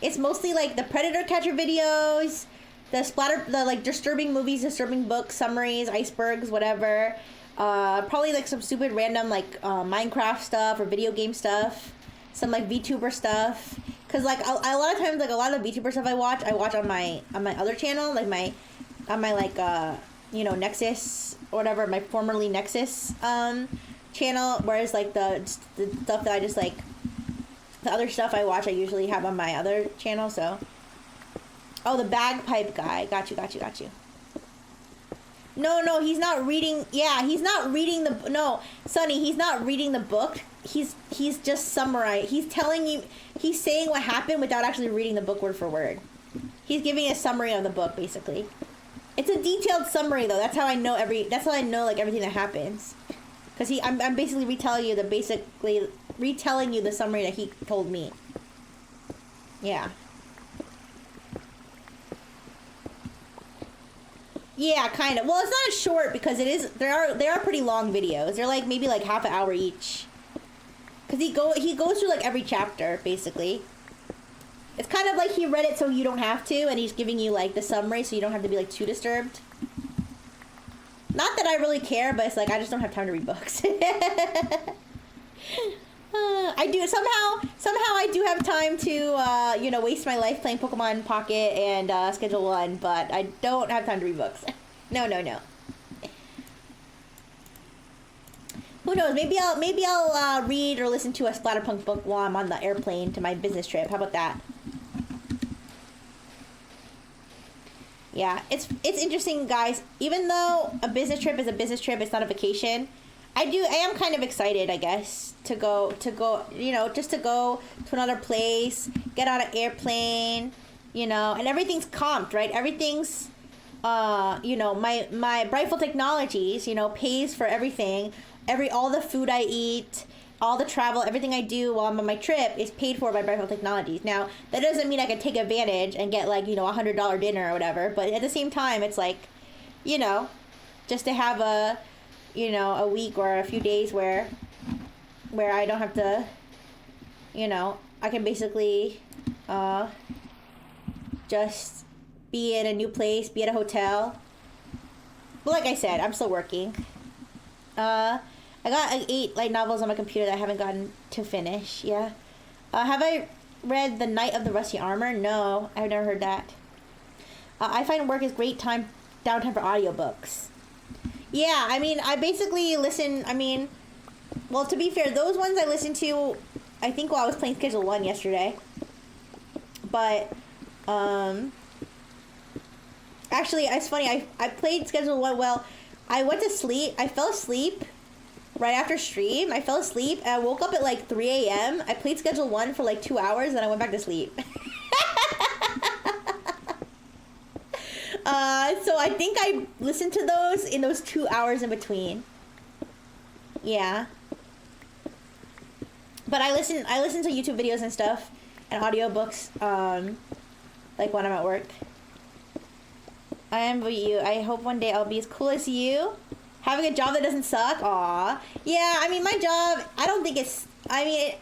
like the Predator Catcher videos, the like disturbing movies, disturbing books, summaries, icebergs, whatever. Probably like some stupid random like Minecraft stuff or video game stuff, some like VTuber stuff. Cause like a lot of times, like a lot of the VTuber stuff I watch on my other channel, like on my like you know, Nexus or whatever, my formerly Nexus channel. Whereas like the stuff that I just like, the other stuff I watch, I usually have on my other channel. So, oh, the bagpipe guy, got you. No, he's not reading. Yeah, he's not reading the. No, Sonny, he's not reading the book. He's just summarizing. He's telling you. He's saying what happened without actually reading the book word for word. He's giving a summary of the book, basically. It's a detailed summary, though. That's how I know like everything that happens. Because I'm basically retelling you the summary that he told me. Yeah. Yeah, kind of. Well, it's not as short because they are pretty long videos. They're like maybe like half an hour each. Cause he goes through like every chapter basically. It's kind of like he read it so you don't have to, and he's giving you like the summary so you don't have to be like too disturbed. Not that I really care, but it's like I just don't have time to read books. I do somehow I do have time to you know, waste my life playing Pokemon Pocket and Schedule 1, but I don't have time to read books. No. Who knows? Maybe I'll read or listen to a Splatterpunk book while I'm on the airplane to my business trip. How about that? Yeah, it's interesting, guys. Even though a business trip is a business trip, it's not a vacation. I am kind of excited, I guess, to go, you know, just to go to another place, get on an airplane, you know, and everything's comped, right? Everything's, you know, my Brightful Technologies, you know, pays for everything. All the food I eat, all the travel, everything I do while I'm on my trip is paid for by Brightful Technologies. Now, that doesn't mean I can take advantage and get, like, you know, $100 dinner or whatever, but at the same time, it's like, you know, just to have a, you know, a week or a few days where I don't have to, you know, I can basically just be in a new place, be at a hotel. But like I said, I'm still working. I got like 8 light novels on my computer that I haven't gotten to finish. Yeah. Have I read The Knight of the Rusty Armor? No, I've never heard that. I find work is great downtime for audiobooks. Yeah, I mean, I basically listen, I mean, well, to be fair, those ones I listened to, I think while I was playing Schedule 1 yesterday. But, actually, it's funny, I played Schedule 1, well, I went to sleep, I fell asleep right after stream, I fell asleep, and I woke up at like 3 a.m., I played Schedule 1 for like 2 hours, and I went back to sleep. So I think I listened to those in those 2 hours in between. Yeah. But I listen to YouTube videos and stuff and audiobooks, like when I'm at work. I envy you. I hope one day I'll be as cool as you. Having a job that doesn't suck. Aw. Yeah, I mean, my job, I don't think it's, I mean,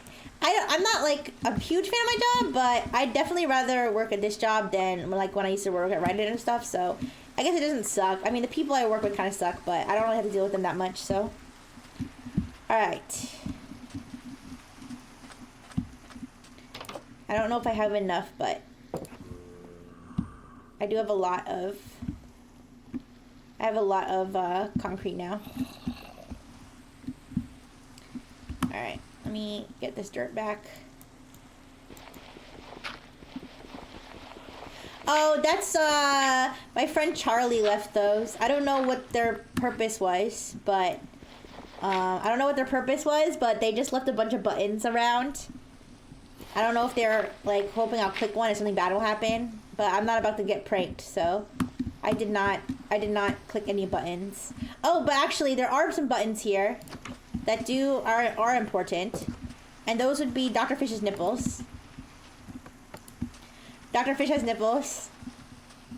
I'm not like a huge fan of my job, but I'd definitely rather work at this job than like when I used to work at Reddit and stuff, so I guess it doesn't suck. I mean, the people I work with kind of suck, but I don't really have to deal with them that much, so. Alright. I don't know if I have enough, but I do have a lot of, concrete now. Alright, let me get this dirt back. Oh, that's, my friend Charlie left those. I don't know what their purpose was, but, they just left a bunch of buttons around. I don't know if they're, like, hoping I'll click one and something bad will happen, but I'm not about to get pranked, so I did not click any buttons. Oh, but actually, there are some buttons here that are important, and those would be Dr. Fish's nipples. Dr. Fish has nipples,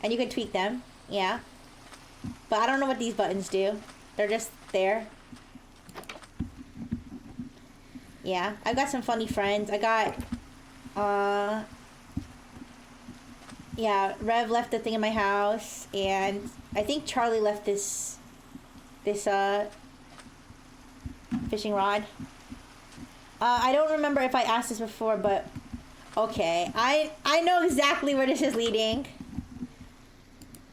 and you can tweak them, yeah. But I don't know what these buttons do. They're just there. Yeah, I've got some funny friends. I got, yeah, Rev left the thing in my house, and I think Charlie left this fishing rod. I don't remember if I asked this before, but okay. I know exactly where this is leading.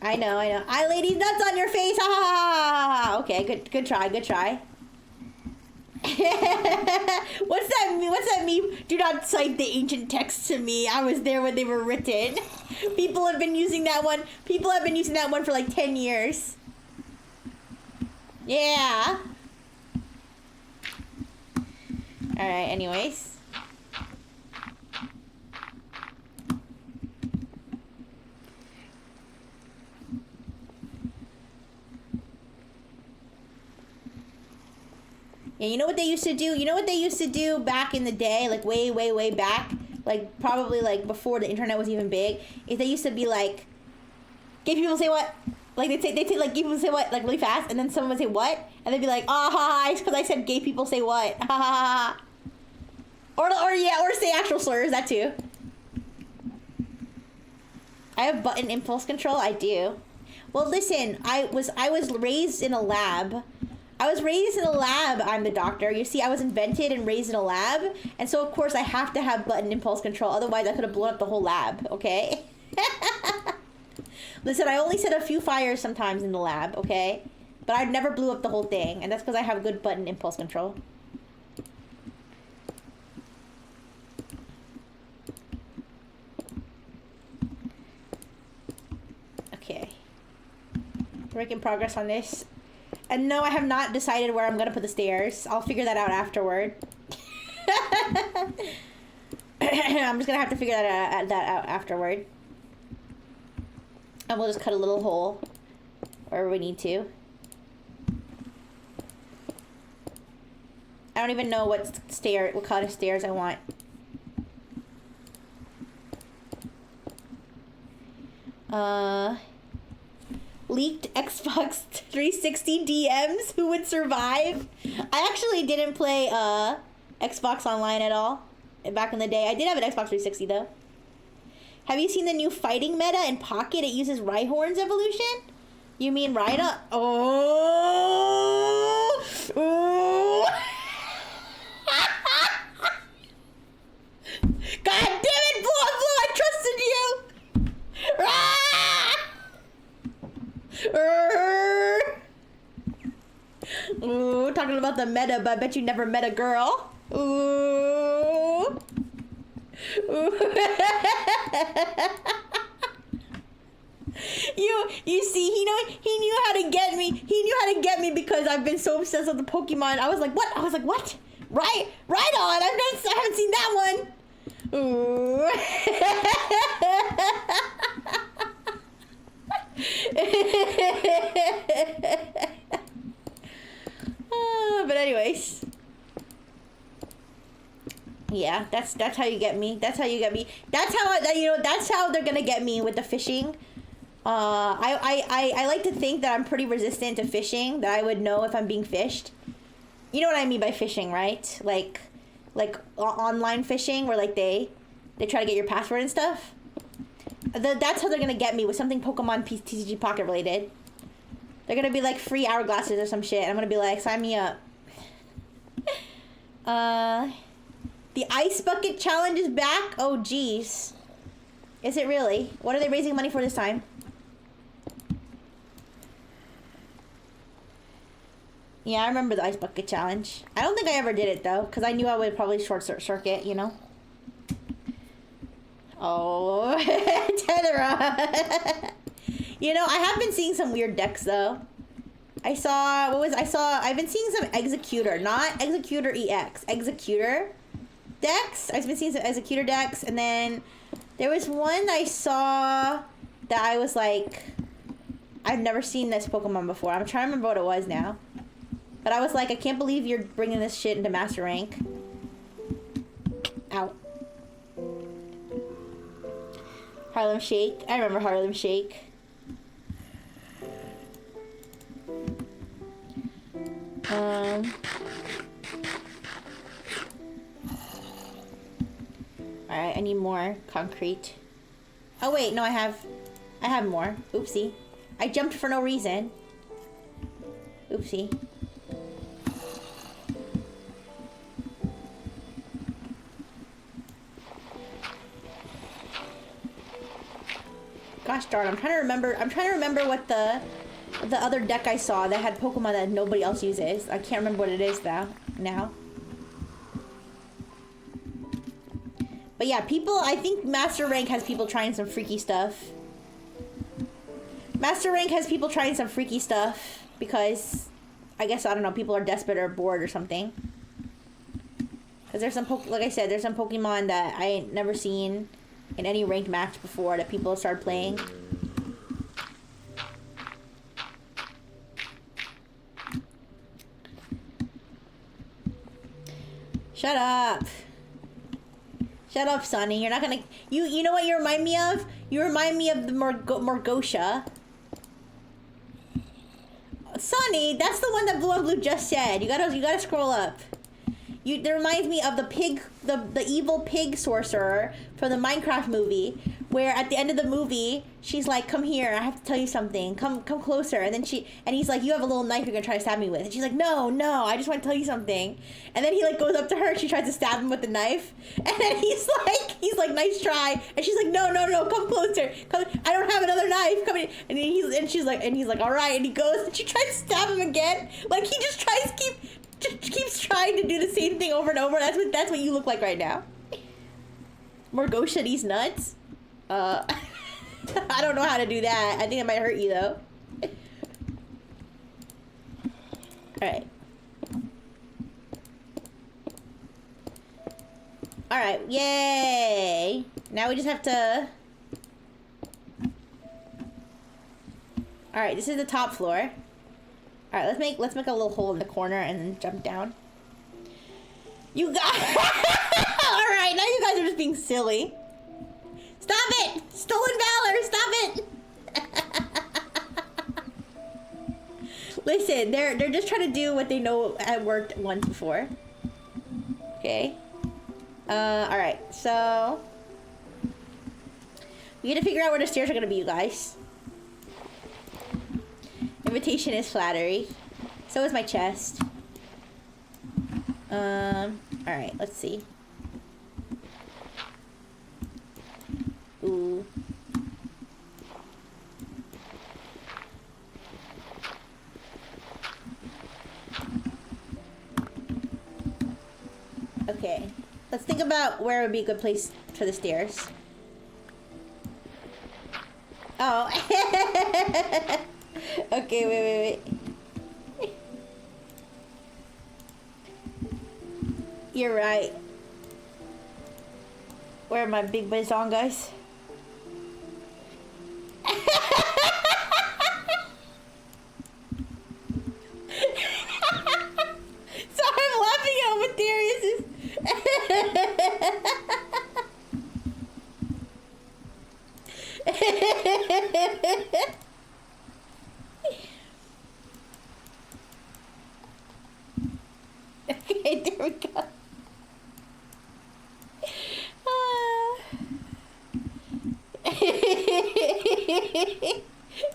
I know. I lady nuts on your face. Ha ha ha ha. Okay, good try. What's that meme? Do not cite the ancient texts to me. I was there when they were written. People have been using that one for like 10 years. Yeah. Alright, anyways. Yeah, you know what they used to do? You know what they used to do back in the day? Like way, way, way back? Like probably like before the internet was even big. Is they used to be like, gay people say what? Like they'd say like gay people say what? Like really fast, and then someone would say what? And they'd be like, ah ha ha, it's because I said gay people say what? Ha ha ha. Or say actual slurs, that too. I have button impulse control, I do. Well listen, I was raised in a lab. I'm the doctor. You see, I was invented and raised in a lab, and so of course I have to have button impulse control, otherwise I could have blown up the whole lab, okay? Listen, I only set a few fires sometimes in the lab, okay? But I never blew up the whole thing, and that's because I have good button impulse control. Okay. We're making progress on this. And no, I have not decided where I'm gonna put the stairs. I'll figure that out afterward. I'm just gonna have to figure that out afterward. And we'll just cut a little hole wherever we need to. I don't even know what kind of stairs I want. Leaked Xbox 360 DMs. Who would survive? I actually didn't play Xbox Online at all back in the day. I did have an Xbox 360 though. Have you seen the new fighting meta in Pocket? It uses Rhyhorn's evolution? You mean Rhino? Oh! Oh! God damn it, Blue! I trusted you! Ooh, talking about the meta, but I bet you never met a girl. Ooh. Ooh. You see, he knew how to get me. He knew how to get me because I've been so obsessed with the Pokemon. I was like, what? Right on. I haven't seen that one. Ooh. But anyways, yeah, that's how you get me. That's how you get me. That's how they're gonna get me with the fishing. I like to think that I'm pretty resistant to fishing. That I would know if I'm being fished. You know what I mean by fishing, right? Like online fishing, where like they try to get your password and stuff. That's how they're gonna get me, with something Pokemon TCG Pocket related. They're gonna be like free hourglasses or some shit, and I'm gonna be like, sign me up. The Ice Bucket Challenge is back? Oh, jeez. Is it really? What are they raising money for this time? Yeah, I remember the Ice Bucket Challenge. I don't think I ever did it, though, because I knew I would probably short circuit, you know? Oh, Tethera. You know, I have been seeing some weird decks, though. I've been seeing some Executor, not Executor EX, Executor decks. I've been seeing some Executor decks, and then there was one I saw that I was like, I've never seen this Pokemon before. I'm trying to remember what it was now. But I was like, I can't believe you're bringing this shit into Master Rank. Ow. Harlem Shake. I remember Harlem Shake. Alright, I need more concrete. Oh wait, no, I have more. Oopsie. I jumped for no reason. Oopsie. Gosh darn, I'm trying to remember what the other deck I saw that had Pokemon that nobody else uses. I can't remember what it is though now. But yeah, I think Master Rank has people trying some freaky stuff. Master Rank has people trying some freaky stuff because, I guess, I don't know, people are desperate or bored or something. Because there's some, like I said, there's some Pokemon that I ain't never seen in any ranked match before that people start playing. Shut up. Shut up, Sonny. You're not gonna... You know what you remind me of? You remind me of the Morgosha. Sonny, that's the one that Blue and Blue just said. You gotta scroll up. That reminds me of the pig, the evil pig sorcerer from the Minecraft movie, where at the end of the movie, she's like, "Come here, I have to tell you something. Come closer." And then he's like, "You have a little knife you're gonna try to stab me with." And she's like, "No, I just want to tell you something." And then he like goes up to her, and she tries to stab him with the knife. And then he's like, "Nice try." And she's like, "No, come closer. Come, I don't have another knife. Come in." And he's like, "All right." And he goes, and she tries to stab him again. Like he just keeps trying to do the same thing over and over. That's what you look like right now. Morgosha, these nuts. I don't know how to do that. I think it might hurt you though. Alright. Alright, yay! Now we just have to... Alright, this is the top floor. Alright, let's make a little hole in the corner and then jump down. You got... Alright, now you guys are just being silly. Stop it! Stolen valor! Stop it! Listen, they're just trying to do what they know had worked once before. Okay. Alright, so... we need to figure out where the stairs are gonna be, you guys. Invitation is flattery. So is my chest. Alright, let's see. Ooh. Okay. Let's think about where would be a good place for the stairs. Oh. Okay, wait. You're right. Where are my big bazongas? Sorry, I'm laughing at what Darius is. Okay, there we go.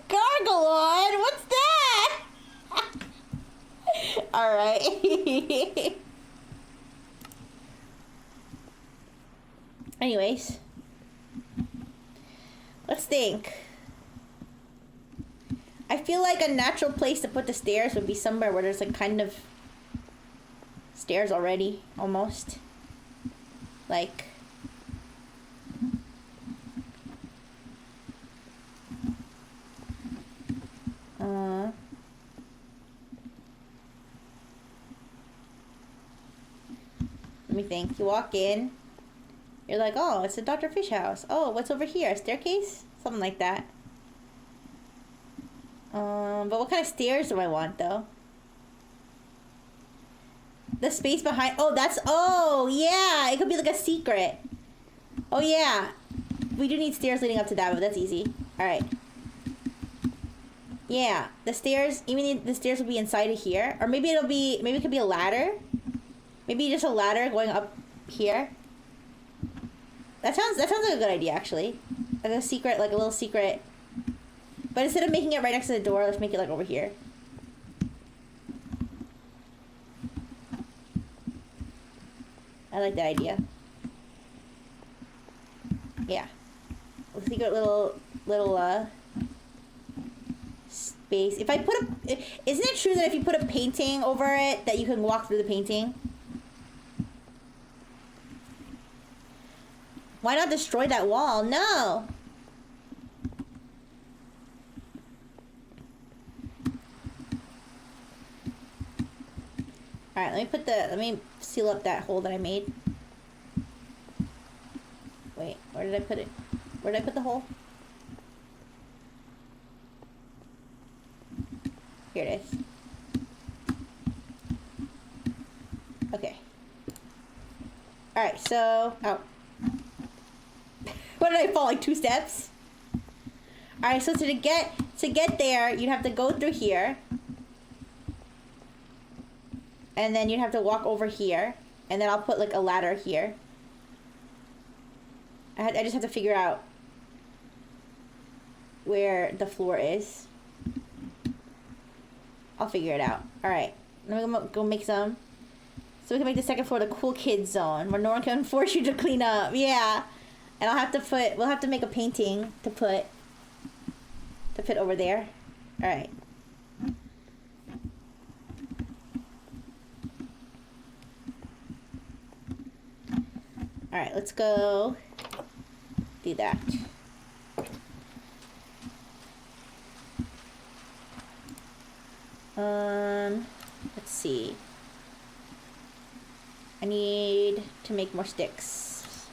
Gargalon, what's that? All right. Anyways, let's think. I feel like a natural place to put the stairs would be somewhere where there's like kind of stairs already, almost. Like... let me think. You walk in. You're like, oh, it's a Dr. Fish house. Oh, what's over here? A staircase? Something like that. But what kind of stairs do I want, though? The space behind... oh, that's... oh, yeah. It could be like a secret. Oh, yeah. We do need stairs leading up to that, but that's easy. Alright. Yeah. The stairs... you mean the stairs will be inside of here? Or maybe it'll be... maybe it could be a ladder? Maybe just a ladder going up here? That sounds like a good idea, actually. Like a secret, like a little secret... but instead of making it right next to the door, let's make it like over here. I like that idea. Yeah. A secret little space. If I put a... isn't it true that if you put a painting over it, that you can walk through the painting? Why not destroy that wall? No! Alright, let me seal up that hole that I made. Wait, where did I put it? Where did I put the hole? Here it is. Okay. Alright, so... oh. What did I fall, like 2 steps? Alright, so to get there, you'd have to go through here. And then you'd have to walk over here. And then I'll put like a ladder here. I just have to figure out where the floor is. I'll figure it out. Alright. Let me go make some. So we can make the second floor the cool kids zone, where no one can force you to clean up. Yeah. And I'll have to put... We'll have to make a painting to put over there. Alright. Alright, let's go do that. Let's see. I need to make more sticks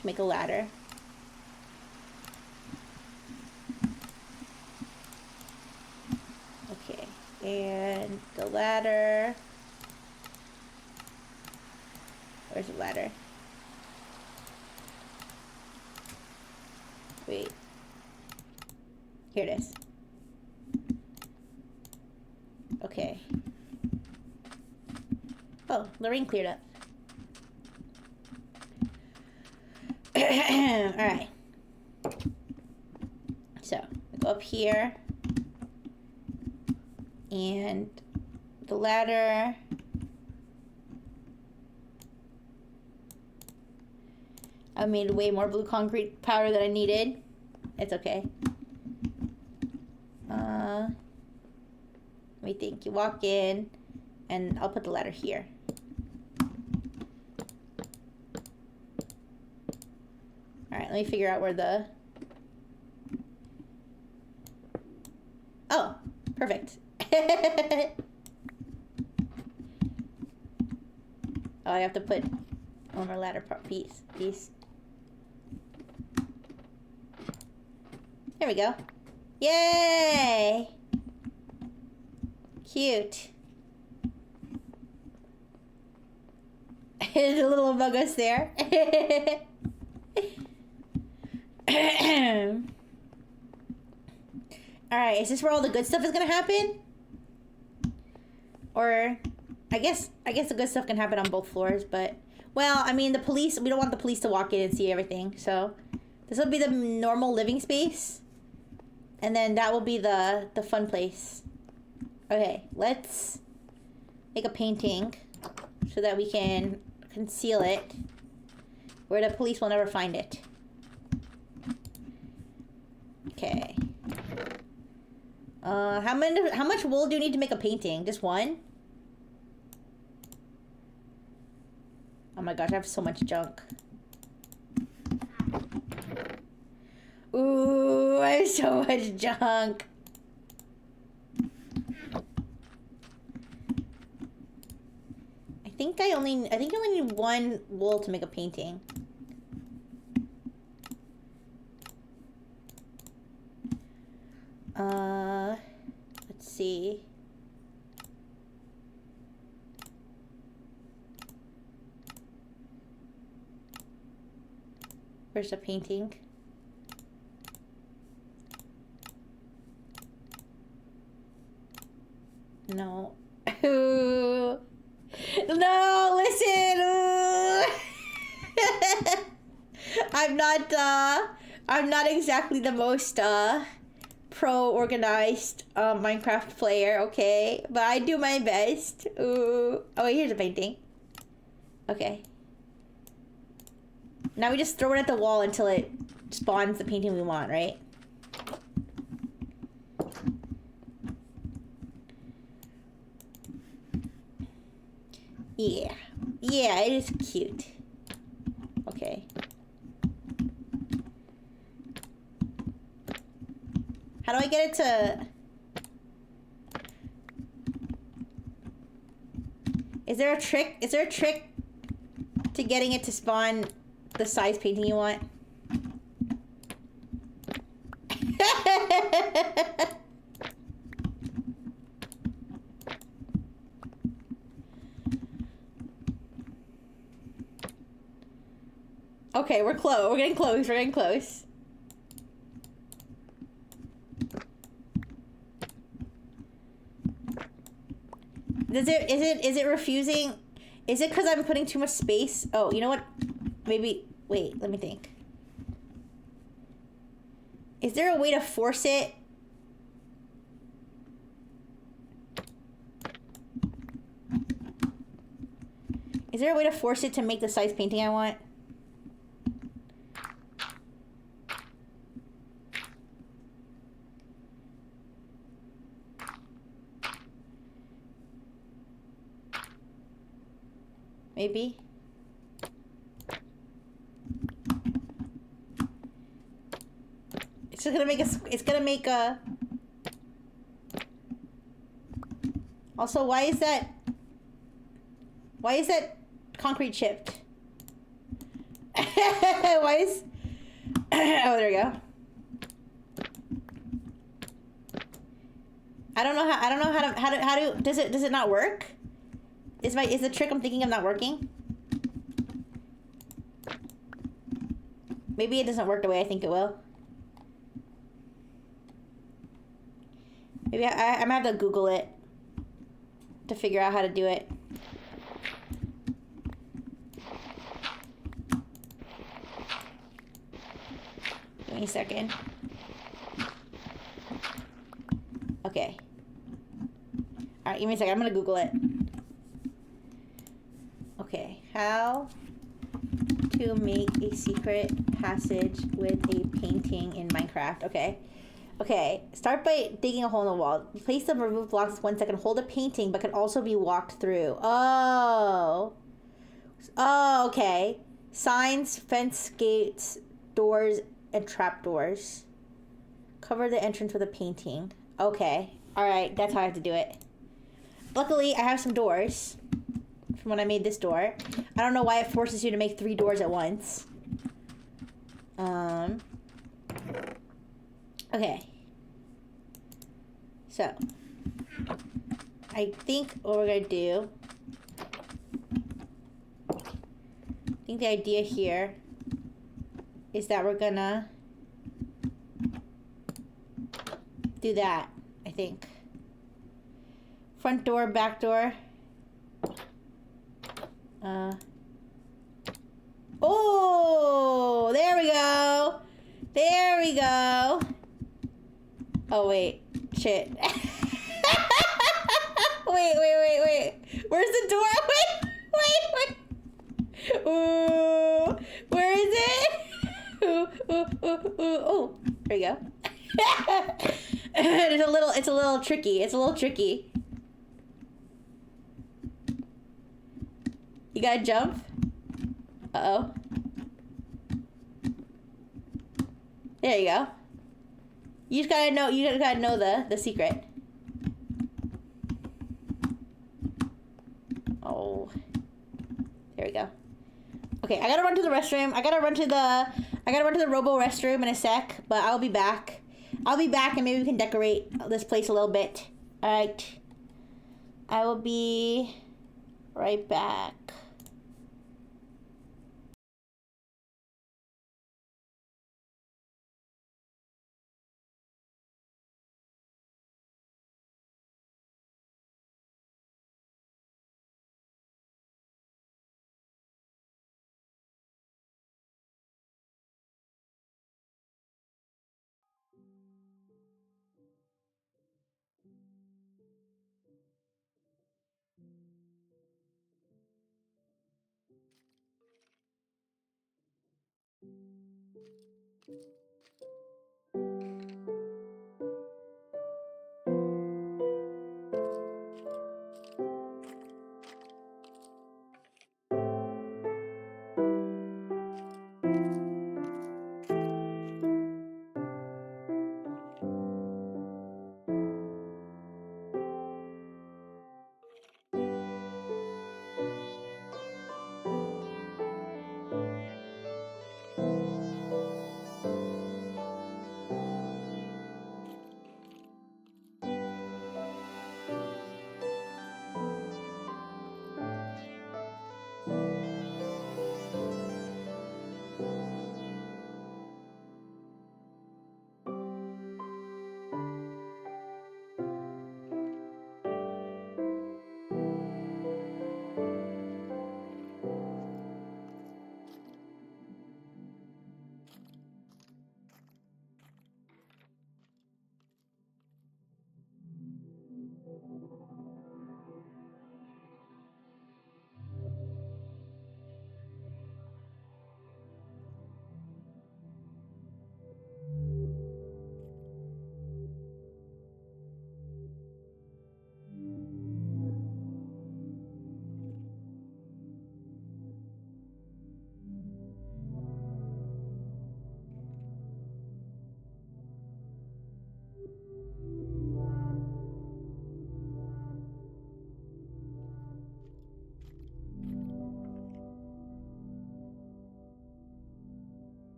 to make a ladder. Okay, and the ladder. Where's the ladder? Wait. Here it is. Okay. Oh, Lorraine cleared up. Alright. So, go up here. And the ladder. I made way more blue concrete powder than I needed. It's okay. Let me think. You walk in, and I'll put the ladder here. Alright, let me figure out where the... Oh, perfect. Oh, I have to put one more ladder piece. There we go. Yay! Cute. There's a little among us there. Alright, is this where all the good stuff is gonna happen? Or I guess the good stuff can happen on both floors, but well, I mean the police, we don't want the police to walk in and see everything, so this will be the normal living space. And then that will be the fun place. Okay, let's make a painting so that we can conceal it where the police will never find it. Okay. How much wool do you need to make a painting? Just one? Oh my gosh, I have so much junk. Ooh, I have so much junk. I think I only need one wool to make a painting. Let's see. Where's the painting? No. Ooh. No, listen. Ooh. I'm not exactly the most pro organized Minecraft player, okay? But I do my best. Ooh. Oh wait, here's a painting. Okay. Now we just throw it at the wall until it spawns the painting we want, right? Yeah. Yeah, it is cute. Okay. How do I get it to... Is there a trick? Is there a trick to getting it to spawn the size painting you want? Okay, we're close. We're getting close. We're getting close. Is it refusing? Is it because I'm putting too much space? Oh, you know what? Maybe, wait, let me think. Is there a way to force it? Is there a way to force it to make the size painting I want? Maybe. It's just gonna make a. It's gonna make a. Also, why is that? Why is that concrete chipped? Why is? Oh, there we go. I don't know how to. Does it not work? Is the trick I'm thinking of not working? Maybe it doesn't work the way I think it will. Maybe I'm gonna have to Google it to figure out how to do it. Give me a second. Okay. Alright, give me a second. I'm gonna Google it. Okay. How to make a secret passage with a painting in Minecraft. Okay. Okay. Start by digging a hole in the wall. Place the removed blocks 1 second. Hold a painting, but can also be walked through. Oh. Oh, okay. Signs, fence, gates, doors, and trapdoors. Cover the entrance with a painting. Okay. Alright, that's how I have to do it. Luckily, I have some doors from when I made this door. I don't know why it forces you to make 3 doors at once. Okay. So. I think what we're gonna do... I think the idea here is that we're gonna do that, I think. Front door, back door. Oh, there we go. There we go. Oh, wait. Shit. Wait. Where's the door? Wait. Ooh, where is it? Oh, there we go. It's a little tricky. It's a little tricky. You gotta jump. Uh-oh. There you go. You just gotta know the secret. Oh. There we go. Okay, I gotta run to the restroom. I gotta run to the robo restroom in a sec, but I'll be back. I'll be back and maybe we can decorate this place a little bit. Alright. I will be right back.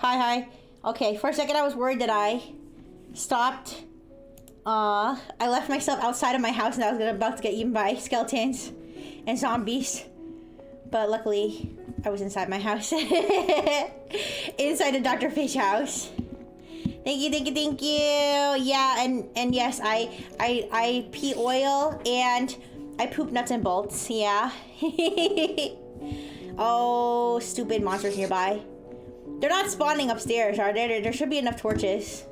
Hi, hi. Okay, for a second I was worried that I stopped. I left myself outside of my house and I was about to get eaten by skeletons and zombies. But luckily, I was inside my house. Inside the Dr. Fish house. Thank you, thank you, thank you. Yeah, and yes, I pee oil and I poop nuts and bolts. Yeah. Oh, stupid monsters nearby. They're not spawning upstairs, are they? There should be enough torches.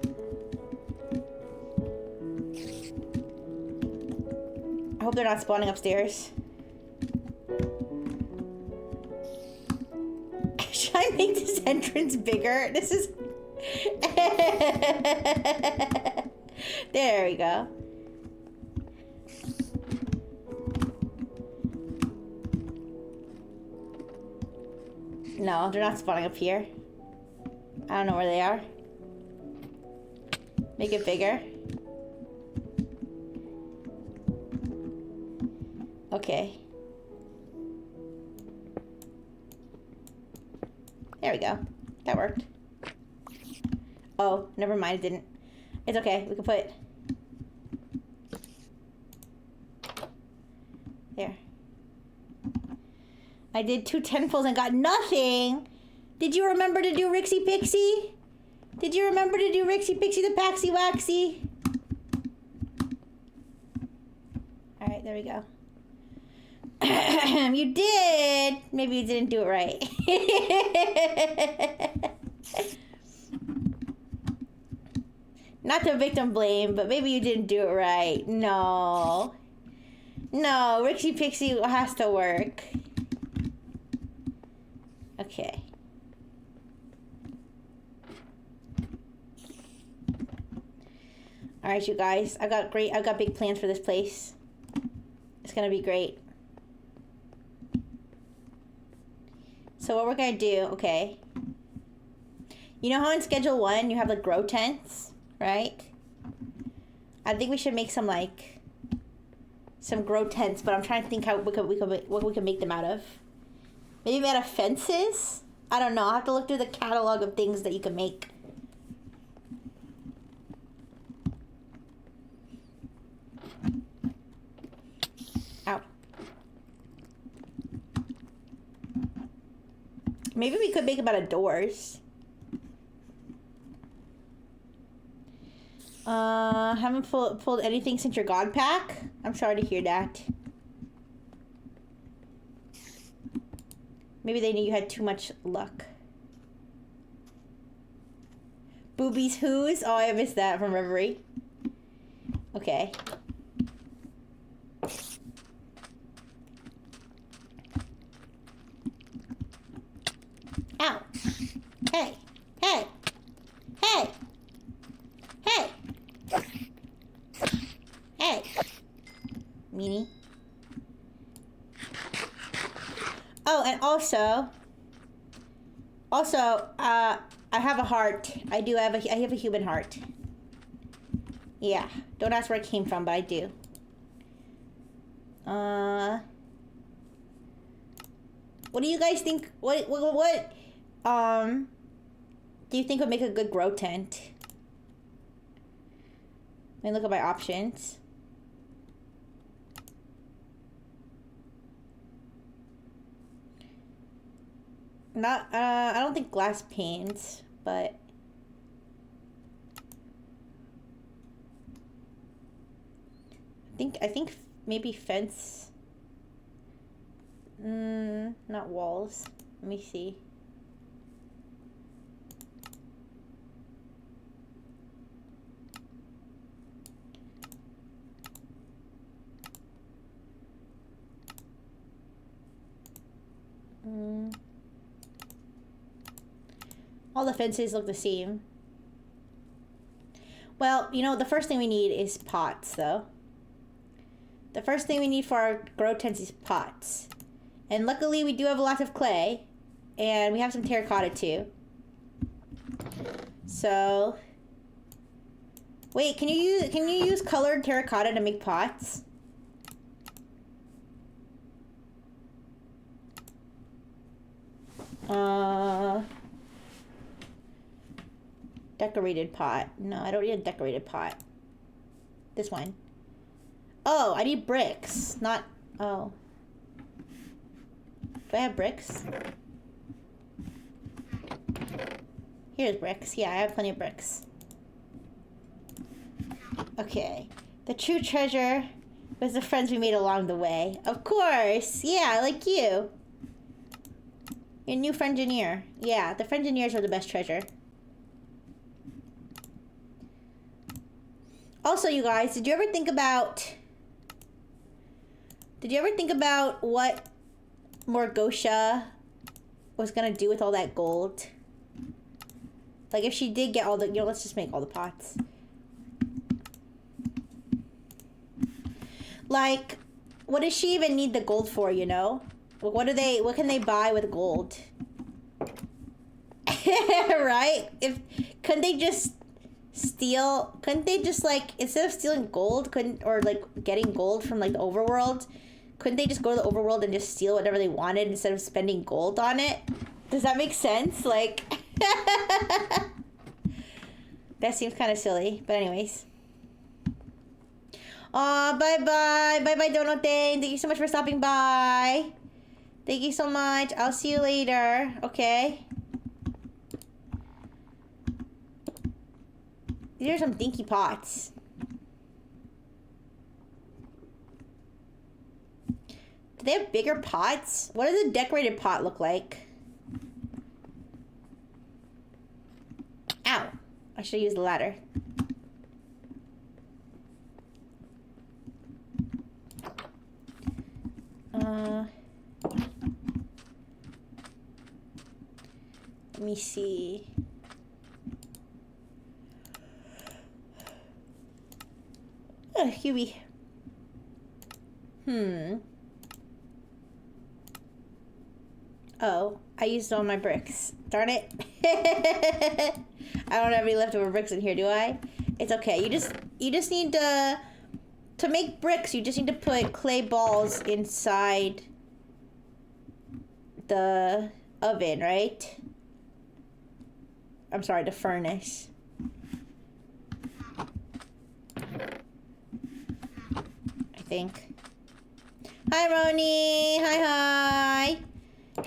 I hope they're not spawning upstairs. Should I make this entrance bigger? This is... There we go. No, they're not spawning up here. I don't know where they are. Make it bigger. Okay. There we go. That worked. Oh, never mind, it didn't. It's okay, we can put... There. I did 2 10-folds and got nothing! Did you remember to do Rixie Pixie? Did you remember to do Rixie Pixie the Paxi Waxy? Alright, there we go. You did! Maybe you didn't do it right. Not to victim blame, but maybe you didn't do it right. No. No, Rixie Pixie has to work. Okay. Alright, you guys. I've got big plans for this place. It's gonna be great. So what we're gonna do, okay. You know how in Schedule 1 you have the grow tents, right? I think we should make some like some grow tents, but I'm trying to think how what we could make them out of. Maybe made out of fences? I don't know. I'll have to look through the catalog of things that you can make. Ow. Maybe we could make them out of doors. Haven't pulled anything since your God pack? I'm sorry to hear that. Maybe they knew you had too much luck. Boobies who's? Oh, I missed that from Reverie. Okay. Ow. Hey. Hey. Hey. Hey. Hey. Meanie. Oh, and also, I have a heart. I have a human heart. Yeah. Don't ask where it came from, but I do. What do you guys think? What do you think would make a good grow tent? Let me look at my options. Not, I don't think glass panes, but... I think maybe fence. Not walls. Let me see. All the fences look the same. Well, you know, the first thing we need is pots, though. The first thing we need for our grow tents is pots. And luckily, we do have a lot of clay. And we have some terracotta, too. So... Wait, can you use colored terracotta to make pots? Decorated pot. No, I don't need a decorated pot. This one. Oh, I need bricks. Not... Oh. Do I have bricks? Here's bricks. Yeah, I have plenty of bricks. Okay. The true treasure was the friends we made along the way. Of course! Yeah, like you. Your new friend-engineer. Yeah, the friend-engineers are the best treasure. Also, you guys, did you ever think about what Morgosha was gonna do with all that gold? Like, if she did get all the... You know, let's just make all the pots. Like, what does she even need the gold for, you know? What can they buy with gold? Right? Couldn't they just like, instead of stealing gold, or like getting gold from like the overworld, couldn't they just go to the overworld and just steal whatever they wanted instead of spending gold on it? Does that make sense? Like, that seems kind of silly, but anyways. Aw, bye-bye. Bye-bye, Donote. Thank you so much for stopping by. Thank you so much. I'll see you later. Okay? These are some dinky pots. Do they have bigger pots? What does a decorated pot look like? Ow. I should use the ladder. Let me see. Huey. Oh, I used all my bricks. Darn it. I don't have any leftover bricks in here, do I? It's okay. You just need to make bricks, you just need to put clay balls inside the oven, right? I'm sorry, the furnace. I think. Hi, Roni. Hi.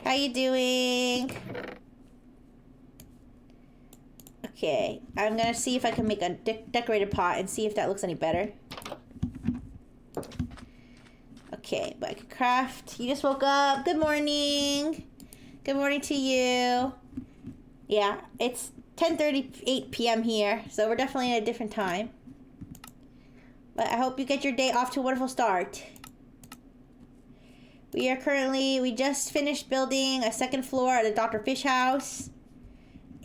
How you doing? Okay, I'm gonna see if I can make a decorated pot and see if that looks any better. Okay, but I can craft. You just woke up. Good morning. Good morning to you. Yeah, it's 10:38 p.m. here, so we're definitely at a different time. But I hope you get your day off to a wonderful start. We just finished building a second floor at the Dr. Fish house.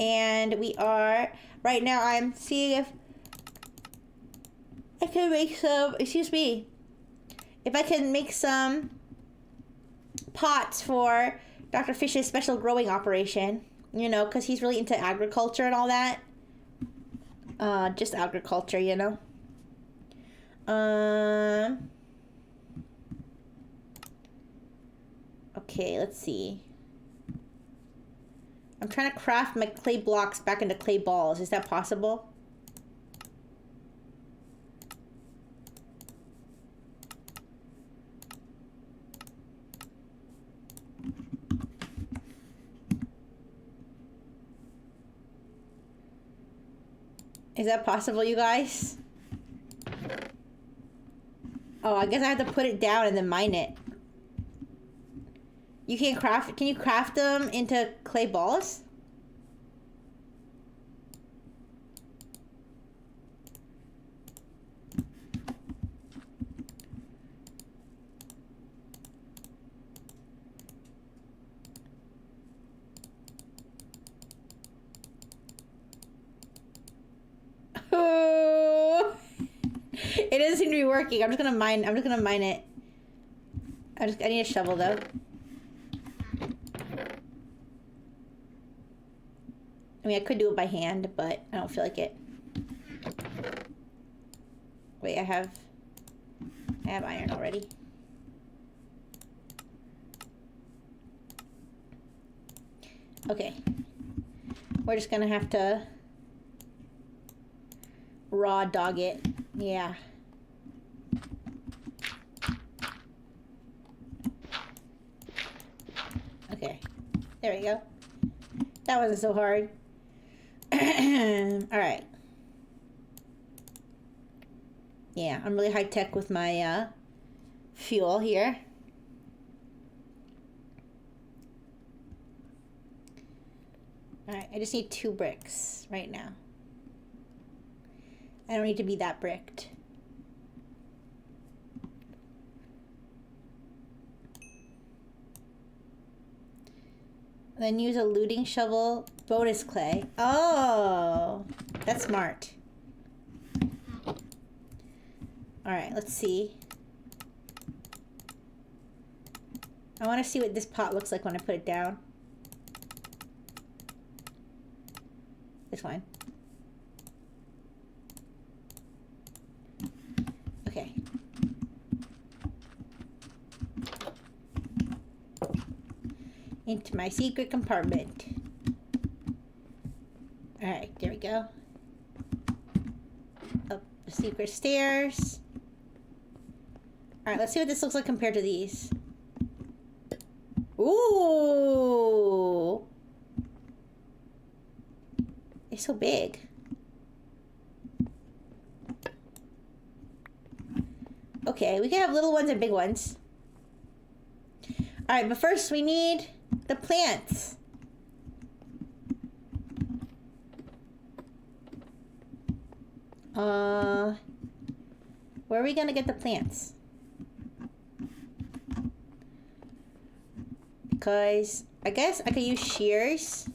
And right now I'm seeing if I can make if I can make some pots for Dr. Fish's special growing operation. You know, because he's really into agriculture and all that. Just agriculture, you know. Okay, let's see. I'm trying to craft my clay blocks back into clay balls. Is that possible? Is that possible, you guys? Oh, I guess I have to put it down and then mine it. You can you craft them into clay balls? It doesn't seem to be working. I'm just gonna mine it. I need a shovel though. I mean, I could do it by hand, but I don't feel like it. Wait, I have iron already. Okay. We're just gonna have to raw dog it. Yeah. Okay. There we go. That wasn't so hard. Alright. Yeah, I'm really high tech with my fuel here. Alright, I just need 2 bricks right now. I don't need to be that bricked. Then use a looting shovel, bonus clay. Oh, that's smart. Alright, let's see. I want to see what this pot looks like when I put it down. It's fine. Okay. Into my secret compartment. Alright, there we go. Up the secret stairs. Alright, let's see what this looks like compared to these. Ooh! They're so big. Okay, we can have little ones and big ones. Alright, but first we need the plants. Where are we gonna get the plants? Because I guess I could use shears.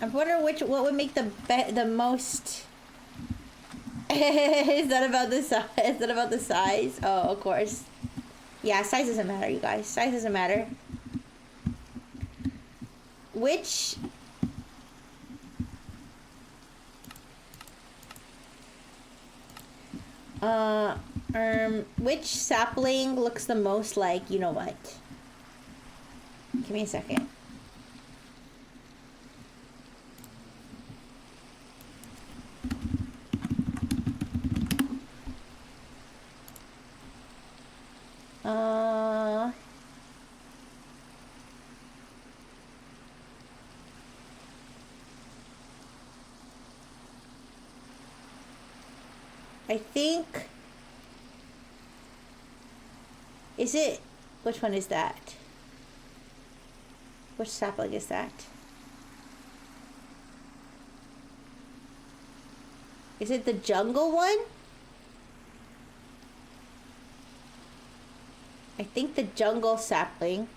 I'm wondering what would make the most. Is that about the size? Is that about the size? Oh, of course. Yeah, size doesn't matter, you guys. Size doesn't matter. Which which sapling looks the most like, you know what? Give me a second. I think... Is it... Which one is that? Which sapling is that? Is it the jungle one? I think the jungle sapling.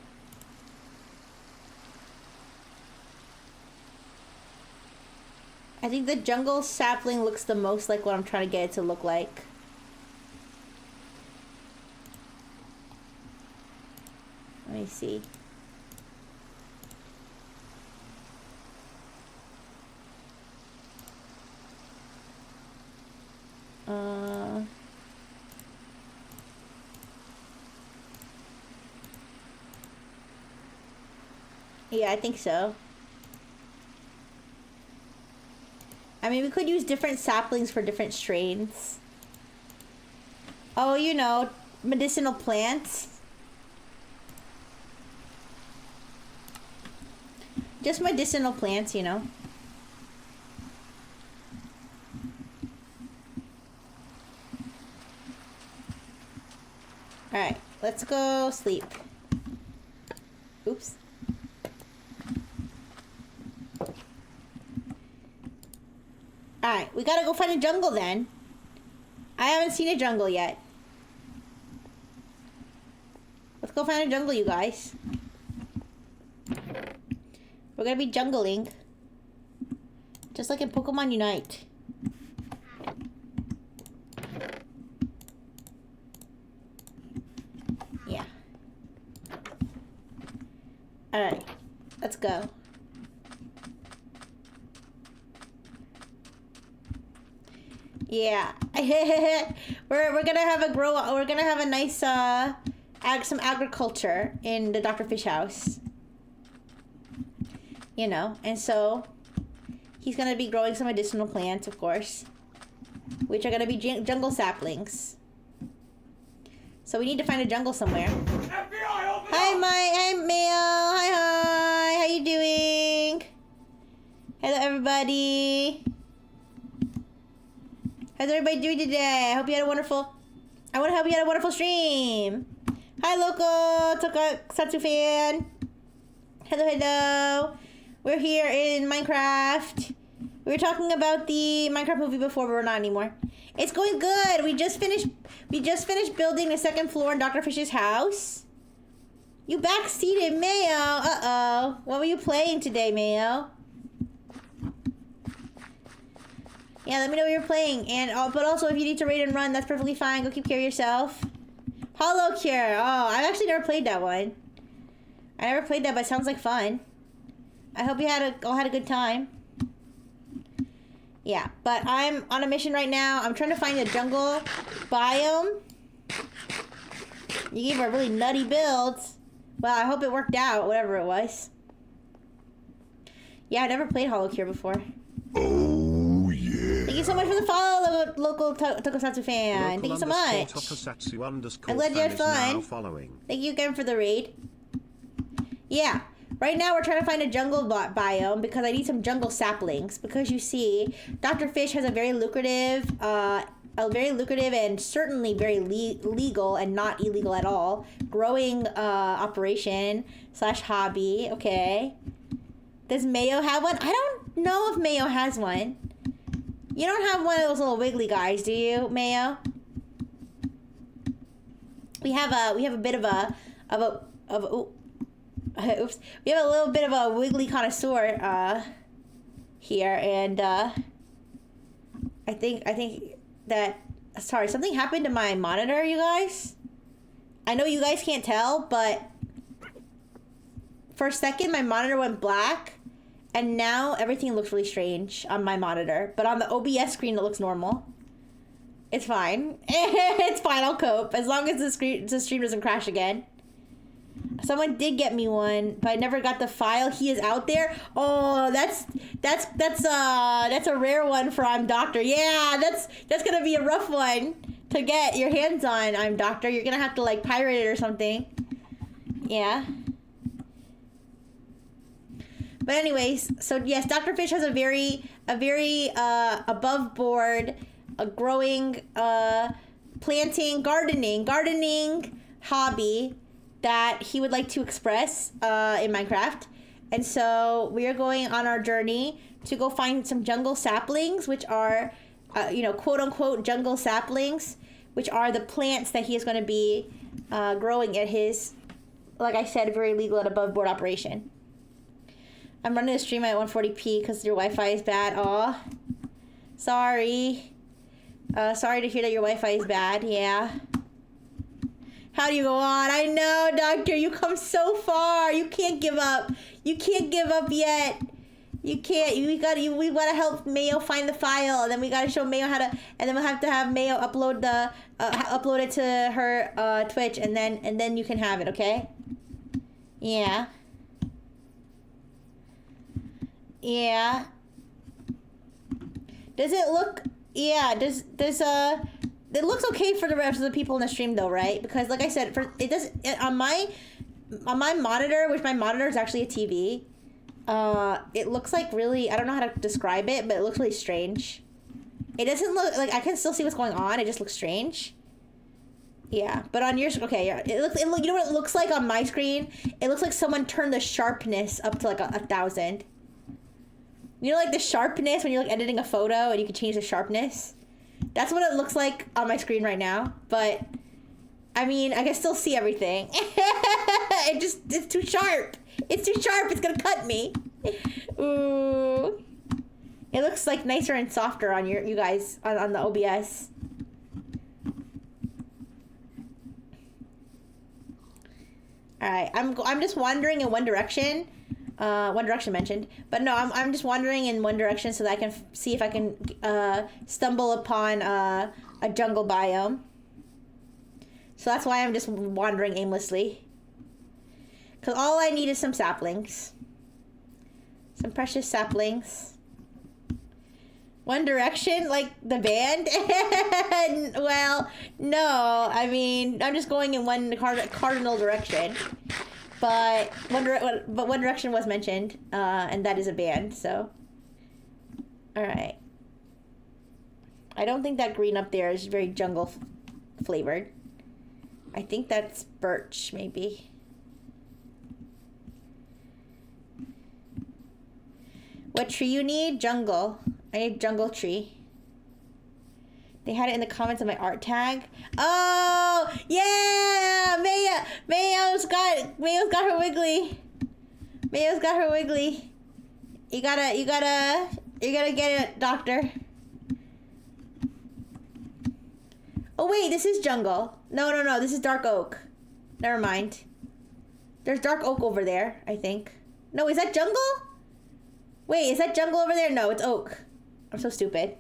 I think the jungle sapling looks the most like what I'm trying to get it to look like. Let me see. Yeah, I think so. I mean, we could use different saplings for different strains. Oh, you know, medicinal plants. Just medicinal plants, you know. Alright, let's go sleep. Oops. Alright, we gotta go find a jungle then. I haven't seen a jungle yet. Let's go find a jungle, you guys. We're gonna be jungling. Just like in Pokemon Unite. Alright. Let's go. Yeah. we're gonna have a nice some agriculture in the Dr. Fish house. You know, and so he's gonna be growing some medicinal plants, of course, which are gonna be jungle saplings. So we need to find a jungle somewhere. FBI, hi, Mayo. Hi. How you doing? Hello, everybody. How's everybody doing today? I hope you had a wonderful stream. Hi, local Tokusatsu fan. Hello. We're here in Minecraft. We were talking about the Minecraft movie before, but we're not anymore. It's going good. We just finished building the second floor in Dr. Fish's house. You backseated, Mayo. Uh-oh. What were you playing today, Mayo? Yeah, let me know what you're playing. And but also, if you need to raid and run, that's perfectly fine. Go keep care of yourself. Hollow Cure. Oh, I've actually never played that one. I never played that, but it sounds like fun. I hope you all had a good time. Yeah, but I'm on a mission right now. I'm trying to find a jungle biome. You gave her a really nutty build. Well, I hope it worked out, whatever it was. Yeah, I never played Hollow Cure before.
Oh, yeah.
Thank you so much for the follow, local Tokusatsu fan. Thank you so much. I'm glad you had fun. Thank you again for the raid. Yeah. Right now, we're trying to find a jungle biome because I need some jungle saplings. Because you see, Dr. Fish has a very lucrative and certainly very legal and not illegal at all growing operation / hobby. Okay. Does Mayo have one? I don't know if Mayo has one. You don't have one of those little wiggly guys, do you, Mayo? We have a bit of a oops. We have a little bit of a wiggly connoisseur here, and I think that sorry, something happened to my monitor, you guys. I know you guys can't tell, but for a second my monitor went black, and now everything looks really strange on my monitor. But on the OBS screen it looks normal. It's fine. It's fine, I'll cope. As long as the stream doesn't crash again. Someone did get me one, but I never got the file. He is out there. Oh, that's a rare one for I'm Doctor. Yeah, that's gonna be a rough one to get your hands on. I'm Doctor. You're gonna have to like pirate it or something. Yeah. But anyways, so yes, Dr. Fish has a very above board, growing, planting, gardening hobby that he would like to express in Minecraft. And so we are going on our journey to go find some jungle saplings, which are, quote unquote jungle saplings, which are the plants that he is going to be growing at his, like I said, very legal and above board operation. I'm running the stream at 140p because your Wi-Fi is bad. Aw. Sorry. Sorry to hear that your Wi-Fi is bad. Yeah. How do you go on? I know, Doctor. You come so far. You can't give up. You can't give up yet. You can't. We gotta help Mayo find the file, and then we gotta show Mayo how to. And then we'll have to have Mayo upload it to her Twitch, and then you can have it. Okay? Yeah. Yeah. Does it look? Yeah. Does it looks okay for the rest of the people in the stream though, right? Because like I said, on my monitor, which my monitor is actually a TV, it looks like really, I don't know how to describe it, but it looks really strange. It doesn't look like I can still see what's going on. It just looks strange. Yeah, but on yours, okay, yeah, you know what it looks like on my screen? It looks like someone turned the sharpness up to like 1,000. You know, like the sharpness when you're like editing a photo and you can change the sharpness? That's what it looks like on my screen right now, but I mean, I can still see everything. It's too sharp. It's too sharp. It's gonna cut me. Ooh. It looks like nicer and softer on you guys on the OBS. All right, I'm just wandering in one direction. One Direction mentioned, but no, I'm just wandering in one direction so that I can see if I can stumble upon a jungle biome. So that's why I'm just wandering aimlessly. Cause all I need is some saplings, some precious saplings. One Direction, like the band? Well, no. I mean, I'm just going in one cardinal direction. But One Direction was mentioned, and that is a band, so. Alright. I don't think that green up there is very jungle flavored. I think that's birch, maybe. What tree you need? Jungle. I need jungle tree. They had it in the comments of my art tag. Oh, yeah! Mayo's got her wiggly. Mayo's got her wiggly. You gotta get it, doctor. Oh wait, this is jungle. No, this is dark oak. Never mind. There's dark oak over there, I think. No, is that jungle? Wait, is that jungle over there? No, it's oak. I'm so stupid.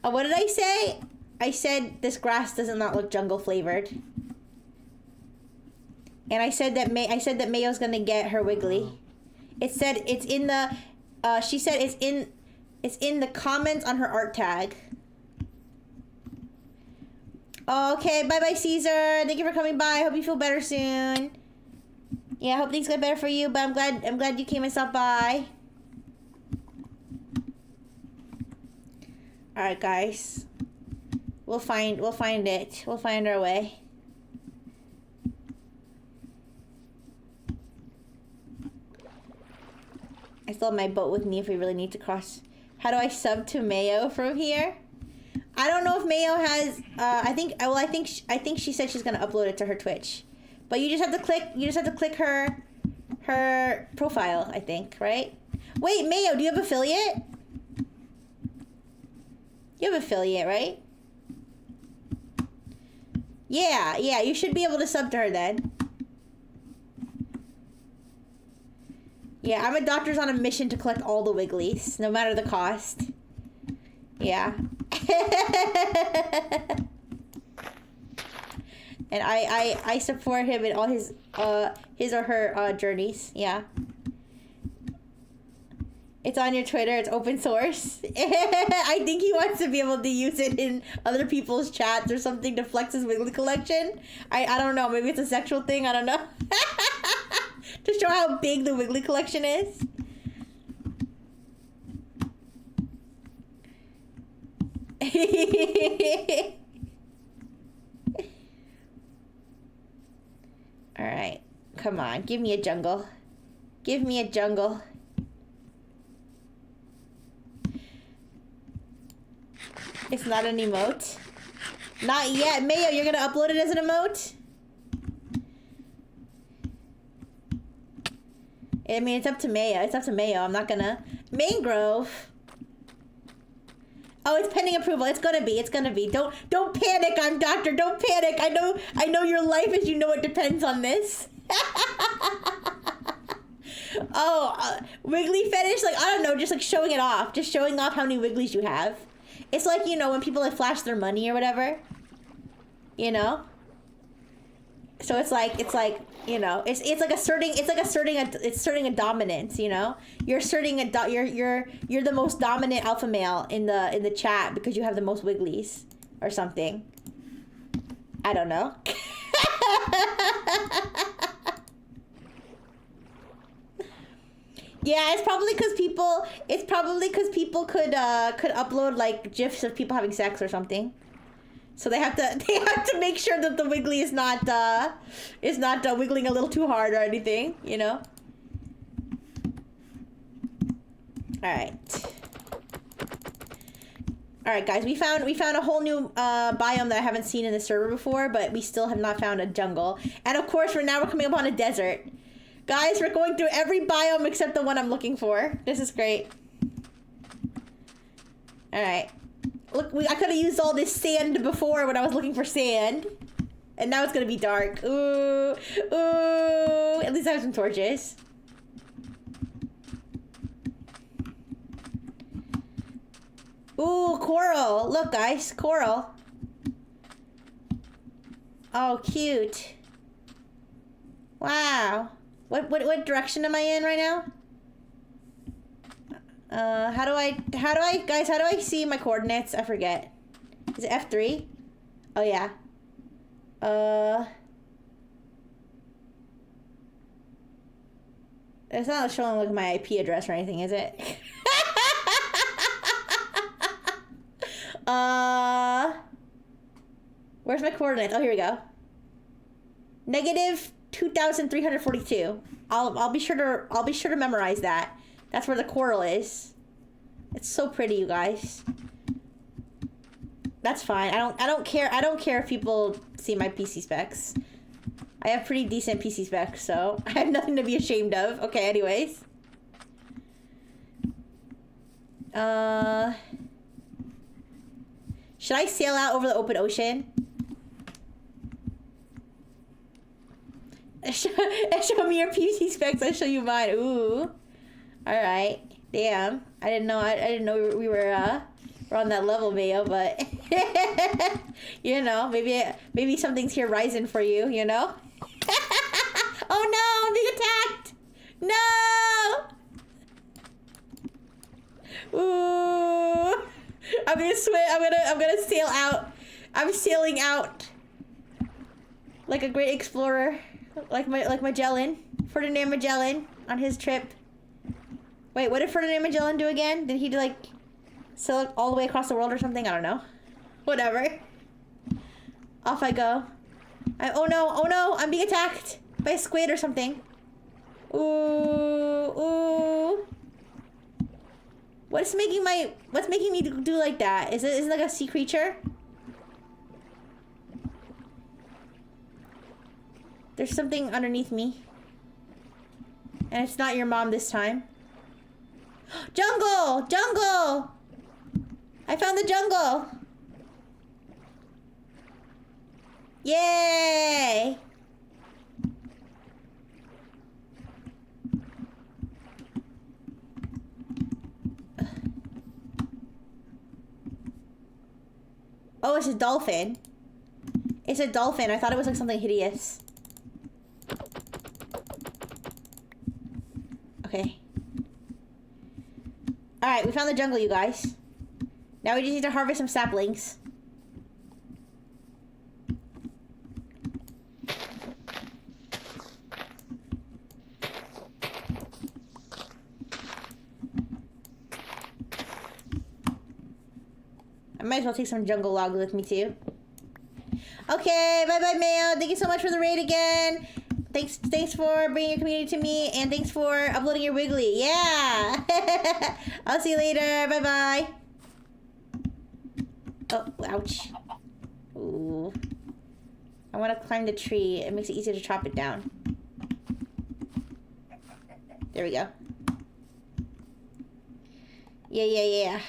What did I say? I said this grass does not look jungle flavored. And I said that Mayo's gonna get her wiggly. It said it's in the she said it's in the comments on her art tag. Okay, bye Caesar. Thank you for coming by. Hope you feel better soon. Yeah, I hope things get better for you, but I'm glad you came and stopped by. All right, guys. We'll find it. We'll find our way. I still have my boat with me if we really need to cross. How do I sub to Mayo from here? I don't know if Mayo has. I think she said she's gonna upload it to her Twitch, but you just have to click her profile. I think, right? Wait, Mayo, do you have affiliate? You have affiliate, right? Yeah, you should be able to sub to her then. Yeah, I'm a doctor's on a mission to collect all the Wigglies, no matter the cost. Yeah. And I support him in all his or her journeys. Yeah. It's on your Twitter. It's open source. I think he wants to be able to use it in other people's chats or something to flex his Wiggly collection. I don't know. Maybe it's a sexual thing. I don't know. To show how big the Wiggly collection is. Alright. Come on. Give me a jungle. Give me a jungle. It's not an emote. Not yet. Mayo, you're gonna upload it as an emote? I mean, it's up to Mayo. It's up to Mayo. I'm not gonna... Mangrove. Oh, it's pending approval. It's gonna be. It's gonna be. Don't panic. I'm doctor. Don't panic. I know your life as you know it depends on this. Wiggly fetish? Like, I don't know. Just like showing it off. Just showing off how many Wigglies you have. It's like, you know, when people like flash their money or whatever. You know? So it's like, you know, it's asserting a dominance, you know? You're asserting you're the most dominant alpha male in the chat because you have the most Wigglies or something. I don't know. Yeah, it's probably because people could upload like GIFs of people having sex or something. So they have to make sure that the Wiggly is not wiggling a little too hard or anything, you know. All right, guys. We found a whole new biome that I haven't seen in the server before, but we still have not found a jungle. And of course, we're coming upon a desert. Guys, we're going through every biome except the one I'm looking for. This is great. All right. Look, I could have used all this sand before when I was looking for sand. And now it's gonna be dark. Ooh. Ooh. At least I have some torches. Ooh, coral. Look, guys. Coral. Oh, cute. Wow. What direction am I in right now? How do I see my coordinates? I forget. Is it F3? Oh, yeah. It's not showing like my IP address or anything, is it? Where's my coordinates? Oh, here we go. Negative 2,342. I'll be sure to memorize that. That's where the coral is. It's so pretty, you guys. That's fine. I don't care if people see my PC specs. I have pretty decent PC specs, so I have nothing to be ashamed of. Okay, anyways. Should I sail out over the open ocean? Show me your PC specs, I'll show you mine. Ooh. Alright. Damn. I didn't know we were on that level, Mayo, but you know, maybe something's here rising for you, you know? Oh no, I'm being attacked! No! Ooh. I'm gonna swim. I'm gonna sail out. I'm sailing out like a great explorer, like Magellan, Ferdinand Magellan on his trip. Wait, what did Ferdinand Magellan do again? Did he like sail all the way across the world or something? I don't know. Whatever. Off I go. Oh no! I'm being attacked by a squid or something. Ooh. What's making me do like that? Is it like a sea creature? There's something underneath me. And it's not your mom this time. Jungle! Jungle! I found the jungle! Yay! Oh, it's a dolphin. It's a dolphin. I thought it was like something hideous. Okay. Alright, we found the jungle, you guys. Now we just need to harvest some saplings. I might as well take some jungle logs with me too. Okay, bye-bye, Mayo. Thank you so much for the raid again. Thanks for bringing your community to me, and thanks for uploading your Wiggly. Yeah! I'll see you later. Bye-bye. Oh, ouch. Ooh. I want to climb the tree. It makes it easier to chop it down. There we go. Yeah.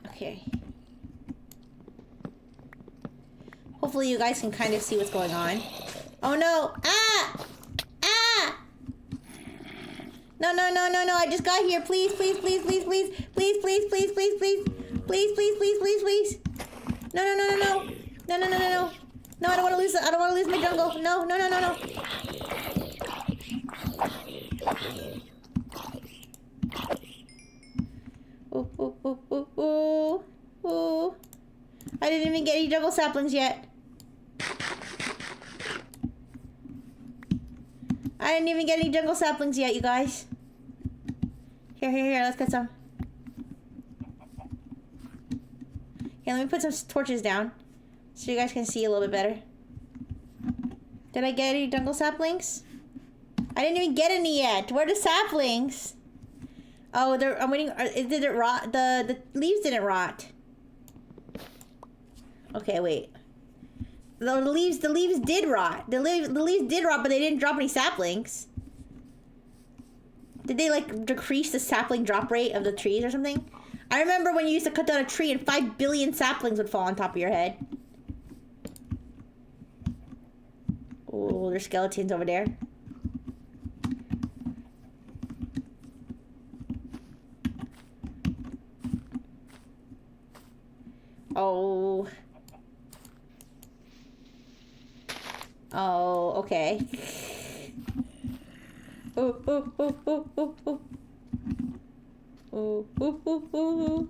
Okay. Hopefully you guys can kind of see what's going on. Oh no! Ah! Ah! No, I just got here. Please. Please. No. No, I don't want to lose my jungle. No. Ooh. I didn't even get any jungle saplings yet. You guys. Here, let's get some. Here, let me put some torches down so you guys can see a little bit better. Did I get any jungle saplings? I didn't even get any yet. Where are the saplings? Oh, I'm waiting. Did it rot? The leaves didn't rot. Okay, wait. The leaves did rot. The leaves did rot, but they didn't drop any saplings. Did they like decrease the sapling drop rate of the trees or something? I remember when you used to cut down a tree and 5 billion saplings would fall on top of your head. Oh, there's skeletons over there. Oh. Oh, okay. Oh, oh, oh, oh, oh, oh. Oh, oh, oh, oh.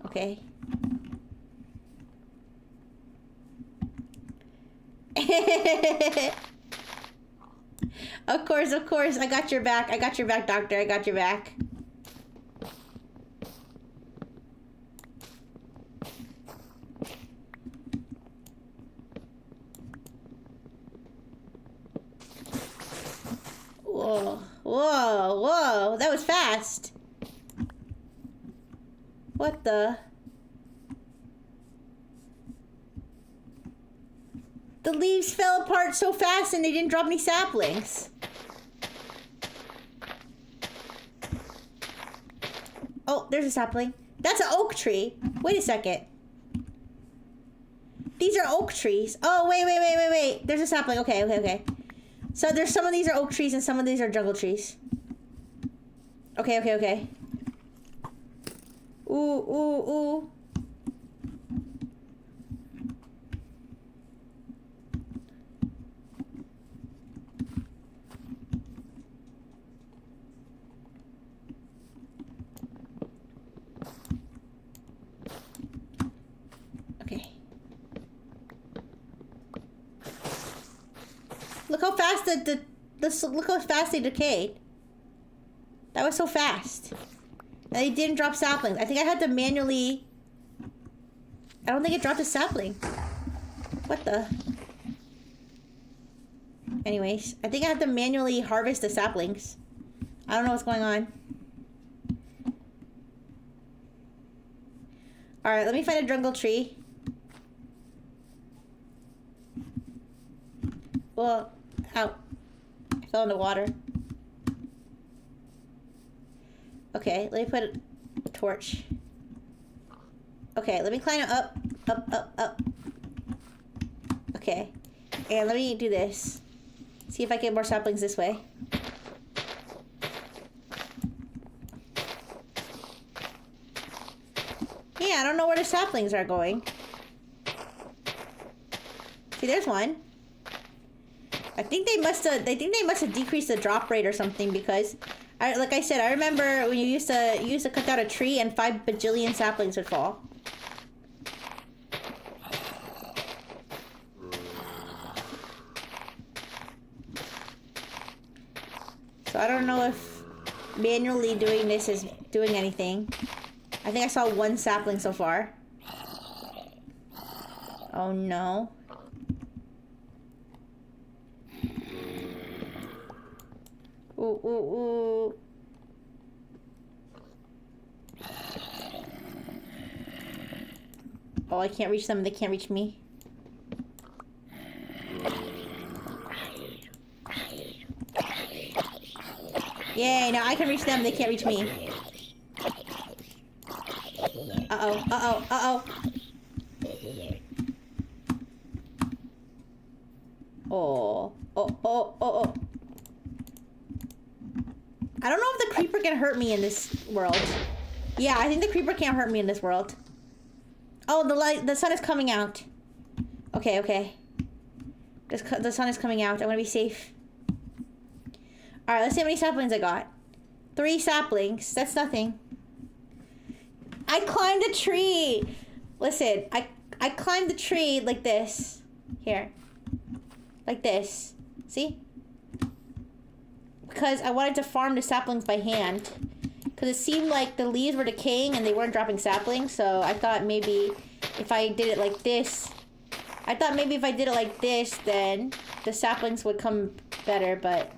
Okay. Of course, of course. I got your back. I got your back, doctor. I got your back. Whoa, whoa, whoa. That was fast. What the? The leaves fell apart so fast and they didn't drop any saplings. Oh, there's a sapling. That's an oak tree. Wait a second. These are oak trees. Oh, wait. There's a sapling. Okay. So there's some of these are oak trees and some of these are jungle trees. Okay. Ooh. Okay. Look how fast look how fast they decayed. That was so fast. And they didn't drop saplings. I think I had to manually... I don't think it dropped a sapling. What the? Anyways, I think I have to manually harvest the saplings. I don't know what's going on. Alright, let me find a jungle tree. Well, ow. I fell in the water. Okay, let me put a torch. Okay, let me climb up. Okay. And let me do this. See if I get more saplings this way. Yeah, I don't know where the saplings are going. See, there's one. I think they must have decreased the drop rate or something because like I said, I remember when you used to cut down a tree and 5 bajillion saplings would fall. So I don't know if manually doing this is doing anything. I think I saw 1 sapling so far. Oh no. Ooh. Oh, I can't reach them. They can't reach me. Yay, now I can reach them. They can't reach me. Uh-oh. Oh. I don't know if the creeper can hurt me in this world. Yeah, I think the creeper can't hurt me in this world. Oh, the sun is coming out. Okay. The sun is coming out. I want to be safe. Alright, let's see how many saplings I got. 3 saplings. That's nothing. I climbed a tree. Listen, I climbed the tree like this. Here. Like this. See? Because I wanted to farm the saplings by hand. Because it seemed like the leaves were decaying and they weren't dropping saplings. So I thought maybe if I did it like this. Then the saplings would come better. But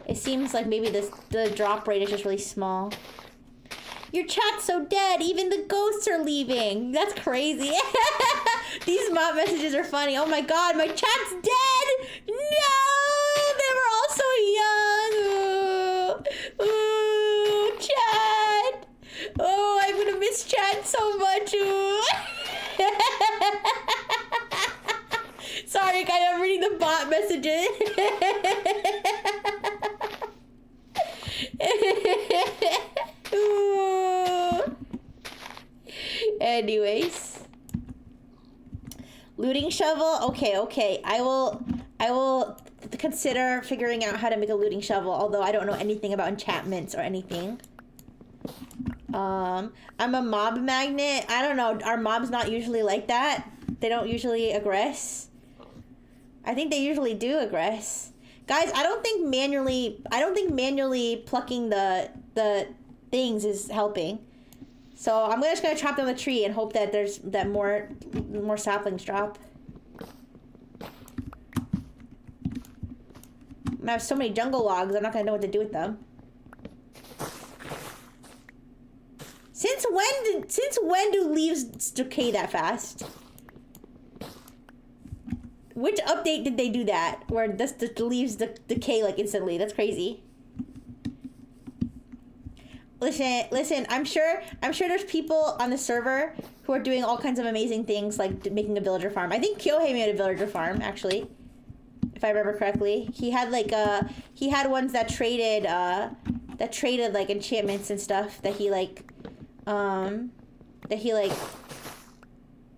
it seems like maybe the drop rate is just really small. Your chat's so dead. Even the ghosts are leaving. That's crazy. These mob messages are funny. Oh my god, my chat's dead! No! They were all so young! Ooh, chat! Oh, I'm gonna miss chat so much! Ooh. Sorry, guys, I'm reading the bot messages. Ooh. Anyways. Looting shovel? Okay. I will consider figuring out how to make a looting shovel, although I don't know anything about enchantments or anything. I'm a mob magnet. I don't know. Are mobs not usually like that? They don't usually aggress? I think they usually do aggress. Guys, I don't think manually plucking the things is helping. So I'm just gonna chop down the tree and hope that more saplings drop. I have so many jungle logs, I'm not gonna know what to do with them. Since when do leaves decay that fast? Which update did they do that? Where the leaves decay like instantly? That's crazy. Listen, I'm sure there's people on the server who are doing all kinds of amazing things, like making a villager farm. I think Kyohei made a villager farm, actually. If I remember correctly. He had ones that traded like enchantments and stuff that he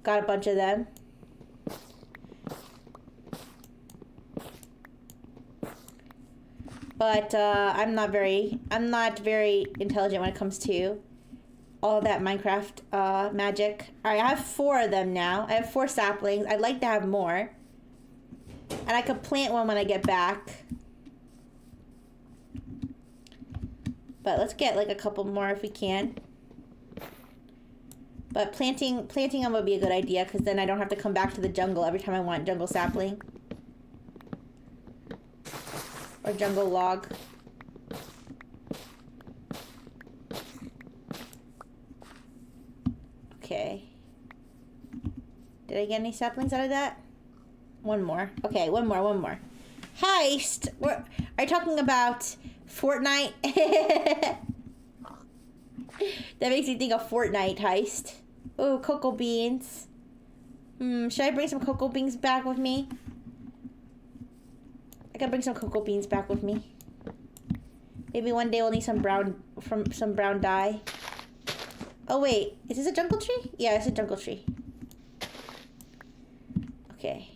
got a bunch of them. But I'm not very intelligent when it comes to all that Minecraft magic. All right, I have 4 of them now. I have 4 saplings. I'd like to have more, and I could plant one when I get back. But let's get like a couple more if we can. But planting them would be a good idea, because then I don't have to come back to the jungle every time I want jungle sapling. Or jungle log. Okay. Did I get any saplings out of that? One more. Okay, one more. Heist! Are you talking about Fortnite? That makes me think of Fortnite heist. Ooh, cocoa beans. Should I bring some cocoa beans back with me? I can bring some cocoa beans back with me. Maybe one day we'll need some brown dye. Oh wait, is this a jungle tree? Yeah, it's a jungle tree. Okay.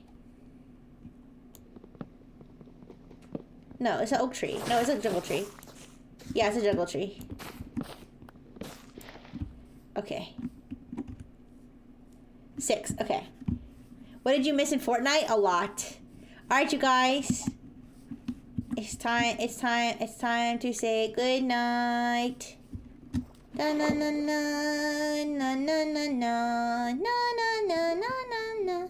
No, it's an oak tree. No, it's a jungle tree. Yeah, it's a jungle tree. Okay. 6, okay. What did you miss in Fortnite? A lot. Alright, you guys. It's time to say good night. Na na na na na na na na na na na na.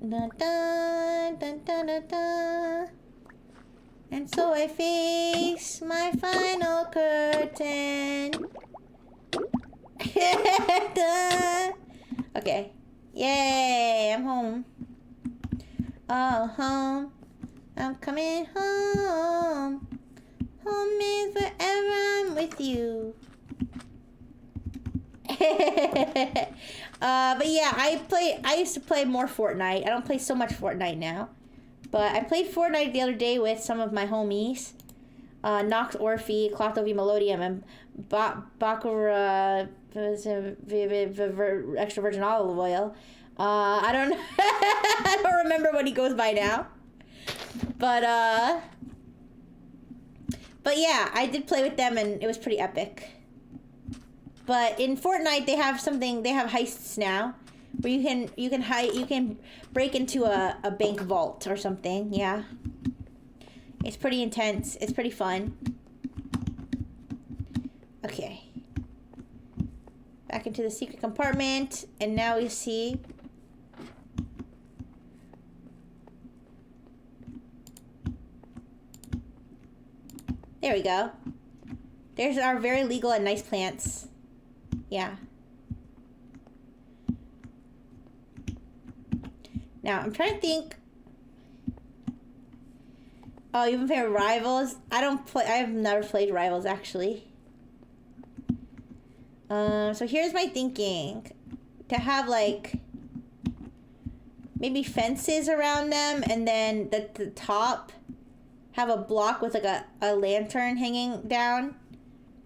Da da da da da da. And so I face my final curtain. Okay. Yay, I'm home. Oh, home. I'm coming home. Home is wherever I'm with you. But yeah, I used to play more Fortnite. I don't play so much Fortnite now. But I played Fortnite the other day with some of my homies. Nox Orphe, Clotho V Melodium, and Bakura extra virgin olive oil. I don't I don't remember what he goes by now. But yeah, I did play with them and it was pretty epic. But in Fortnite they have heists now where you can break into a bank vault or something. Yeah. It's pretty intense. It's pretty fun. Okay. Back into the secret compartment. And now we see... There we go. There's our very legal and nice plants. Yeah. Now, I'm trying to think. Oh, you've been playing Rivals? I've never played Rivals, actually. So here's my thinking. To have, like, maybe fences around them, and then the top have a block with, like, a lantern hanging down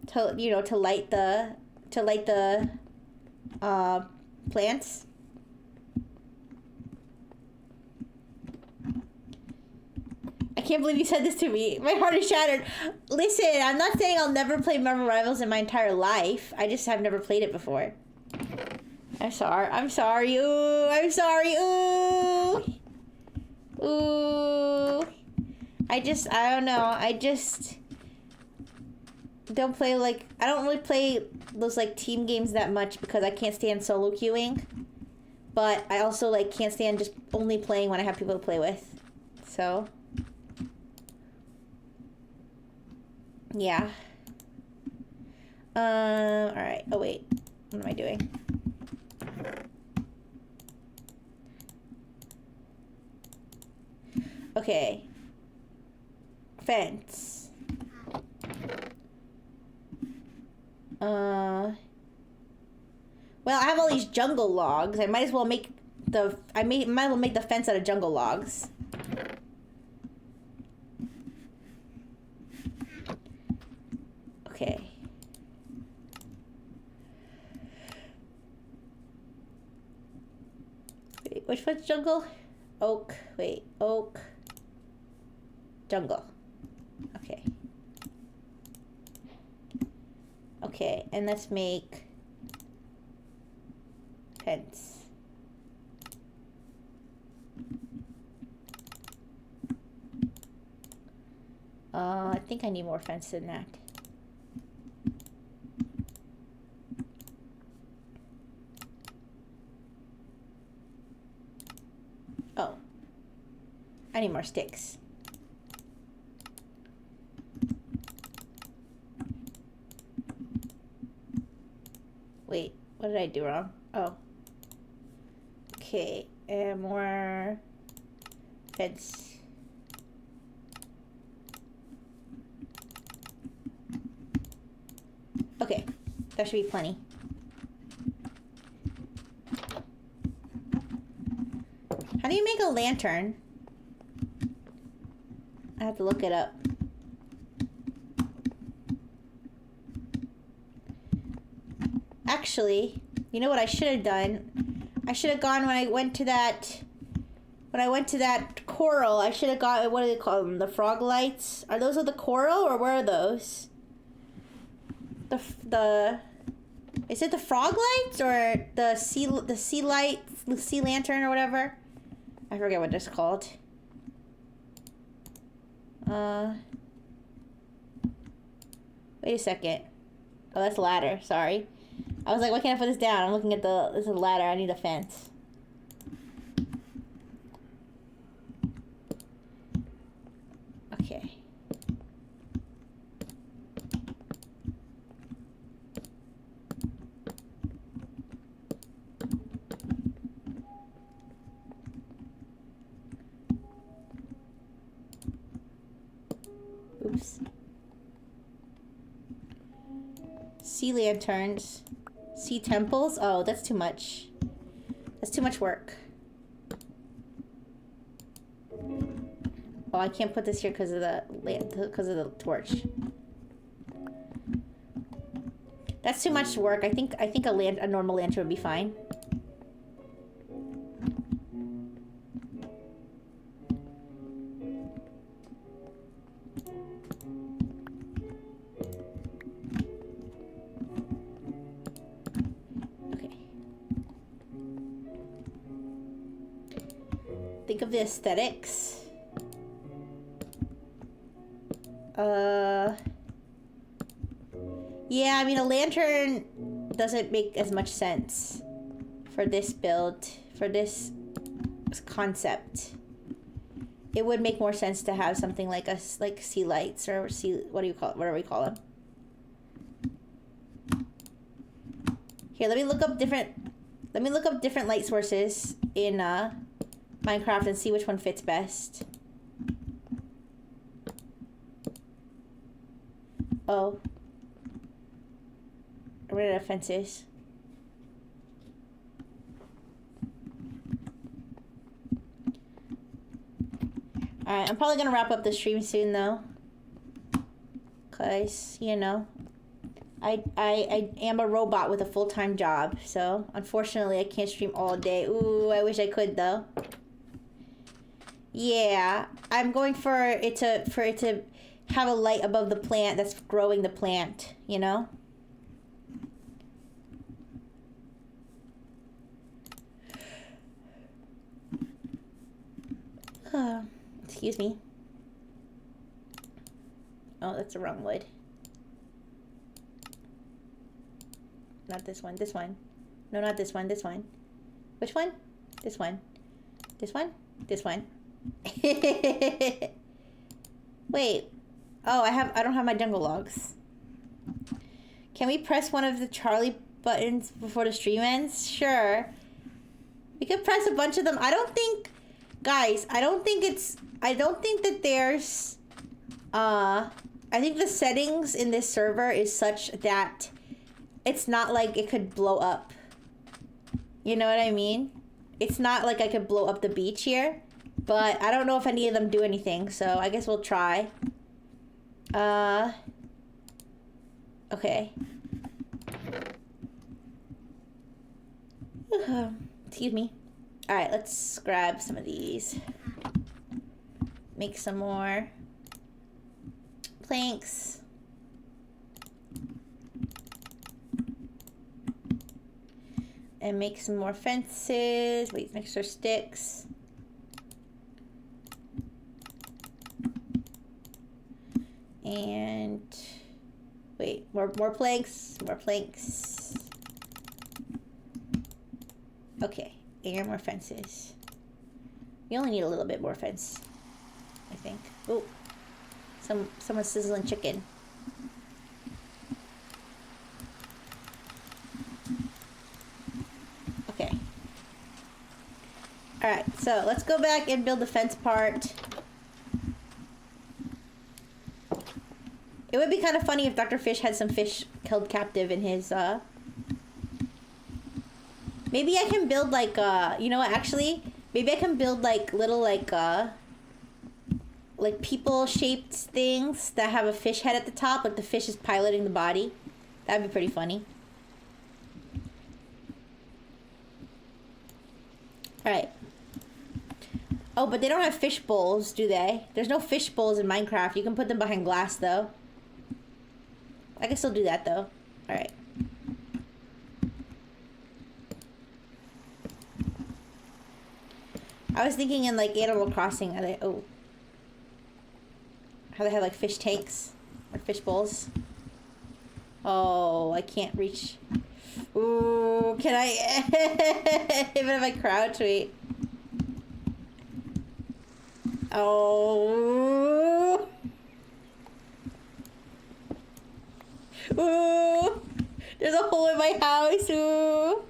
to, you know, to light the plants. I can't believe you said this to me. My heart is shattered. Listen, I'm not saying I'll never play Marvel Rivals in my entire life. I just have never played it before. I'm sorry. I'm sorry. Ooh. I'm sorry. Ooh. Ooh. I don't know. I just don't play, like, I don't really play those, like, team games that much because I can't stand solo queuing. But I also, like, can't stand just only playing when I have people to play with. So, yeah. Alright. Oh, wait. What am I doing? Okay. Fence. Well, I have all these jungle logs. I might as well make might as well make the fence out of jungle logs. Okay. Wait, which one's jungle? Oak. Wait, oak. Jungle. Okay. Okay, and let's make fence. I think I need more fence than that. Oh. I need more sticks. Wait, what did I do wrong? Oh. Okay, and more fence. Okay, that should be plenty. How do you make a lantern? I have to look it up. Actually, you know what I should have done? I should have gone when I went to that coral. I should have got, what do they call them? The frog lights? Are those of the coral, or where are those? Is it the frog lights or the sea lights, the sea lantern or whatever? I forget what it's called. Wait a second. Oh, that's a ladder. Sorry. I was like, why can't I put this down? I'm looking at this is a ladder. I need a fence. Okay. Oops. Sea lanterns. Sea temples? Oh, that's too much. That's too much work. Oh, I can't put this here because of the torch. That's too much work. I think a normal lantern would be fine. Think of the aesthetics. Yeah, I mean, a lantern doesn't make as much sense for this build, for this concept. It would make more sense to have something like sea lights or sea, what do you call it? Whatever we call them. Here, let me look up different light sources in Minecraft and see which one fits best. Oh. I ran out of fences. Alright, I'm probably gonna wrap up the stream soon though. Cause, you know, I am a robot with a full-time job, so unfortunately I can't stream all day. Ooh, I wish I could though. Yeah, I'm going for it to have a light above the plant that's growing the plant, you know? Excuse me. Oh, that's the wrong wood. Not this one, this one. No, not this one, this one. Which one? This one. This one? This one. Wait. Oh, I don't have my jungle logs. Can we press one of the Charlie buttons before the stream ends? Sure. We could press a bunch of them. I don't think, guys, I don't think that there's, I think the settings in this server is such that it's not like it could blow up. You know what I mean? It's not like I could blow up the beach here, but I don't know if any of them do anything, so I guess we'll try. Okay. Excuse me. Alright, let's grab some of these. Make some more planks. And make some more fences. Wait, some extra sticks. And wait, more planks, more planks. Okay, and more fences. You only need a little bit more fence, I think. Oh, someone's sizzling chicken. Okay. All right, so let's go back and build the fence part. It would be kind of funny if Dr. Fish had some fish held captive in his, Maybe I can build, like, you know what, actually? Maybe I can build, like, little, like people-shaped things that have a fish head at the top, like the fish is piloting the body. That'd be pretty funny. Alright. Oh, but they don't have fish bowls, do they? There's no fish bowls in Minecraft. You can put them behind glass, though. I can still do that, though. Alright. I was thinking in, like, Animal Crossing, how they have, like, fish tanks. Or fish bowls. Oh, I can't reach. Ooh, can I... Even if I crouch, wait. Oh... Ooh, there's a hole in my house. Ooh.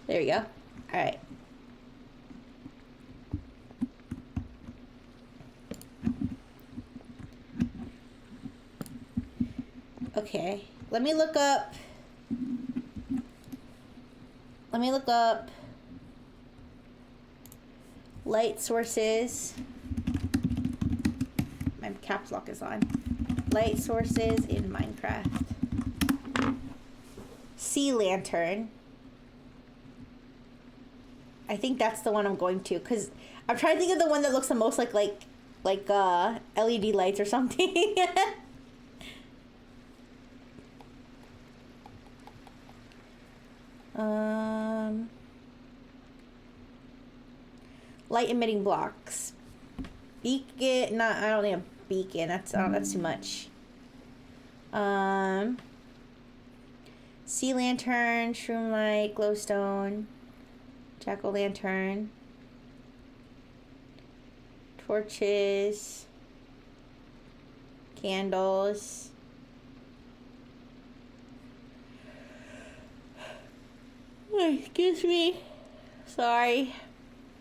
There we go. All right. Okay. Let me look up. Light sources. My caps lock is on. Light sources in Minecraft. Sea lantern. I think that's the one I'm going to, because I'm trying to think of the one that looks the most like LED lights or something. Light emitting blocks. Beacon. Not. I don't need a beacon. That's too much. Sea lantern, shroom light, glowstone, jack-o'-lantern, torches. Candles. Oh, excuse me. Sorry.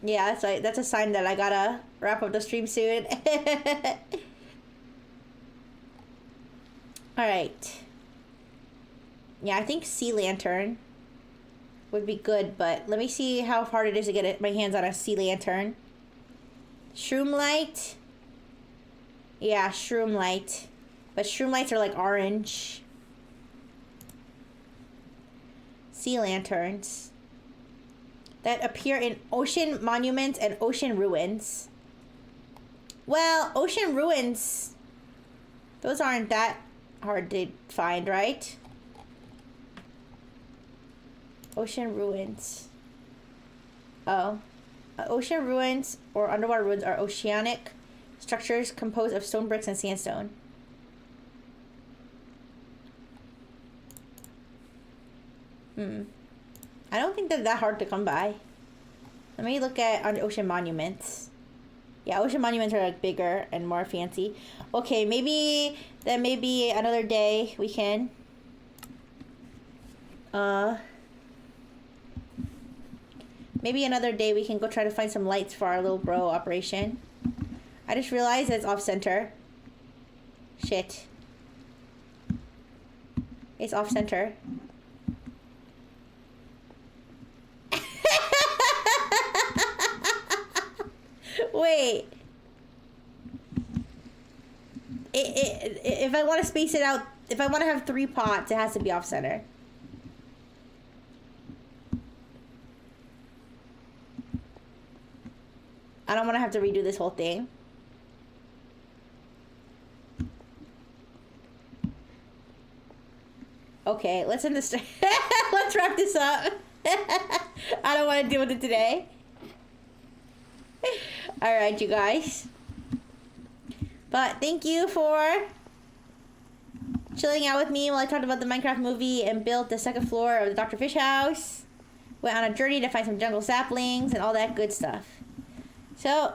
Yeah, that's a sign that I gotta wrap up the stream soon. Alright. Yeah, I think sea lantern would be good, but let me see how hard it is to get my hands on a sea lantern. Shroom light. Yeah, shroom light. But shroom lights are like orange. Sea lanterns that appear in ocean monuments and ocean ruins. Well, ocean ruins, those aren't that hard to find, right? Ocean ruins. Oh. Ocean ruins or underwater ruins are oceanic structures composed of stone bricks and sandstone. I don't think they're that hard to come by. Let me look at on ocean monuments. Yeah, ocean monuments are like bigger and more fancy. Okay, maybe another day we can maybe another day we can go try to find some lights for our little bro operation. I just realized it's off center. Shit. It's off center. Wait. If I want to space it out, if I want to have 3 pots, it has to be off center. I don't want to have to redo this whole thing. Okay, let's end this. Let's wrap this up. I don't want to deal with it today. Alright, you guys. But thank you for chilling out with me while I talked about the Minecraft movie and built the 2nd floor of the Dr. Fish house. Went on a journey to find some jungle saplings and all that good stuff. So,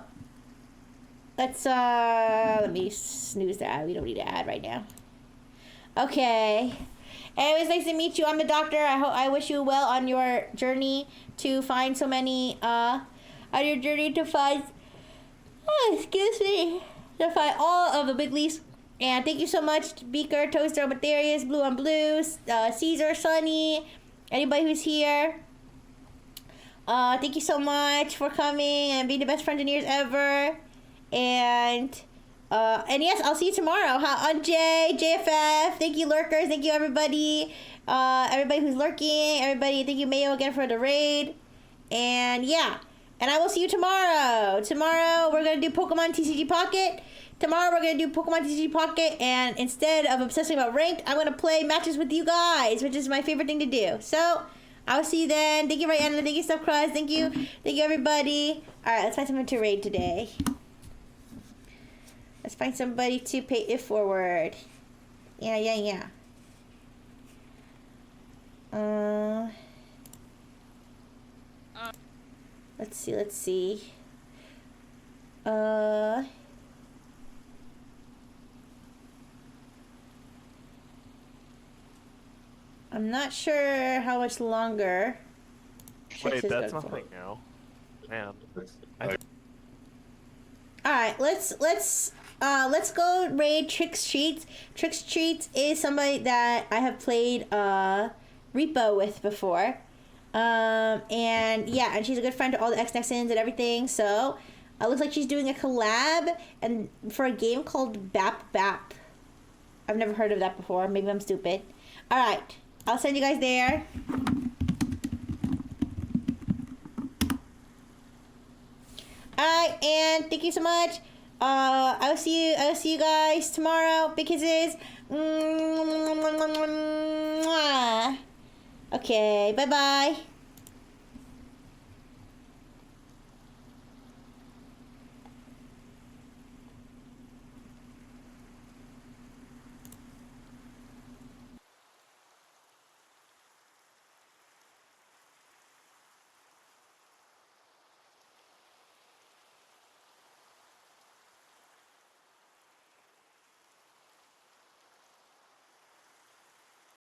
let's, let me snooze that. We don't need to add right now. Okay. It was nice to meet you. I'm the doctor. I wish you well on your journey to find so many, on your journey to find, excuse me, to find all of the big leaves. And thank you so much, Beaker, Toaster, Matherius, Blue on Blue, Caesar, Sunny, anybody who's here. Thank you so much for coming and being the best engineers ever. And yes, I'll see you tomorrow. On JFF. Thank you, lurkers. Thank you, everybody. Everybody who's lurking. Everybody, thank you, Mayo, again for the raid. And yeah. And I will see you tomorrow. Tomorrow, we're going to do Pokemon TCG Pocket. Tomorrow, we're going to do Pokemon TCG Pocket. And instead of obsessing about ranked, I'm going to play matches with you guys, which is my favorite thing to do. So, I will see you then. Thank you, Ryan. Thank you, Stuff Crust. Thank you, everybody. All right, let's find someone to raid today. Let's find somebody to pay it forward. Yeah. Let's see. I'm not sure how much longer.
Wait, that's nothing now. Man.
Alright, let's go raid Trix Treats. Trix Treats is somebody that I have played Repo with before. And yeah, and she's a good friend to all the X-Nexans and everything, so it looks like she's doing a collab and for a game called Bap Bap. I've never heard of that before. Maybe I'm stupid. Alright, I'll send you guys there. Alright, and thank you so much. I'll see you guys tomorrow. Big kisses. Okay, bye-bye.